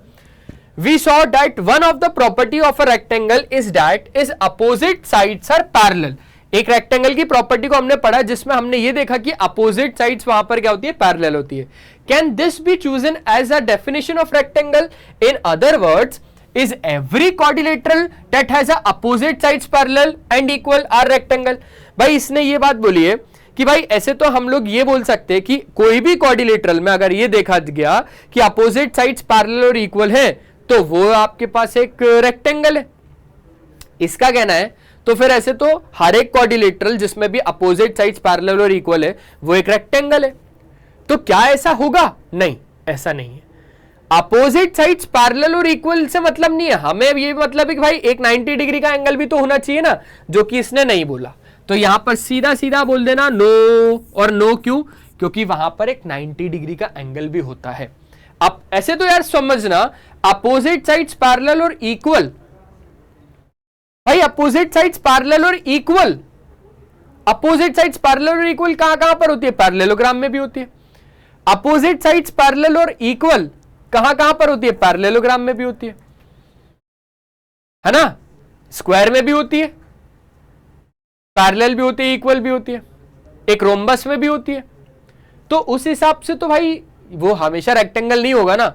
We saw that one of the property of a rectangle is that its opposite sides are parallel. एक रेक्टेंगल की प्रॉपर्टी को हमने पढ़ा जिसमें हमने ये देखा कि अपोजिट साइड्स वहां पर क्या होती है? पैरेलल होती है। Can this be chosen as a definition of rectangle? In other words, is every quadrilateral that has a opposite sides parallel and equal are rectangle? भाई इसने ये बात बोली है कि भाई ऐसे तो हम लोग ये बोल सकते हैं कि कोई भी क्वाड्रिलेटरल में अगर ये देखा गया कि अपोजिट साइड्स पैरेलल और इक्वल है तो वो आपके पास एक रेक्टेंगल है। इसका कहना है तो फिर ऐसे तो हर एक क्वाड्रिलेटरल जिसमें भी अपोजिट साइड्स पैरेलल और इक्वल है वो एक रेक्टेंगल है। तो क्या ऐसा होगा? नहीं, ऐसा नहीं है। अपोजिट साइड्स पैरेलल और इक्वल से मतलब नहीं है, हमें ये मतलब है कि भाई एक 90 डिग्री का एंगल भी तो होना चाहिए ना, जो कि इसने नहीं बोला। तो यहां पर सीधा सीधा बोल देना नो। और नो क्यों? क्योंकि वहां पर एक 90 डिग्री का एंगल भी होता है। अब ऐसे तो यार समझना, अपोजिट साइड्स पैरेलल और इक्वल, भाई अपोजिट साइड्स पैरेलल और इक्वल, अपोजिट साइड्स पैरेलल और इक्वल कहां पर होती है? पैरेललोग्राम में भी होती है। अपोजिट साइड्स पैरेलल और इक्वल कहां पर होती है? पैरेललोग्राम में भी होती है ना? स्क्वायर में भी होती है, पैरेलल भी होती है, इक्वल भी होती है, एक रोम्बस में भी होती है। तो उस हिसाब से तो भाई वो हमेशा रेक्टेंगल नहीं होगा ना,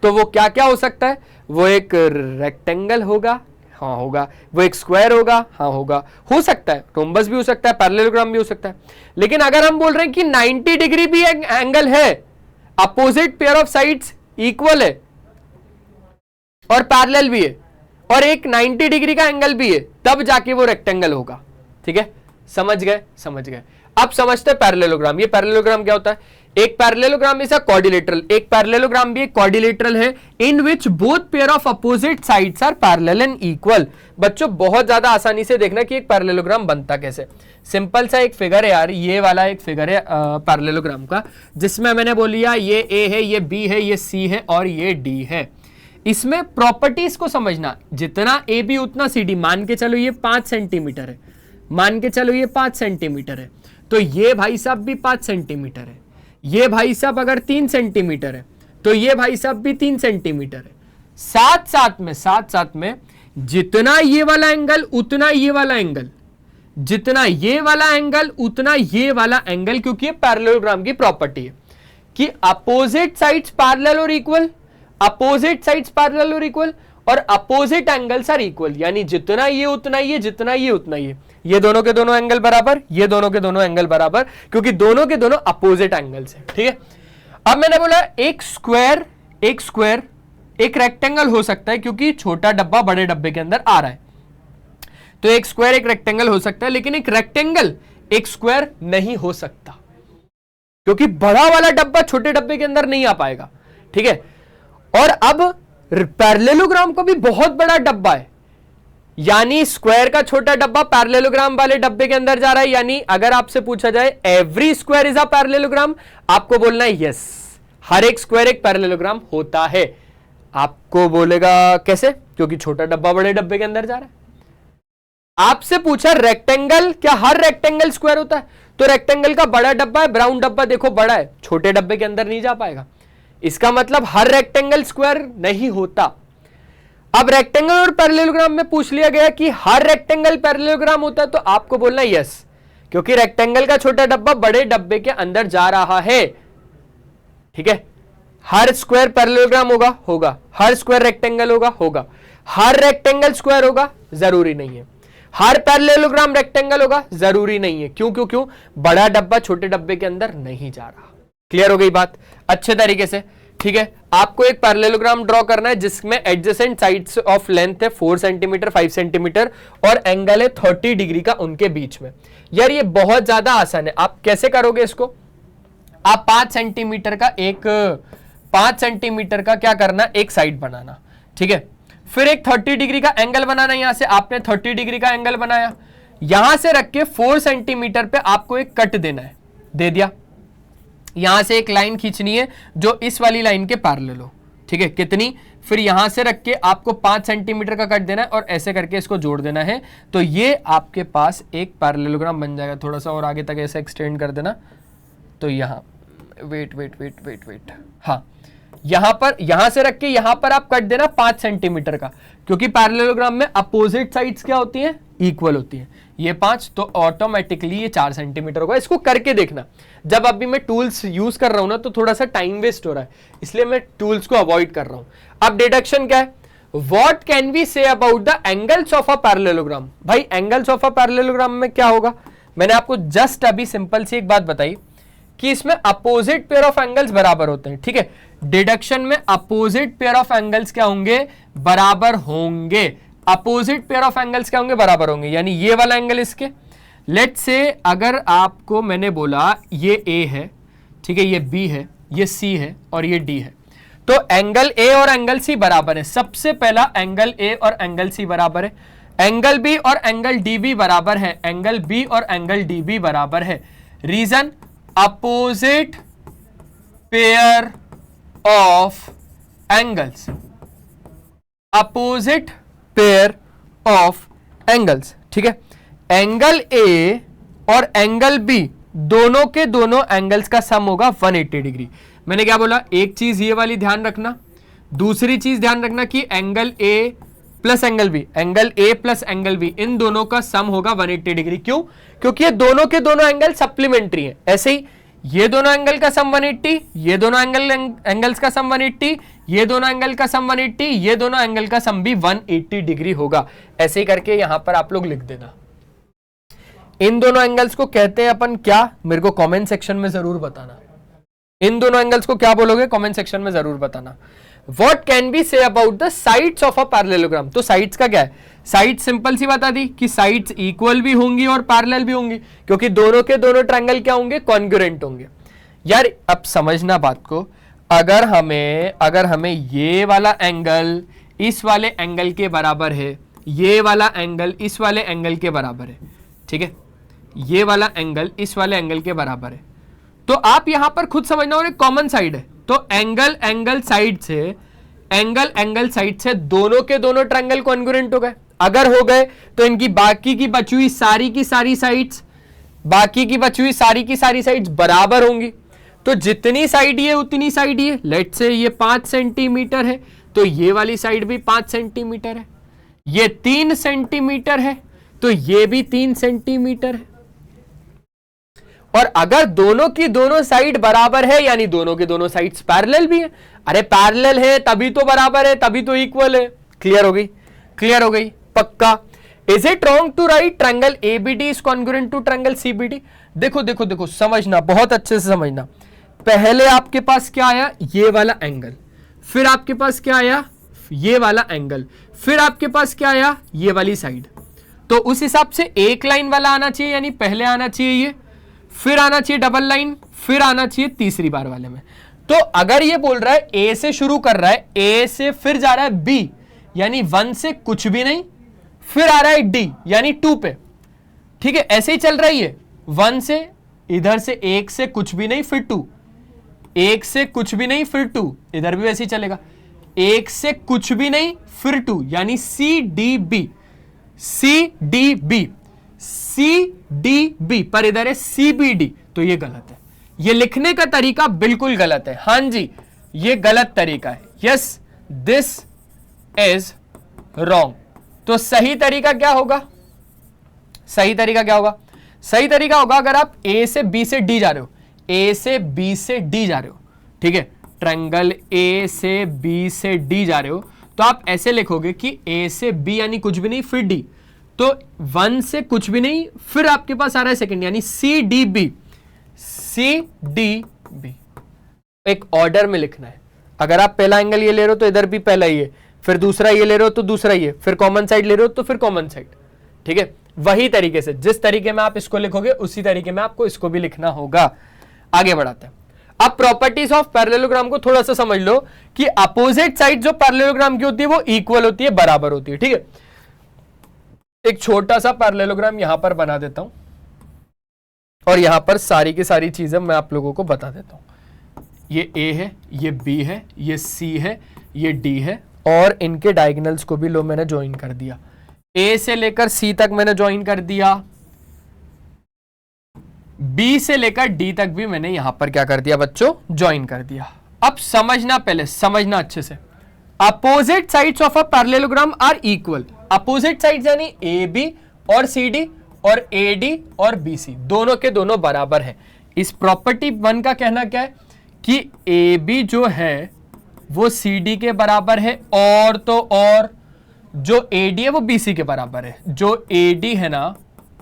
तो वो क्या क्या हो सकता है? वो एक रेक्टेंगल होगा, हाँ होगा, वो एक स्क्वायर होगा, हाँ होगा, हो सकता है रोम्बस भी हो सकता है, पैरेललोग्राम भी हो सकता है। लेकिन अगर हम बोल रहे हैं कि 90 डिग्री भी एक एंगल है, opposite pair of sides equal है और पैरेलल भी है और एक 90 डिग्री का एंगल भी है, तब जाके वो रेक्टेंगल होगा। ठीक है, समझ गए? समझ गए। अब समझते हैं पैरेललोग्राम। ये पैरेललोग्राम क्या होता है? एक पैरेललोग्राम इज अ क्वाड्रिलेटरल, एक पैरेललोग्राम भी एक क्वाड्रिलेटरल है in which both pair of opposite sides are parallel and equal. बच्चों बहुत ज्यादा आसानी से देखना कि एक पैरेललोग्राम बनता कैसे। सिंपल सा एक फिगर है यार, ये वाला एक फिगर है पैरेललोग्राम का, जिसमें मैंने बोलिया ये ए है, ये बी है, ये सी है और ये डी है। इसमें प्रॉपर्टीज को समझना, जितना ए बी उतना सी डी। मान के चलो ये 5 सेंटीमीटर है, मान के चलो ये 5 सेंटीमीटर है, तो ये भाई साहब भी 5 सेंटीमीटर है, ये भाई साहब अगर 3 सेंटीमीटर है तो ये भाई साहब भी 3 सेंटीमीटर है। साथ साथ में जितना ये वाला एंगल उतना ये वाला एंगल, जितना ये वाला एंगल उतना ये वाला एंगल, क्योंकि ये पैरेललोग्राम की प्रॉपर्टी है कि अपोजिट साइड्स पैरेलल और इक्वल, अपोजिट साइड्स पैरेलल और इक्वल और अपोजिट एंगल्स आर इक्वल। यानी जितना ये उतना ये, जितना ये उतना ये दोनों के दोनों एंगल बराबर, ये दोनों के दोनों एंगल बराबर, क्योंकि दोनों के दोनों अपोजिट एंगल्स हैं। ठीक है, अब मैंने बोला एक स्क्वायर एक रेक्टेंगल हो सकता है, क्योंकि छोटा डब्बा बड़े डब्बे के अंदर आ रहा है, तो एक स्क्वायर एक रेक्टेंगल हो सकता है। लेकिन एक रेक्टेंगल एक स्क्वायर नहीं हो सकता, क्योंकि बड़ा वाला डब्बा छोटे डब्बे के अंदर नहीं आ पाएगा। ठीक है, और अब पैरेललोग्राम का भी बहुत बड़ा डब्बा है, यानी स्क्वायर का छोटा डब्बा पैरेललोग्राम वाले डब्बे के अंदर जा रहा है। यानी अगर आपसे पूछा जाए every square is a parallelogram, आपको बोलना है यस, हर एक स्क्वायर एक पैरेललोग्राम होता है। आपको बोलेगा कैसे? क्योंकि छोटा डब्बा बड़े डब्बे के अंदर जा रहा है। आपसे पूछा रेक्टेंगल, क्या हर रेक्टेंगल स्क्वायर होता है? तो रेक्टेंगल का बड़ा डब्बा है, ब्राउन डब्बा देखो बड़ा है, छोटे डब्बे के अंदर नहीं जा पाएगा। इसका मतलब हर रेक्टेंगल स्क्वायर नहीं होता। अब रेक्टेंगल और पैरेललोग्राम में पूछ लिया गया कि हर रेक्टेंगल पैरेललोग्राम होता है, तो आपको बोलना यस, क्योंकि रेक्टेंगल का छोटा डब्बा बड़े डब्बे के अंदर जा रहा है। ठीक है, हर स्क्वायर पैरेललोग्राम होगा, हर स्क्वायर रेक्टेंगल होगा, हर रेक्टेंगल स्क्वायर होगा, जरूरी नहीं है। हर पैरेललोग्राम रेक्टेंगल होगा, जरूरी नहीं है। क्यों? बड़ा डब्बा छोटे डब्बे के अंदर नहीं जा रहा। क्लियर हो गई बात अच्छे तरीके से? ठीक है, आपको एक पैरेललोग्राम ड्रॉ करना है जिसमें एडजेसेंट साइड्स ऑफ लेंथ है 4 सेंटीमीटर 5 सेंटीमीटर और एंगल है 30 डिग्री का उनके बीच में। यार ये बहुत ज्यादा आसान है। आप कैसे करोगे इसको? आप 5 सेंटीमीटर का क्या करना, एक साइड बनाना। ठीक है, फिर एक 30 डिग्री का एंगल बनाना। यहां से आपने 30 डिग्री का एंगल बनाया, यहां से रख के 4 सेंटीमीटर पे आपको एक कट देना है, दे दिया। यहां से एक लाइन खींचनी है जो इस वाली लाइन के पैरेलल हो। ठीक है, कितनी? फिर यहां से रख के आपको 5 सेंटीमीटर का कट देना है और ऐसे करके इसको जोड़ देना है, तो ये आपके पास एक पैरेललोग्राम बन जाएगा। थोड़ा सा और आगे तक ऐसे एक्सटेंड कर देना, तो यहां वेट, हाँ, यहां से रख के यहां पर आप कट देना 5 सेंटीमीटर का, क्योंकि पैरेललोग्राम में अपोजिट साइड्स क्या होती हैं? इक्वल होती हैं। ये 5, तो ऑटोमेटिकली ये 4 सेंटीमीटर होगा। इसको करके देखना। जब अभी मैं टूल्स यूज कर रहा हूं ना, तो थोड़ा सा टाइम वेस्ट हो रहा है, इसलिए मैं टूल्स को अवॉइड कर रहा हूं। अब डिडक्शन क्या है? What can we say about the angles of a parallelogram? भाई एंगल्स ऑफ अ पैरेललोग्राम में क्या होगा? मैंने आपको जस्ट अभी सिंपल सी एक बात बताई कि इसमें अपोजिट पेयर ऑफ एंगल्स बराबर होते हैं। ठीक है, डिडक्शन में अपोजिट पेयर ऑफ एंगल्स क्या होंगे? बराबर होंगे। अपोजिट पेयर ऑफ एंगल्स क्या होंगे, बराबर होंगे, यानी ये वाला एंगल इसके, लेट्स से अगर आपको मैंने बोला ये A है, ठीक है, ये B है, ये C है और ये D है, तो एंगल A और एंगल C बराबर है। सबसे पहला एंगल A और एंगल C बराबर है, एंगल B और एंगल DB बराबर है, एंगल B और एंगल DB बराबर है। Reason, opposite pair of angles, opposite pair of angles, ठीक है। एंगल A और एंगल B दोनों के दोनों एंगल्स का सम होगा 180 डिग्री। मैंने क्या बोला, एक चीज ये वाली ध्यान रखना, दूसरी चीज ध्यान रखना कि angle A plus angle B, angle A plus angle B, इन दोनों का सम होगा 180 डिग्री। क्यों? क्योंकि ये दोनों के दोनों एंगल सप्लीमेंट्री हैं। ऐसे ही ये दोनों एंगल का सम 180, ये दोनों एंगल्स का सम 180, ये दोनों एंगल का सम 180, ये दोनों एंगल का सम भी 180 डिग्री होगा। ऐसे ही करके यहां पर आप लोग लिख देना। इन दोनों एंगल्स को कहते हैं अपन क्या, मेरे को कमेंट सेक्शन में जरूर बताना। इन दोनों एंगल्स को क्या बोलोगे, कमेंट सेक्शन में जरूर बताना। व्हाट कैन बी से about the sides of a parallelogram. तो साइड्स का क्या है, साइड सिंपल सी बता दी कि साइड्स इक्वल भी होंगी और पैरेलल भी होंगी, क्योंकि दोनों के दोनों ट्रायंगल क्या होंगे, कॉन्ग्रुएंट होंगे। यार अब समझना बात को, अगर हमें ये वाला एंगल इस वाले एंगल के बराबर है, ये वाला एंगल इस वाले एंगल के बराबर है, ठीक है, ये वाला एंगल इस वाले एंगल के बराबर है, तो आप यहां पर खुद समझना, और एक कॉमन साइड है, तो एंगल साइड से दोनों के दोनों ट्रायंगल कॉन्ग्रुएंट हो गए। अगर हो गए तो इनकी बाकी की बची हुई सारी की सारी साइड्स बराबर होंगी। तो जितनी साइड ये उतनी साइड ये, लेट्स से ये 5 सेंटीमीटर है तो ये वाली साइड भी 5 सेंटीमीटर है, ये 3 सेंटीमीटर है तो ये भी 3 सेंटीमीटर है। और अगर दोनों की दोनों साइड बराबर है, यानी दोनों के दोनों साइड्स पैरेलल भी है। अरे पैरेलल है तभी तो बराबर है, तभी तो इक्वल है। क्लियर हो गई पक्का। Is it wrong to write triangle ABD is congruent to triangle CBD. देखो समझना, बहुत अच्छे से समझना। पहले आपके पास क्या आया, ये वाला एंगल, फिर आपके पास क्या आया, ये वाला एंगल, फिर आपके पास क्या आया, ये वाली साइड। तो उस हिसाब से एक लाइन वाला आना चाहिए, यानी पहले आना चाहिए ये, फिर आना चाहिए डबल लाइन, फिर आना चाहिए तीसरी बार वाले में। तो अगर ये बोल रहा है ए से शुरू कर रहा है, ए से फिर जा रहा है बी, यानी 1 से कुछ भी नहीं, फिर आ रहा है डी यानी 2 पे, ठीक है, ऐसे ही चल रहा है ये 1 से, इधर से 1 से कुछ भी नहीं फिर 2, 1 से कुछ भी नहीं फिर 2, इधर भी वैसे ही चलेगा, 1 से कुछ भी नहीं फिर 2, यानी सी डी बी, पर इधर है CBD, तो ये गलत है। ये लिखने का तरीका बिल्कुल गलत है। हां जी, ये गलत तरीका है। Yes, this is wrong. तो सही तरीका क्या होगा, सही तरीका होगा अगर आप A से B से D जा रहे हो, A से B से D जा रहे हो, ठीक है, ट्रायंगल A से B से D जा रहे हो, तो आप ऐसे लिखोगे कि A से B यानी कुछ भी नहीं फिर D, तो 1 से कुछ भी नहीं, फिर आपके पास आ रहा है सेकंड, यानी CDB। एक ऑर्डर में लिखना है। अगर आप पहला एंगल ये ले रहे हो तो इधर भी पहला ही है, फिर दूसरा ये ले रहे हो तो दूसरा ही है, फिर कॉमन साइड ले रहे हो तो फिर कॉमन साइड, ठीक है। वही तरीके से, जिस तरीके में आप इसको लिखोगे उसी तरीके में आपको इसको भी लिखना होगा। आगे बढ़ाते हैं। अब प्रॉपर्टीज ऑफ पैरेललोग्राम को थोड़ा सा समझ लो कि अपोजिट साइड जो पैरेललोग्राम की होती है वो इक्वल होती है, बराबर होती है, ठीक है। एक छोटा सा पैरेललोग्राम यहां पर बना देता हूं और यहां पर सारी की सारी चीजें मैं आप लोगों को बता देता हूं। ये A है, ये B है, ये C है, ये D है, और इनके डायगोनल्स को भी लो मैंने ज्वाइन कर दिया। A से लेकर C तक मैंने ज्वाइन कर दिया, B से लेकर D तक भी मैंने यहां पर क्या कर दिया बच्चों, ज्वाइन कर दिया। अब समझना, पहले समझना अच्छे से। Opposite sides of a parallelogram are equal. Opposite sides यानी AB और CD और AD और BC दोनों के दोनों बराबर हैं। इस प्रॉपर्टी 1 का कहना क्या है कि AB जो है वो CD के बराबर है, और तो और जो AD है वो BC के बराबर है, जो AD है ना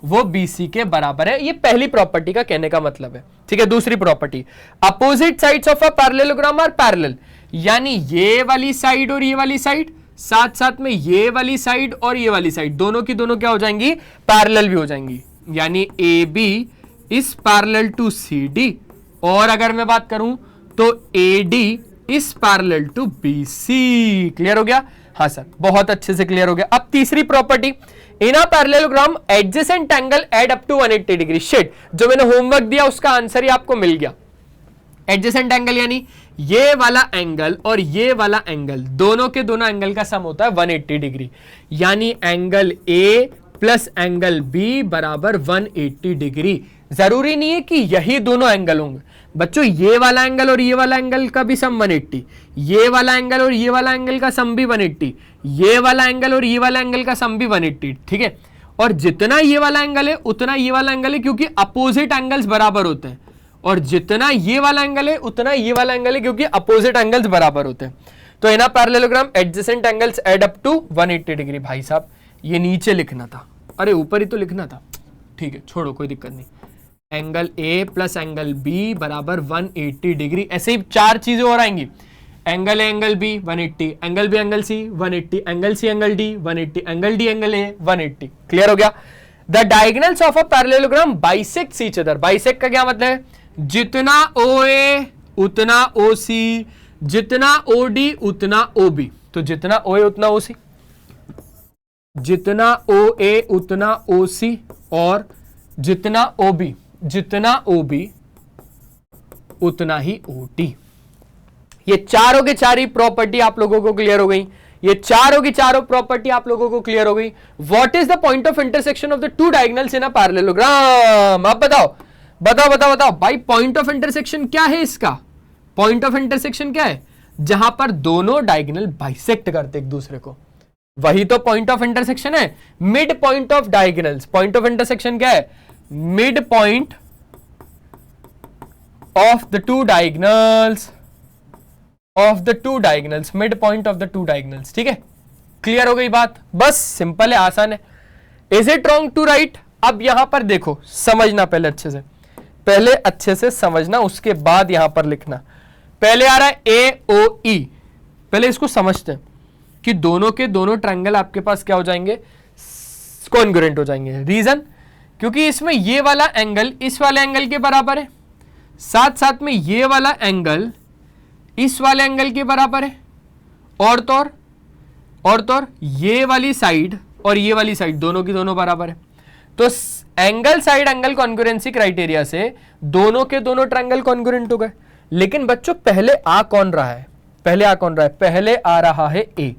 वो BC के बराबर है। ये पहली प्रॉपर्टी का कहने का मतलब है, ठीक है। दूसरी property, opposite sides of a parallelogram are parallel, यानी ये वाली साइड और ये वाली साइड साथ साथ में ये वाली साइड और ये वाली साइड दोनों की दोनों क्या हो जाएंगी, पैरेलल भी हो जाएंगी, यानी A B is parallel to C D, और अगर मैं बात करूं तो A D is parallel to B C. Clear हो गया? हाँ सर, बहुत अच्छे से क्लियर हो गया। अब तीसरी property, in a parallelogram adjacent angle add up to 180 degree. Shit, जो मैंने होमवर्क दिया उसका आंसर ही आपको मिल गया। एडजेसेंट एंगल यानी ये वाला एंगल और ये वाला एंगल, दोनों के दोनों एंगल का सम होता है 180 डिग्री, यानी angle A plus angle B बराबर 180 डिग्री। जरूरी नहीं है कि यही दोनों एंगल होंगे बच्चों, ये वाला एंगल और ये वाला एंगल का भी सम 180, ये वाला एंगल और ये वाला एंगल का सम भी 180, ये वाला एंगल और ये वाला एंगल का सम भी 180, ठीक है। और जितना ये वाला एंगल है उतना ये वाला एंगल है, क्योंकि अपोजिट एंगल्स बराबर होते हैं, और जितना ये वाला एंगल है उतना ये वाला एंगल है, क्योंकि अपोजिट एंगल्स बराबर होते हैं। तो in a parallelogram adjacent angles add up to 180 degree. भाई साहब ये नीचे लिखना था, अरे ऊपर ही तो लिखना था, ठीक है छोड़ो कोई दिक्कत नहीं। Angle A plus angle B बराबर 180 डिग्री। ऐसे ही चार चीजें और आएंगी, angle A angle B 180, angle B angle C 180, angle C angle D 180, angle D angle A 180। Clear हो गया? The diagonals of a parallelogram bisect each other. Bisect का क्या मतलब है? जितना ओ ए उतना ओ सी, जितना ओ डी उतना ओ बी। तो जितना ओ ए उतना ओ सी, जितना ओ ए उतना ओ सी, और जितना ओ बी उतना ही ओ टी। ये चारों की चारी प्रॉपर्टी आप लोगों को क्लियर हो गई, ये चारों की चारों प्रॉपर्टी आप लोगों को क्लियर हो गई। What is the point of intersection of the two diagonals in a parallelogram? आप बताओ बताओ बताओ बताओ भाई, पॉइंट ऑफ इंटरसेक्शन क्या है इसका? पॉइंट ऑफ इंटरसेक्शन क्या है? जहां पर दोनों डायगोनल बाइसेक्ट करते एक दूसरे को, वही तो पॉइंट ऑफ इंटरसेक्शन है। Mid point of diagonals, point of intersection क्या है? Mid point of the two diagonals, mid point of the two diagonals. ठीक है, क्लियर हो गई बात? बस सिंपल है, आसान है। Is it wrong to write? अब यहां पर देखो, समझना पहले अच्छे से समझना, उसके बाद यहां पर लिखना। पहले आ रहा है ए ओ ई, पहले इसको समझते हैं कि दोनों के दोनों ट्रायंगल आपके पास क्या हो जाएंगे? कॉन्ग्रुएंट हो जाएंगे। रीजन, क्योंकि इसमें ये वाला एंगल इस वाले एंगल के बराबर है, साथ साथ में ये वाला एंगल इस वाले एंगल के बराबर है, और तो और ये वाली साइड और ये वाली साइड दोनों की दोनों बराबर है। तो angle side angle congruence criteria से दोनों के दोनों ट्रायंगल कॉन्ग्रुएंट हो गए। लेकिन बच्चों पहले आ कौन रहा है? पहले आ रहा है ए,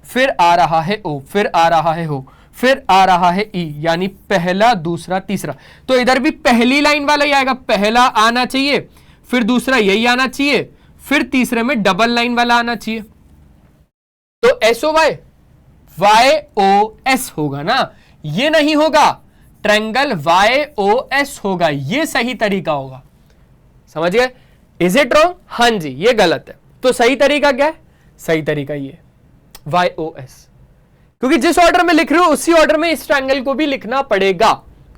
फिर आ रहा है ओ, फिर आ रहा है हो, फिर आ रहा है ई, यानी पहला दूसरा तीसरा। तो इधर भी पहली लाइन वाला ही आएगा, पहला आना चाहिए, फिर दूसरा यही आना चाहिए, फिर तीसरे में डबल लाइन वाला आना चाहिए। तो S O Y O S होगा ना, ये नहीं होगा, ट्रायंगल वाई ओ एस होगा, ये सही तरीका होगा। समझ गए? Is it wrong? हां जी, ये गलत है। तो सही तरीका क्या है? सही तरीका ये वाई ओ एस, क्योंकि जिस ऑर्डर में लिख रहे हो उसी ऑर्डर में इस ट्रायंगल को भी लिखना पड़ेगा।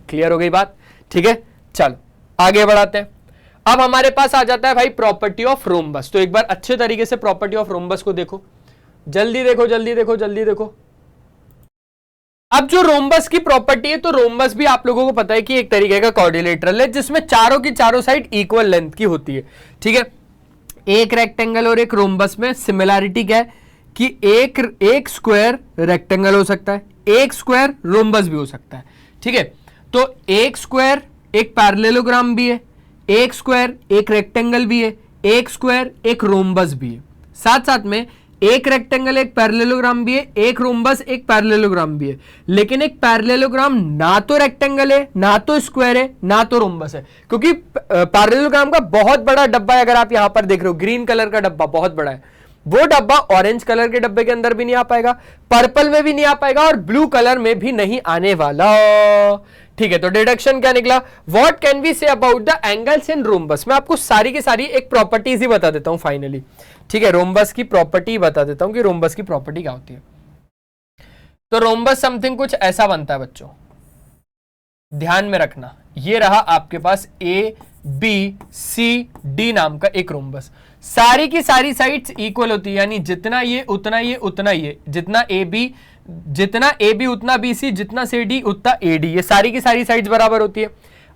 क्लियर हो गई बात? ठीक है, चलो आगे बढ़ाते हैं। अब हमारे पास आ जाता है भाई प्रॉपर्टी ऑफ रोम्बस। तो एक बार अच्छे तरीके से प्रॉपर्टी ऑफ रोम्बस को देखो, जल्दी देखो। अब जो रोम्बस की प्रॉपर्टी है, तो रोम्बस भी आप लोगों को पता है कि एक तरीके का क्वाड्रिलेटरल है, जिसमें चारों की चारों साइड इक्वल लेंथ की होती है। ठीक है, एक रेक्टेंगल और एक रोम्बस में सिमिलैरिटी क्या है कि एक स्क्वायर रेक्टेंगल हो सकता है, एक स्क्वायर रोम्बस भी हो सकता है। ठीक है, तो एक स्क्वायर एक पैरेललोग्राम भी है, एक स्क्वायर एक रेक्टेंगल भी है, एक स्क्वायर एक रोम्बस भी है। साथ साथ में एक रेक्टेंगल एक पैरेललोग्राम भी है, एक रोम्बस एक पैरेललोग्राम भी है। लेकिन एक पैरेललोग्राम ना तो रेक्टेंगल है, ना तो स्क्वायर है, ना तो रोम्बस है, क्योंकि पैरेललोग्राम का बहुत बड़ा डब्बा है। अगर आप यहां पर देख रहे हो, ग्रीन कलर का डब्बा बहुत बड़ा है, वो डब्बा ऑरेंज कलर के डब्बे के अंदर भी नहीं आ पाएगा, पर्पल में भी नहीं आ पाएगा, और ब्लू कलर में भी नहीं आने वाला। ठीक है, तो डिडक्शन क्या निकला? What can we say about the angles in rhombus? मैं आपको सारी की सारी एक प्रॉपर्टीज ही बता देता हूं फाइनली। ठीक है, रोम्बस की प्रॉपर्टी बता देता हूं कि रोम्बस की प्रॉपर्टी क्या होती है। तो रोम्बस समथिंग कुछ ऐसा बनता है बच्चों, ध्यान में रखना। ये रहा आपके पास ए बी सी डी नाम का एक रोम्बस। सारी की सारी साइड्स इक्वल होती है, यानी जितना ये उतना ये उतना ये, जितना ए बी उतना बी सी, जितना सी डी उतना ए डी, ये सारी की सारी साइड्स बराबर होती है।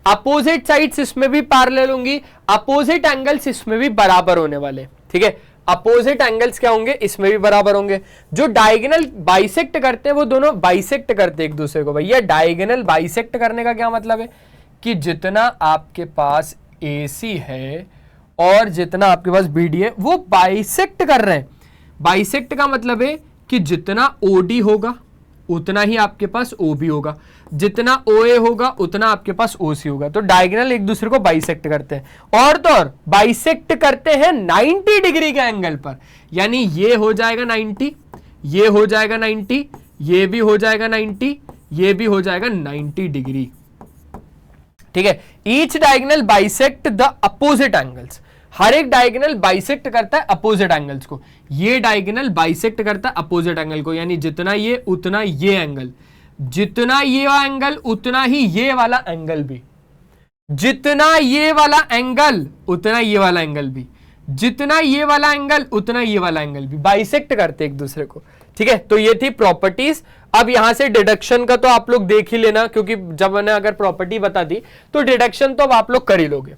अपोजिट साइड्स इसमें भी पैरेलल होंगी, अपोजिट एंगल्स इसमें भी बराबर होने वाले, ठीक है। अपोजिट एंगल्स क्या होंगे, इसमें भी बराबर होंगे। जो डायगोनल बाइसेक्ट करते हैं वो दोनों बाइसेक्ट करते हैं एक दूसरे को। भैया डायगोनल बाइसेक्ट करने का क्या मतलब है कि जितना आपके पास AC है और जितना आपके पास BD है वो बाइसेक्ट कर रहे हैं। बाइसेक्ट का मतलब है कि जितना OD होगा उतना ही आपके पास OB होगा, जितना OA होगा उतना आपके पास OC होगा। तो डायगोनल एक दूसरे को बाइसेक्ट करते हैं, और तो और बाइसेक्ट करते हैं 90 डिग्री के एंगल पर, यानी ये हो जाएगा 90, ये हो जाएगा 90, ये भी हो जाएगा 90, ये भी हो जाएगा 90 डिग्री, ठीक है। Each diagonal bisect the opposite angles, हर एक डायगोनल बाइसेक्ट करता है अपोजिट एंगल्स को। ये डायगोनल बाइसेक्ट करता है अपोजिट एंगल को, यानी जितना ये उतना ये एंगल, जितना ये एंगल उतना ही ये वाला एंगल भी, जितना ये वाला एंगल उतना ये वाला एंगल भी, जितना ये वाला एंगल उतना ये वाला एंगल भी, बाइसेक्ट करते एक दूसरे को, ठीक है। तो ये थी प्रॉपर्टीज। अब यहां से डिडक्शन का तो आप लोग देख ही लेना, क्योंकि जब मैंने अगर प्रॉपर्टी बता दी तो डिडक्शन तो अब आप लोग कर ही लोगे।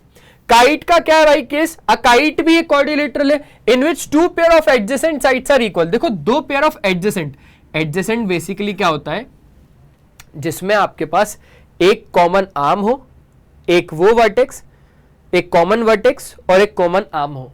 काइट का क्या है भाई केस, अ काइट भी एक क्वाड्रिलेटरल है in which two pair of adjacent sides are equal. देखो दो pair of adjacent, adjacent basically क्या होता है, जिसमें आपके पास एक कॉमन आर्म हो, एक वो वर्टेक्स, एक कॉमन वर्टेक्स और एक कॉमन आर्म हो।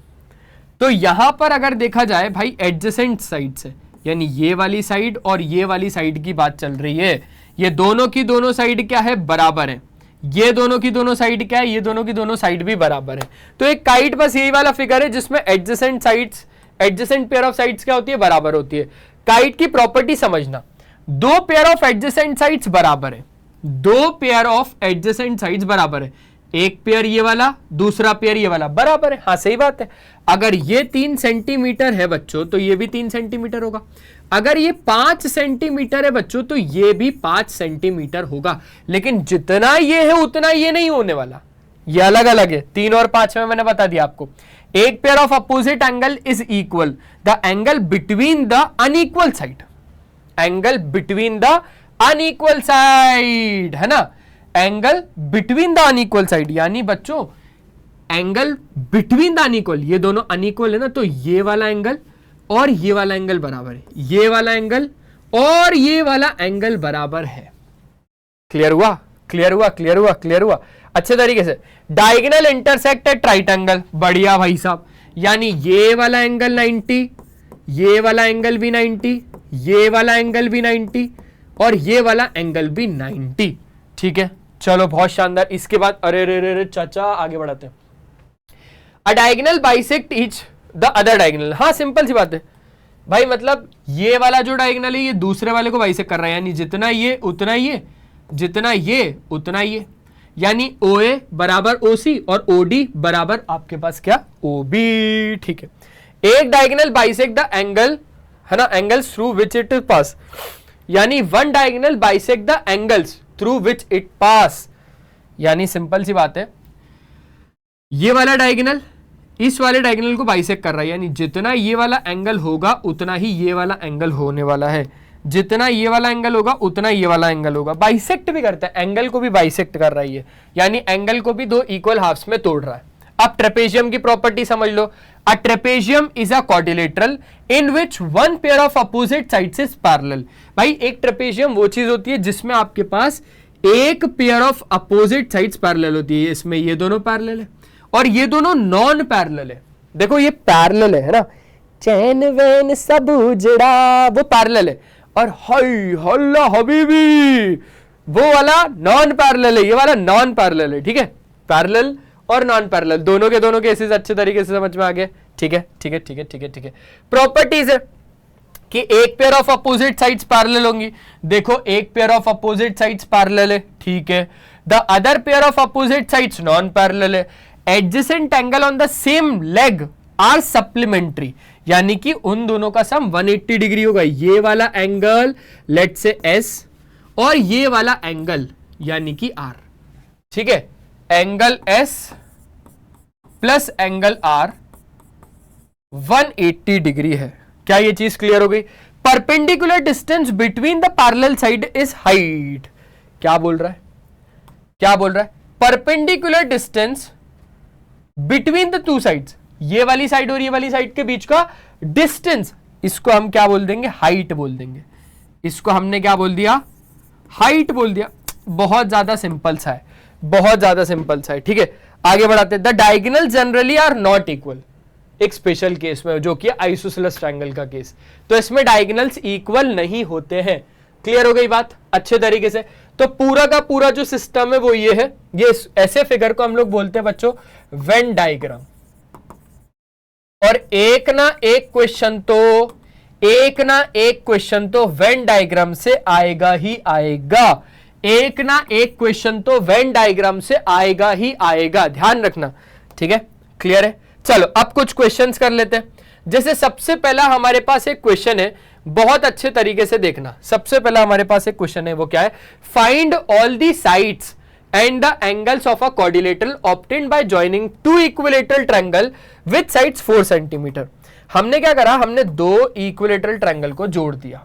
तो यहां पर अगर देखा जाए भाई एडजेसेंट साइड्स है, यानी ये वाली साइड और ये वाली साइड की बात चल रही है। ये दोनों की दोनों साइड क्या है, बराबर है। ये दोनों की दोनों साइड क्या है, ये दोनों की दोनों साइड भी बराबर है। तो एक काइट बस यही वाला फिगर है जिसमें adjacent sides, adjacent pair of sides क्या होती है, बराबर होती है। काइट की प्रॉपर्टी समझना, दो पेयर ऑफ एडजेसेंट साइड्स बराबर है, दो पेयर ऑफ एडजेसेंट साइड्स बराबर है, एक पेयर ये वाला, दूसरा पेयर ये वाला, बराबर है। हाँ सही बात है। अगर ये 3 सेंटीमीटर है बच्चों तो ये भी 3 सेंटीमीटर होगा। अगर ये 5 सेंटीमीटर है बच्चों तो ये भी 5 सेंटीमीटर होगा। लेकिन जितना ये है उतना ये नहीं होने वाला, ये अलग अलग है। 3 और 5 में मैंने बता दिया आपको। एक pair of opposite angle is equal the angle between the unequal side, angle between the unequal side, है ना। Angle between the unequal side, यानी बच्चों एंगल बिटवीन द अनइक्वल, ये दोनों अनइक्वल है ना, तो ये वाला एंगल और ये वाला एंगल बराबर है, ये वाला एंगल और ये वाला एंगल बराबर है। क्लियर हुआ, क्लियर हुआ, क्लियर हुआ, क्लियर हुआ अच्छे तरीके से। Diagonal intersect at right angle, बढ़िया भाई साहब, यानी ये वाला एंगल 90, ये वाला एंगल भी 90, ये वाला एंगल भी 90 और ये वाला एंगल भी 90, ठीक है। चलो बहुत शानदार। इसके बाद अरे रे रे रे चाचा आगे बढ़ाते हैं। अ diagonal bisect each the other diagonal, हाँ सिंपल सी बात है भाई, मतलब ये वाला जो डायगोनल है ये दूसरे वाले को बाइसेक्ट कर रहा है, यानी जितना ये उतना ये, जितना ये उतना ये, यानी OA बराबर OC और OD बराबर आपके पास क्या, OB, ठीक है। एक डायगोनल बाइसेक्ट द एंगल, है ना, angles through which it pass, यानी one diagonal bisect the angles through which it pass, यानी सिंपल सी बात है, ये वाला डायगोनल इस वाले डायगोनल को बाइसेक्ट कर रहा है, यानी जितना ये वाला एंगल होगा उतना ही ये वाला एंगल होने वाला है, जितना ये वाला एंगल होगा उतना ये वाला एंगल होगा। बाइसेक्ट भी करता है, एंगल को भी बाइसेक्ट कर रहा है, यानी एंगल को भी दो इक्वल हाफ्स में तोड़ रहा है। अब ट्रेपेजियम की प्रॉपर्टी समझ लो। A trapezium is a quadrilateral in which one pair of opposite sides is parallel. भाई एक ट्रेपेजियम वो चीज होती है जिसमें आपके पास एक pair of opposite sides parallel होती है। इसमें ये दोनों पैरेलल है और ये दोनों नॉन पैरेलल है। देखो ये पैरेलल है ना, चैन वैन सब उजड़ा, वो पैरेलल है, और हाय हल्ला हबीबी वो वाला नॉन पैरेलल है, ये वाला नॉन पैरेलल है, ठीक है। पैरेलल और नॉन पैरेलल दोनों के दोनों केसेस अच्छे तरीके से समझ में आ गए, ठीक है, ठीक है, ठीक है, ठीक है, ठीक है। प्रॉपर्टीज है कि एक pair of opposite sides parallel होंगी। देखो एक pair of opposite sides parallel है, ठीक है। The other pair of opposite sides non parallel है। Adjacent angle on the same leg are supplementary, यानी कि उन दोनों का सम 180 डिग्री होगा। ये वाला एंगल लेट से S और ये वाला एंगल यानी कि R, ठीक है। Angle S plus angle R 180 degree है। क्या ये चीज क्लियर हो गई? Perpendicular distance between the parallel side is height. क्या बोल रहा है? क्या बोल रहा है? Perpendicular distance between the two sides, ये वाली साइड और ये वाली साइड के बीच का डिस्टेंस, इसको हम क्या बोल देंगे? हाइट बोल देंगे। इसको हमने क्या बोल दिया? हाइट बोल दिया। बहुत ज्यादा सिंपल सा है, बहुत ज्यादा सिंपल सा है। ठीक है, आगे बढ़ाते हैं। The diagonal generally are not equal, एक स्पेशल केस में जो कि आइसोसेलेस ट्रायंगल का केस, तो इसमें डायगोनल्स इक्वल नहीं होते हैं। क्लियर हो गई बात अच्छे तरीके से? तो पूरा का पूरा जो सिस्टम है वो ये है, ये ऐसे फिगर को हम लोग बोलते हैं बच्चों वेन डायग्राम। और एक ना एक क्वेश्चन तो वेन डायग्राम से आएगा ही आएगा। एक ना एक क्वेश्चन तो वेन डायग्राम से आएगा ही आएगा, ध्यान रखना। ठीक है, क्लियर है? चलो अब कुछ क्वेश्चंस कर लेते हैं। जैसे सबसे पहला हमारे पास एक क्वेश्चन है, बहुत अच्छे तरीके से देखना। सबसे पहला हमारे पास एक क्वेश्चन है, वो क्या है? Find all the sides and the angles of a quadrilateral obtained by joining two equilateral triangle with sides 4 cm। हमने क्या करा? हमने दो इक्विलेटरल ट्रायंगल को जोड़ दिया।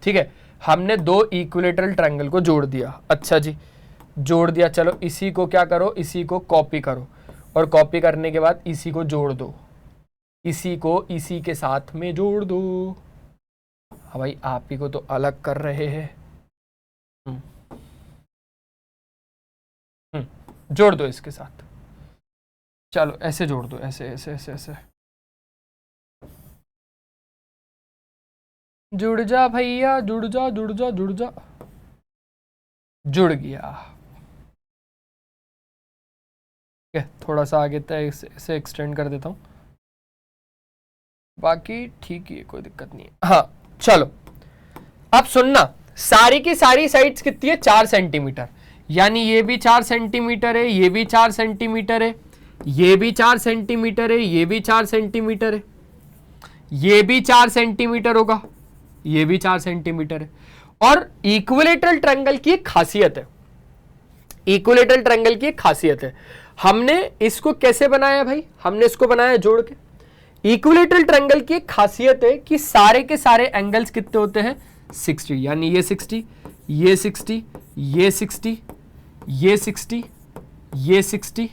ठीक है, हमने दो इक्विलेटरल ट्रायंगल को जोड़ दिया। अच्छा जी, जोड़ दिया। चलो इसी को क्या करो? इसी को कॉपी करो, और कॉपी करने के बाद इसी को जोड़ दो, इसी को इसी के साथ में जोड़ दो। हाँ भाई, आप ही को तो अलग कर रहे हैं। जोड़ दो इसके साथ। चलो ऐसे जोड़ दो, ऐसे ऐसे ऐसे ऐसे। जुड़ जा भैया, जुड़ जा जुड़ जा जुड़ जा। जुड़ गया। ठीक है, थोड़ा सा आगे तक इसे एक्सटेंड कर देता हूं, बाकी ठीक है, कोई दिक्कत नहीं है। हाँ चलो अब सुनना, सारी की सारी साइड्स कितनी है? 4 सेंटीमीटर। यानी ये भी 4 सेंटीमीटर है, ये भी 4 सेंटीमीटर है, ये भी 4 सेंटीमीटर है, ये भी 4 सेंटीमीटर है, ये भी 4 सेंटीमीटर होगा, ये भी 4 सेंटीमीटर है। और इक्विलेटरल ट्रायंगल की एक खासियत है, इक्विलेटरल ट्रायंगल की एक खासियत है, हमने इसको कैसे बनाया भाई? हमने इसको बनाया जोड़ के। इक्विलेटरल ट्रायंगल की एक खासियत है कि सारे के सारे एंगल्स कितने होते हैं? 60। यानी ये 60, ये 60, ये 60, ये 60, ये 60,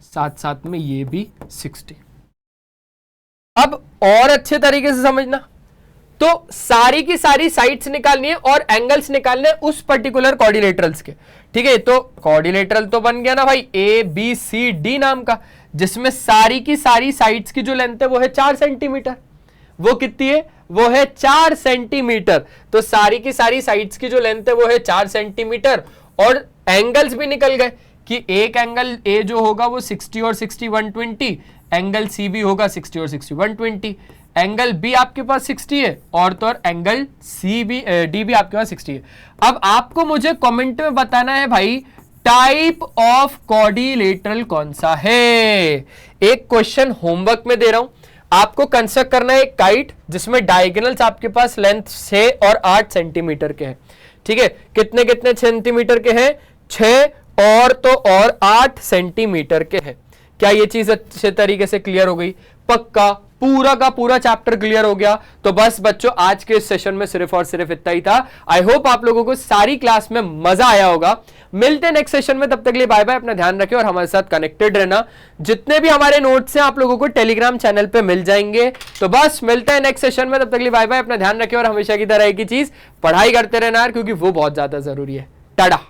साथ साथ में ये भी 60। अब और अच्छे तरीके से समझना, तो सारी की सारी साइड्स निकालनी है और एंगल्स निकालने हैं उस पर्टिकुलर क्वाड्रिलेटरल्स के। ठीक है, तो क्वाड्रिलेटरल तो बन गया ना भाई ए बी सी डी नाम का, जिसमें सारी की सारी साइड्स की जो लेंथ है वो है 4 सेंटीमीटर। वो कितनी है? वो है 4 सेंटीमीटर। तो सारी की सारी साइड्स की जो लेंथ है वो है 4 सेंटीमीटर, और एंगल्स भी निकल गए कि एक एंगल ए जो होगा वो 60 और 60 120, एंगल सी भी होगा 60 और 60 120, एंगल बी आपके पास 60 है, और तो और एंगल सी भी डी भी आपके पास 60 है। अब आपको मुझे कमेंट में बताना है भाई टाइप ऑफ क्वाड्रिलेटरल कौन सा है। एक क्वेश्चन होमवर्क में दे रहा हूं, आपको कंस्ट्रक्ट करना है एक काइट जिसमें डायगोनल्स आपके पास लेंथ 6 और 8 सेंटीमीटर के हैं। ठीक है, कितने कितने सेंटीमीटर के हैं? 6 और तो और 8 सेंटीमीटर के हैं। क्या ये चीज अच्छे तरीके से क्लियर हो गई? पक्का पूरा का पूरा चैप्टर क्लियर हो गया। तो बस बच्चों आज के इस सेशन में सिर्फ और सिर्फ इतना ही था। आई होप आप लोगों को सारी क्लास में मजा आया होगा। मिलते हैं नेक्स्ट सेशन में, तब तक के लिए बाय बाय। अपना ध्यान रखें और हमारे साथ कनेक्टेड रहना। जितने भी हमारे नोट्स हैं आप लोगों को टेलीग्राम चैनल पे मिल जाएंगे। तो बस मिलते हैं नेक्स्ट सेशन में, तब तक के लिए बाय बाय। अपना ध्यान रखें और हमेशा की तरह एक ही चीज, पढ़ाई करते रहना यार, क्योंकि वो बहुत ज्यादा जरूरी है। टाटा।